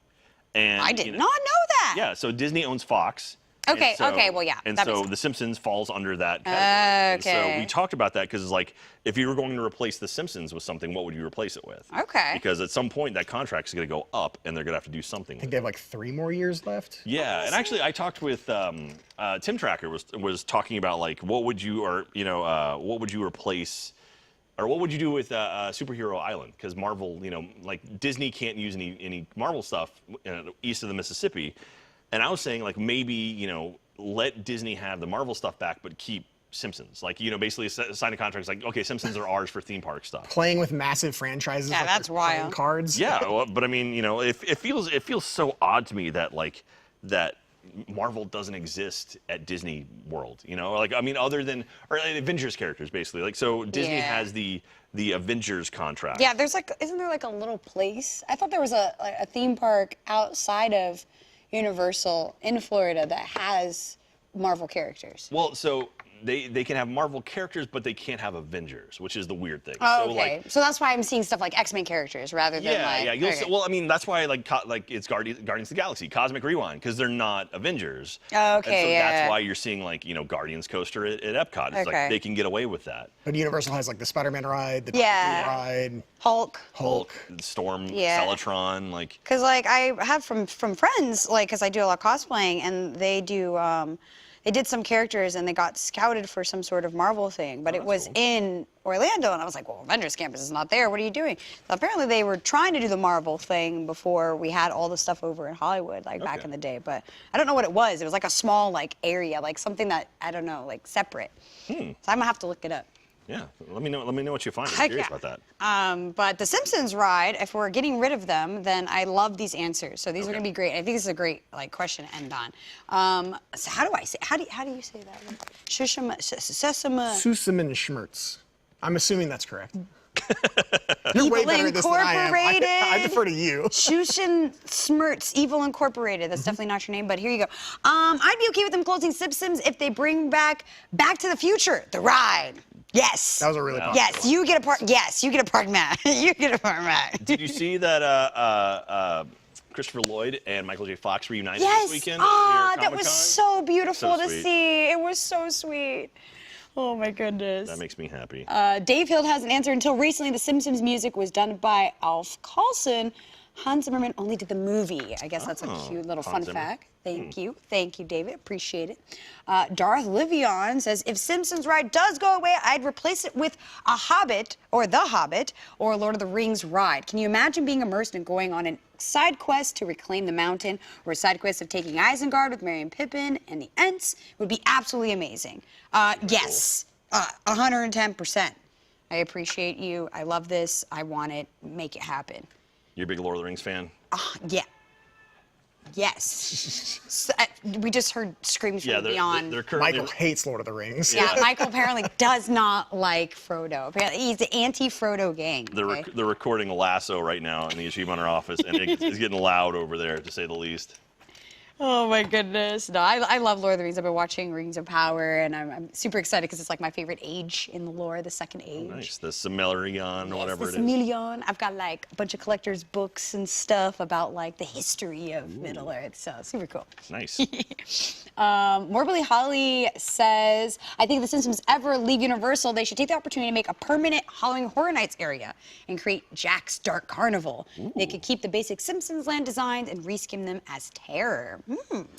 And, I did not know that. Yeah, so Disney owns Fox. Okay, and okay, well, yeah, And that so makes sense. The Simpsons falls under that category. And Okay. so we talked about that because it's like, if you were going to replace The Simpsons with something, what would you replace it with? Okay. Because at some point that contract is going to go up and they're going to have to do something. I think they have like 3 more years left. Yeah, and actually, I talked with Tim Tracker was talking about like what would you what would you replace, or what would you do with Superhero Island? Because Marvel, you know, like Disney can't use any Marvel stuff east of the Mississippi, and I was saying like maybe, you know, let Disney have the Marvel stuff back, but keep Simpsons. Like, you know, basically sign a contract like, okay, Simpsons are ours for theme park stuff. Playing with massive franchises. Yeah, like that's they're playing wild. Cards. Yeah, well, but I mean, you know, it feels so odd to me that like that Marvel doesn't exist at Disney World. You know, like I mean, other than or Avengers characters, basically. Like so, Disney Yeah. has the Avengers contract. Yeah, there's like, isn't there like a little place? I thought there was a theme park outside of Universal in Florida that has Marvel characters. Well, so they can have Marvel characters, but they can't have Avengers, which is the weird thing. Oh, So, okay. like, so that's why I'm seeing stuff like X-Men characters rather than yeah, like. yeah. You'll okay. see, well, I mean, that's why like it's Guardians of the Galaxy, Cosmic Rewind, because they're not Avengers. Oh, And so okay, yeah. that's why you're seeing like, you know, Guardians coaster at Epcot. It's Okay. like they can get away with that. But Universal has like the Spider-Man ride, the Yeah. Doctor Who ride, Hulk. Hulk. Storm, Yeah. Celatron, like. Because like I have from friends, like because I do a lot of cosplaying, and they do they did some characters and they got scouted for some sort of Marvel thing, but it was in Orlando, and I was like, well, Avengers Campus is not there. What are you doing? So apparently they were trying to do the Marvel thing before we had all the stuff over in Hollywood, like back Okay. in the day. But I don't know what it was. It was like a small like area, like something that I don't know, like separate. So I'm gonna have to look it up. Yeah, let me know what you find. I'm Heck curious yeah. about that. But the Simpsons ride, if we're getting rid of them, then I love these answers. So these are Okay. gonna be great. I think this is a great like question to end on. So how do you say that? Sesame. Susamin Schmertz. I'm assuming that's correct. You're way Evil better at this than I am. I Incorporated. defer to you. Shushin Smirts, Evil Incorporated. That's definitely not your name, but here you go. I'd be okay with them closing Simpsons if they bring back to the Future, the ride. Yes. That was a really popular Yes, one. you get a part. Yes, you get a part, Matt. You get a part, Matt. Did you see that Christopher Lloyd and Michael J. Fox reunited Yes. this weekend? Ah, at New York that was Comic-Con? so beautiful So to sweet. see. It was so sweet. Oh my goodness. That makes me happy. Dave Hild has an answer. Until recently, the Simpsons music was done by Alf Carlson. Hans Zimmerman only did the movie. I guess that's a Oh, cute little Hans fun Zimmer. fact. Thank you, David. Appreciate it. Darth Livion says, if Simpsons ride does go away, I'd replace it with a Hobbit or The Hobbit or Lord of the Rings ride. Can you imagine being immersed and going on a side quest to reclaim the mountain, or a side quest of taking Isengard with Merry and Pippin and the Ents? It would be absolutely amazing. Yes, 110%. I appreciate you. I love this. I want it. Make it happen. You're a big Lord of the Rings fan? Yeah. Yes. We just heard screams from Yeah, beyond. they're currently. Michael hates Lord of the Rings. Yeah, Michael apparently does not like Frodo. Apparently, he's the anti-Frodo gang. They're, okay? they're recording Lasso right now in the Achievement Hunter office, and it's getting loud over there, to say the least. Oh my goodness. No, I love Lord of the Rings. I've been watching Rings of Power, and I'm super excited because it's like my favorite age in the lore, the second age. Nice. The Silmarillion, or whatever Yes, it the is. Silmarillion. I've got like a bunch of collector's books and stuff about like the history of Middle Earth. So super cool. Nice. Morbidly Holly says, I think if the Simpsons ever leave Universal, they should take the opportunity to make a permanent Halloween Horror Nights area and create Jack's Dark Carnival. They could keep the basic Simpsons land designs and reskin them as terror.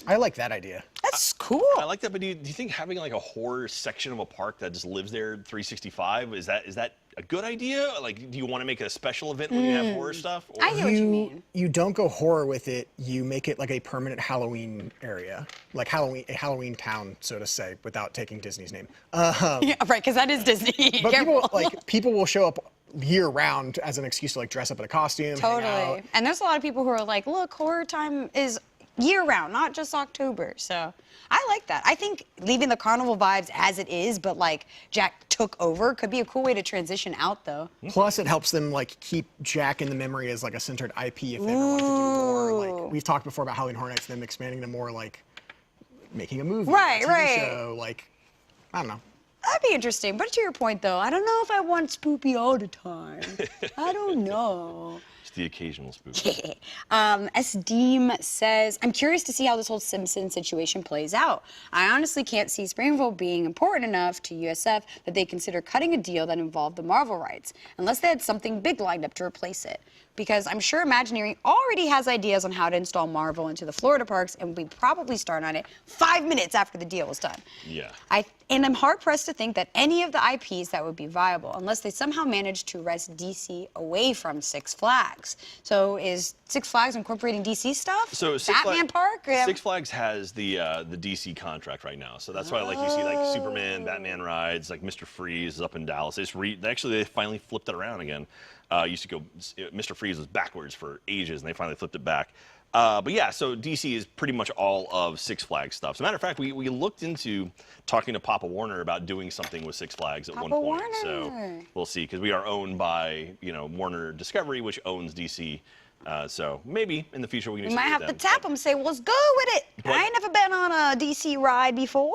I like that idea. That's cool. I like that, but do you think having like a horror section of a park that just lives there 365, is that a good idea? Like, do you want to make it a special event when you have horror stuff? Or? I get what you mean. You don't go horror with it. You make it like a permanent Halloween area, like a Halloween town, so to say, without taking Disney's name. Yeah, right, because that is Disney. But Careful. people will show up year round as an excuse to like dress up in a costume. hang Totally. out. And there's a lot of people who are like, look, horror time is year round, not just October. So I like that. I think leaving the carnival vibes as it is, but like Jack took over, could be a cool way to transition out though. Plus, it helps them like keep Jack in the memory as like a centered IP if they ever want to do more. Like we've talked before about Halloween Horror Nights, them expanding to more like making a movie, Right, a TV right. show, like I don't know. That'd be interesting. But to your point, though, I don't know if I want spoopy all the time. I don't know. Just the occasional spook. Deem says, I'm curious to see how this whole Simpson situation plays out. I honestly can't see Springville being important enough to USF that they consider cutting a deal that involved the Marvel rights, unless they had something big lined up to replace it. Because I'm sure Imagineering already has ideas on how to install Marvel into the Florida parks, and we probably start on it 5 minutes after the deal was done. Yeah. And I'm hard-pressed to think that any of the IPs that would be viable, unless they somehow manage to wrest DC away from Six Flags. So is Six Flags incorporating DC stuff? So Batman Park? Six Flags has the DC contract right now, so that's why like you see like Superman, Batman rides, like Mr. Freeze is up in Dallas. They finally flipped it around again. Used to go, Mr. Freeze was backwards for ages, and they finally flipped it back. But yeah, so DC is pretty much all of Six Flags stuff. As a matter of fact, we looked into talking to Papa Warner about doing something with Six Flags at one point. Warner. So we'll see, because we are owned by Warner Discovery, which owns DC. So maybe in the future we can. You might have to tap them and say, well, let's go with it. But I ain't never been on a DC ride before.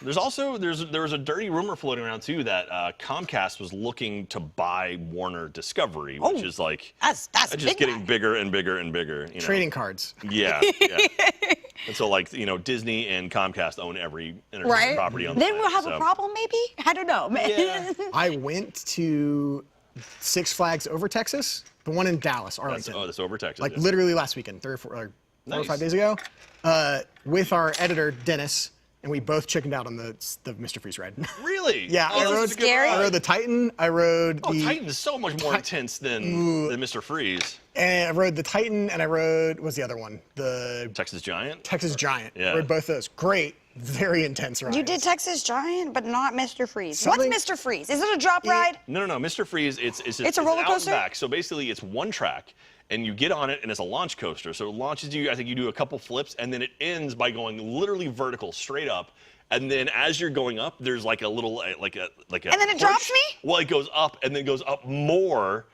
There was a dirty rumor floating around too that Comcast was looking to buy Warner Discovery, which is like that's just getting bigger and bigger and bigger. Trading cards. Yeah. And so like Disney and Comcast own every entertainment property on the Then planet, we'll have so. a problem, maybe. I don't know, man. Yeah. I went to Six Flags over Texas, the one in Dallas, Arlington. That's over Texas. Like yeah. literally last weekend, 4 or 5 days ago, with our editor Dennis, and we both chickened out on the Mr. Freeze ride. Really? Yeah, Oh, that's a good scary. ride. I rode the Titan. I rode the Titan is so much more intense than Mr. Freeze. And I rode the Titan, and I rode, what's the other one? The Texas Giant? Texas Giant. Yeah. I rode both those. Great, very intense rides. You did Texas Giant, but not Mr. Freeze. Something- What's Mr. Freeze? Is it a drop ride? No. Mr. Freeze, it's a roller out coaster? and back. So basically, it's one track, and you get on it, and it's a launch coaster. So it launches you. I think you do a couple flips, and then it ends by going literally vertical, straight up. And then as you're going up, there's like a little like a. And then it drops me? Well, it goes up, and then goes up more,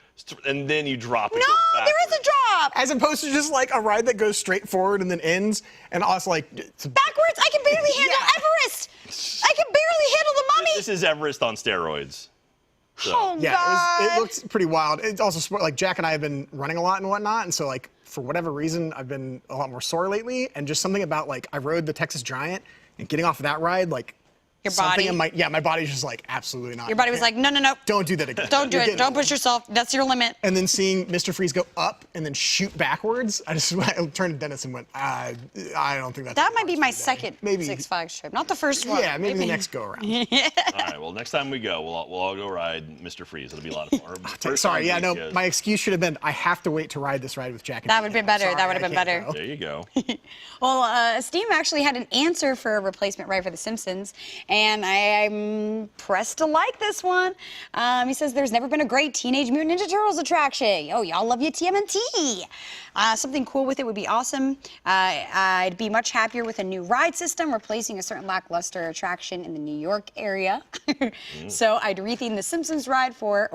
and then you drop. No, there is a drop. As opposed to just like a ride that goes straight forward and then ends, and also like it's Backwards, I can barely handle Everest. I can barely handle the mummy. This is Everest on steroids. So. Oh, yeah, God. it looks pretty wild. It's also like Jack and I have been running a lot and whatnot, and so like for whatever reason I've been a lot more sore lately, and just something about like I rode the Texas Giant and getting off of that ride like. Your Something body? in my body's just like, absolutely not. Your body was like, no. Don't do that again. Don't do You're it. getting Don't old. push yourself. That's your limit. And then seeing Mr. Freeze go up and then shoot backwards, I turned to Dennis and went, I don't think that's. That might be my today. second Maybe. Six Flags trip. Not the first one. Yeah, maybe the next go around. All right. Well, next time we go, we'll all go ride Mr. Freeze. It'll be a lot of fun. Or first Sorry, time yeah, no, Freeze goes. my excuse should have been I have to wait to ride this ride with Jack and That would have been better. That would have been better. There you go. Well, Steam actually had an answer for a replacement ride for The Simpsons, and I'm pressed to like this one. He says there's never been a great Teenage Mutant Ninja Turtles attraction. Oh, y'all love your TMNT. Something cool with it would be awesome. I'd be much happier with a new ride system, replacing a certain lackluster attraction in the New York area. So I'd retheme the Simpsons ride for,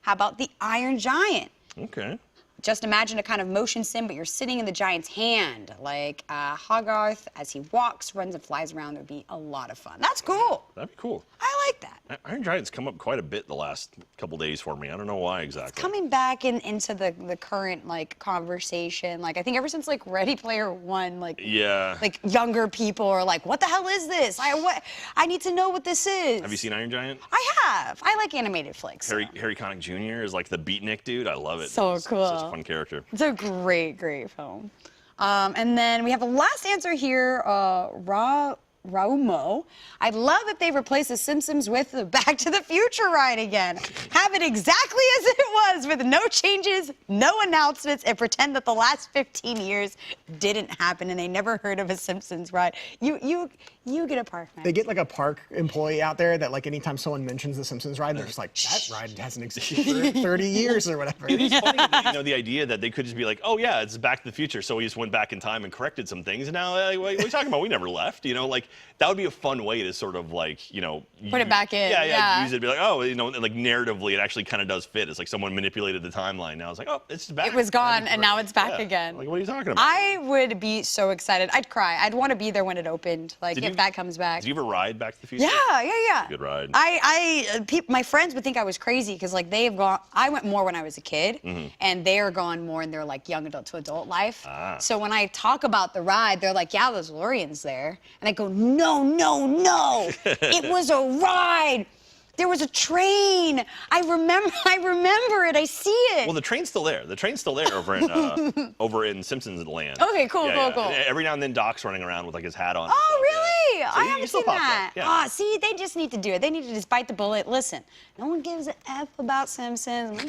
how about the Iron Giant? Okay. Just imagine a kind of motion sim, but you're sitting in the giant's hand, like Hogarth, as he walks, runs, and flies around. It would be a lot of fun. That's cool. That'd be cool. I like that. Iron Giant's come up quite a bit the last couple days for me. I don't know why exactly. Coming back into the current conversation, I think ever since Ready Player One, Yeah. younger people are like, what the hell is this? I need to know what this is. Have you seen Iron Giant? I have. I like animated flicks. Harry Connick Jr. is like the beatnik dude. I love it. So It's cool. Such a fun character. It's a great film. And then we have a last answer here, Raumo. I'd love if they replace The Simpsons with the Back to the Future ride again. Have it exactly as it was, with no changes, no announcements, and pretend that the last 15 years didn't happen and they never heard of a Simpsons ride. You get a park man. They get a park employee out there that anytime someone mentions the Simpsons ride, they're just like, that ride hasn't existed for 30 years or whatever. It's funny, the idea that they could just be like, oh yeah, it's Back to the Future, so we just went back in time and corrected some things, and now what are you talking about? We never left, that would be a fun way to sort of like, you know, Put it back in, Yeah, yeah. use it. Be like, oh, you know, and like narratively, it actually kind of does fit. It's like someone manipulated the timeline. Now it's like, oh, it's back. It was gone, and now it's back Yeah. again. Like, what are you talking about? I would be so excited. I'd cry. I'd want to be there when it opened. Like, Did if you- that comes back. Did you ever ride Back to the Future? Yeah. Good ride. My friends would think I was crazy because like they've gone. I went more when I was a kid, and they are gone more in their like young adult to adult life. So when I talk about the ride, they're like, "Yeah, there's DeLorean's there," and I go, "No, no, no! It was a ride. There was a train. I remember it. I see it." Well, the train's still there. The train's still there over in Simpsons Land. Okay, cool. Every now and then, Doc's running around with like his hat on. Oh, really? So I you haven't still seen pop that. up, yeah. Ah, see, they just need to do it. They need to just bite the bullet. Listen, no one gives a F about Simpsons.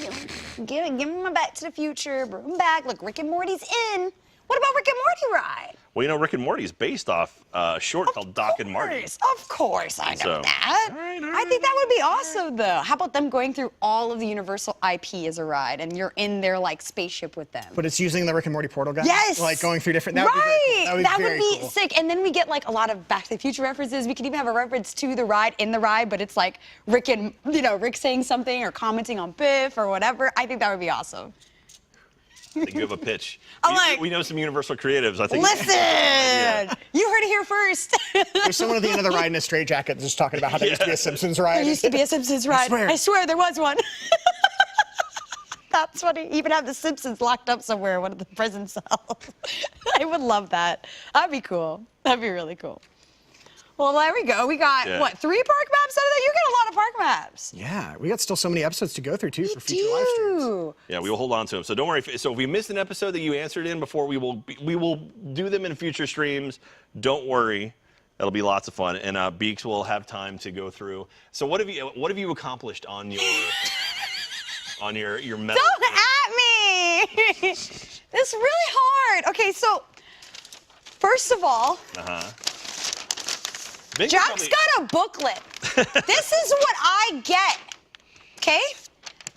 Give me my Back to the Future. Bring them back. Look, Rick and Morty's in. What about Rick and Morty ride? Well, you know, Rick and Morty is based off a short called Doc and Marty. Of course, I know So- that. All right, I think that would be awesome, though. How about them going through all of the Universal IP as a ride, and you're in their like spaceship with them? But it's using the Rick and Morty portal guy. Yes. Like going through different. That Right. would be very cool. That would very be cool. sick. And then we get like a lot of Back to the Future references. We could even have a reference to the ride in the ride, but it's like Rick saying something or commenting on Biff or whatever. I think that would be awesome. I think you have a pitch. I'm like- we know some Universal creatives. I think. Listen, you heard it here first. There's someone at the end of the ride in a straitjacket just talking about how there used to be a Simpsons ride. There used to be a Simpsons ride. swear. I swear there was one. That's funny. Even have the Simpsons locked up somewhere in one of the prison cells. I would love that. That'd be cool. That'd be really cool. Well, there we go. We got, Yeah. what, 3 park maps out of that? You get a lot of park maps. Yeah, we got still so many episodes to go through too for future live streams. Dude. Yeah, we will hold on to them. So don't worry. So if we missed an episode that you answered in before, we will do them in future streams. Don't worry. That'll be lots of fun, and Beaks will have time to go through. So what have you accomplished on your medal? Don't at me. It's really hard. Okay, so first of all, Vince Jack's probably- got a booklet. This is what I get. Okay?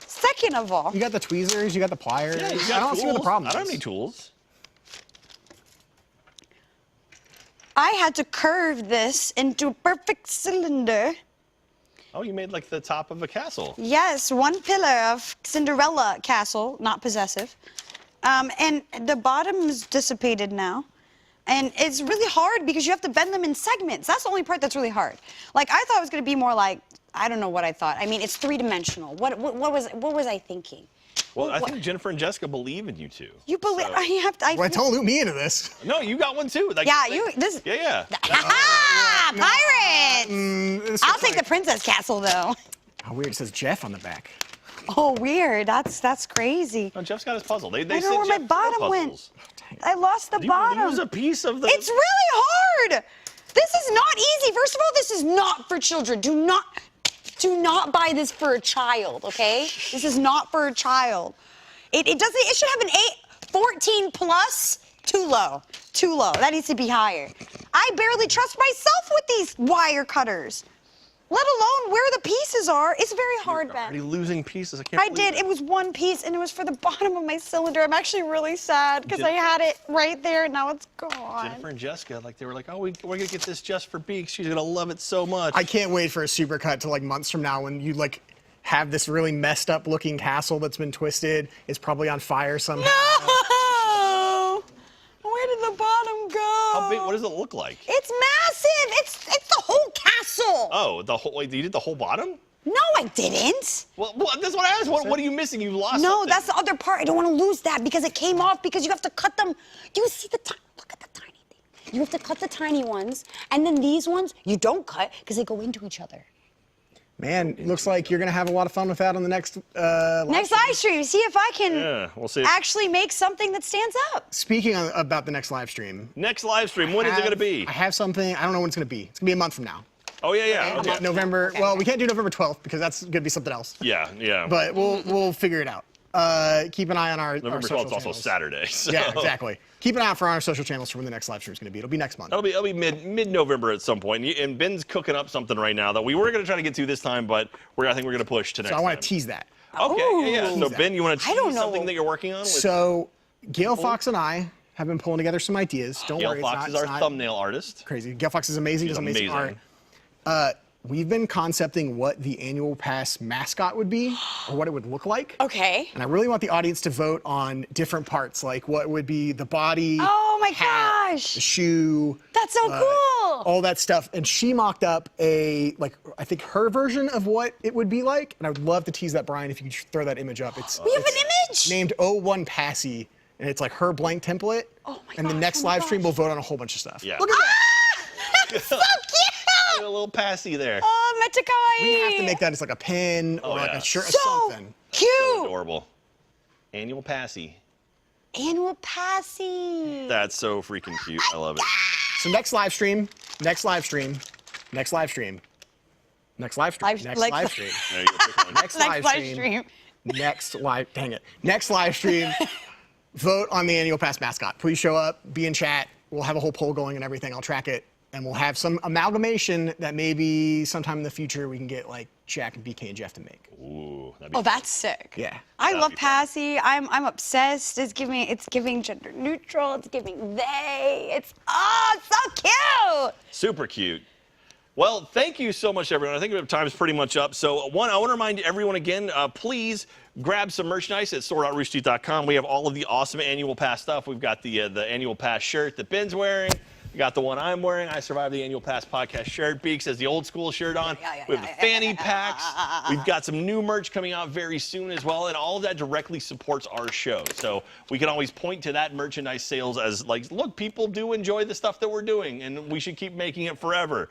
Second of all, You got the tweezers, you got the pliers. Yeah, you I got don't see what the tools. problem I don't is. have any tools. I had to curve this into a perfect cylinder. Oh, you made like the top of a castle. Yes, one pillar of Cinderella castle, not possessive. And the bottom is dissipated now. And it's really hard because you have to bend them in segments. That's the only part that's really hard. Like, I thought it was going to be more like, I don't know what I thought. I mean, it's 3-dimensional. What was I thinking? Well, I think Jennifer and Jessica believe in you two. You believe, So- I have to, Well, don't loop me into this. No, you got one too. Like, Yeah, like- Yeah. Ha Pirates! I'll take the princess castle, though. Oh, weird. It says Jeff on the back. Oh, weird. That's crazy. No, Jeff's got his puzzle. They I don't said know where my Jeff had bottom went. puzzles. I lost the Did bottom. you lose a piece of the? It's really hard. This is not easy. First of all, this is not for children. Do not buy this for a child, okay? This is not for a child. It should have an 14 plus. Too low. That needs to be higher. I barely trust myself with these wire cutters, let alone where the pieces are. It's very hard, You're already Ben. losing pieces. I can't. I believe did. It was one piece, and it was for the bottom of my cylinder. I'm actually really sad because I had it right there, and now it's gone. Jennifer and Jessica, like they were like, oh, we're gonna get this just for Beaks. She's gonna love it so much. I can't wait for a supercut to like months from now when you like have this really messed up looking castle that's been twisted. It's probably on fire somehow. No! Where did the bottom go? How big? What does it look like? It's massive. It's the whole castle. Oh, the whole. Wait, you did the whole bottom? No, I didn't. Well, that's what I asked. What are you missing? You lost. No, something. that's the other part. I don't want to lose that because it came off because you have to cut them. Do you see the look at the tiny thing? You have to cut the tiny ones, and then these ones you don't cut because they go into each other. Man, it looks like you're gonna have a lot of fun with that on the next Next live stream, see if I can Yeah, we'll see. actually make something that stands up. Speaking about the next live stream, Next live stream. When is it gonna be? I have something. I don't know when it's gonna be. It's gonna be a month from now. Oh yeah. Okay. November. Well, we can't do November 12th because that's gonna be something else. Yeah. But we'll figure it out. Keep an eye on our November social 12th is also channels. Saturday. So. Yeah, exactly. Keep an eye out for our social channels for when the next live stream is going to be. It'll be next month. It'll be mid-November at some point. And Ben's cooking up something right now that we were going to try to get to this time, but I think we're going to push to next So I want time. to tease that. Okay, yeah. So Ooh. Ben, you want to I don't tease know. something that you're working on? So Gail Fox and I have been pulling together some ideas. Don't Gail worry, Fox is it's our not thumbnail artist. crazy. Gail Fox is amazing. She's Does amazing art. We've been concepting what the annual pass mascot would be, or what it would look like. Okay. And I really want the audience to vote on different parts, like what would be the body, Oh my hat, gosh. the shoe. That's so cool. All that stuff. And she mocked up I think her version of what it would be like. And I would love to tease that, Brian, if you could throw that image up. We have an image. Named 01 Passy, and it's like her blank template. Oh my And the gosh, next oh my live stream, gosh. we'll vote on a whole bunch of stuff. Yeah. Look at that. That's so cute. A little passy there. Oh, meta kawaii. We have to make that as like a pin or like yeah. a shirt or So something. cute. So adorable. Annual passy. Annual passy. That's so freaking cute. I love it. So next live stream, next live stream, next live stream, next live stream, Live- next like- live stream, There you go. Pick one. next live stream, next live, dang it, next live stream, vote on the annual pass mascot. Please show up, be in chat. We'll have a whole poll going and everything. I'll track it. And we'll have some amalgamation that maybe sometime in the future we can get like Jack and BK and Jeff to make. Ooh, that'd be Oh, that's sick. Yeah. I That'd love be fun. passy. I'm obsessed. It's giving gender neutral. It's giving they. It's so cute. super cute. Well, thank you so much, everyone. I think our time's pretty much up. So, I want to remind everyone again, please grab some merchandise at store.roosterteeth.com. We have all of the awesome annual pass stuff. We've got the annual pass shirt that Ben's wearing. We got the one I'm wearing. I Survived the Annual Pass podcast shirt. Beaks has the old school shirt on. We have the fanny packs. We've got some new merch coming out very soon as well, and all of that directly supports our show. So we can always point to that merchandise sales as like, look, people do enjoy the stuff that we're doing, and we should keep making it forever.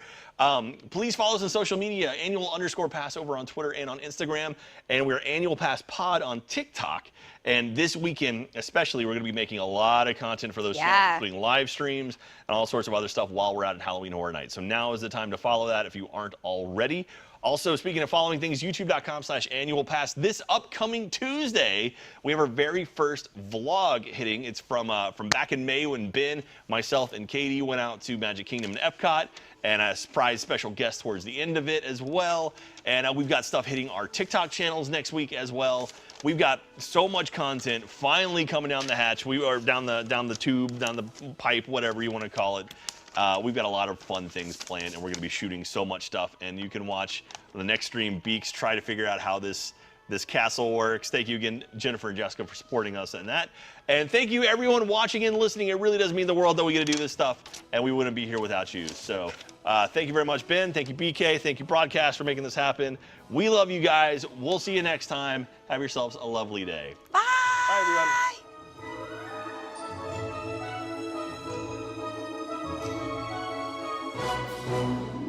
Please follow us on social media, annual_pass over on Twitter and on Instagram, and we're Annual Pass Pod on TikTok. And this weekend, especially, we're going to be making a lot of content for those channels, including live streams and all sorts of other stuff while we're out at Halloween Horror Nights. So now is the time to follow that if you aren't already. Also, speaking of following things, youtube.com/annualpass. This upcoming Tuesday, we have our very first vlog hitting. It's from back in May when Ben, myself, and Katie went out to Magic Kingdom and Epcot, and a surprise special guest towards the end of it as well. And we've got stuff hitting our TikTok channels next week as well. We've got so much content finally coming down the hatch. We are down the tube, down the pipe, whatever you want to call it. We've got a lot of fun things planned, and we're going to be shooting so much stuff. And you can watch the next stream, Beaks try to figure out how this castle works. Thank you again, Jennifer and Jessica, for supporting us in that. And thank you, everyone watching and listening. It really does mean the world that we get to do this stuff, and we wouldn't be here without you. So thank you very much, Ben. Thank you, BK. Thank you, Broadcast, for making this happen. We love you guys. We'll see you next time. Have yourselves a lovely day. Bye. Bye, everyone.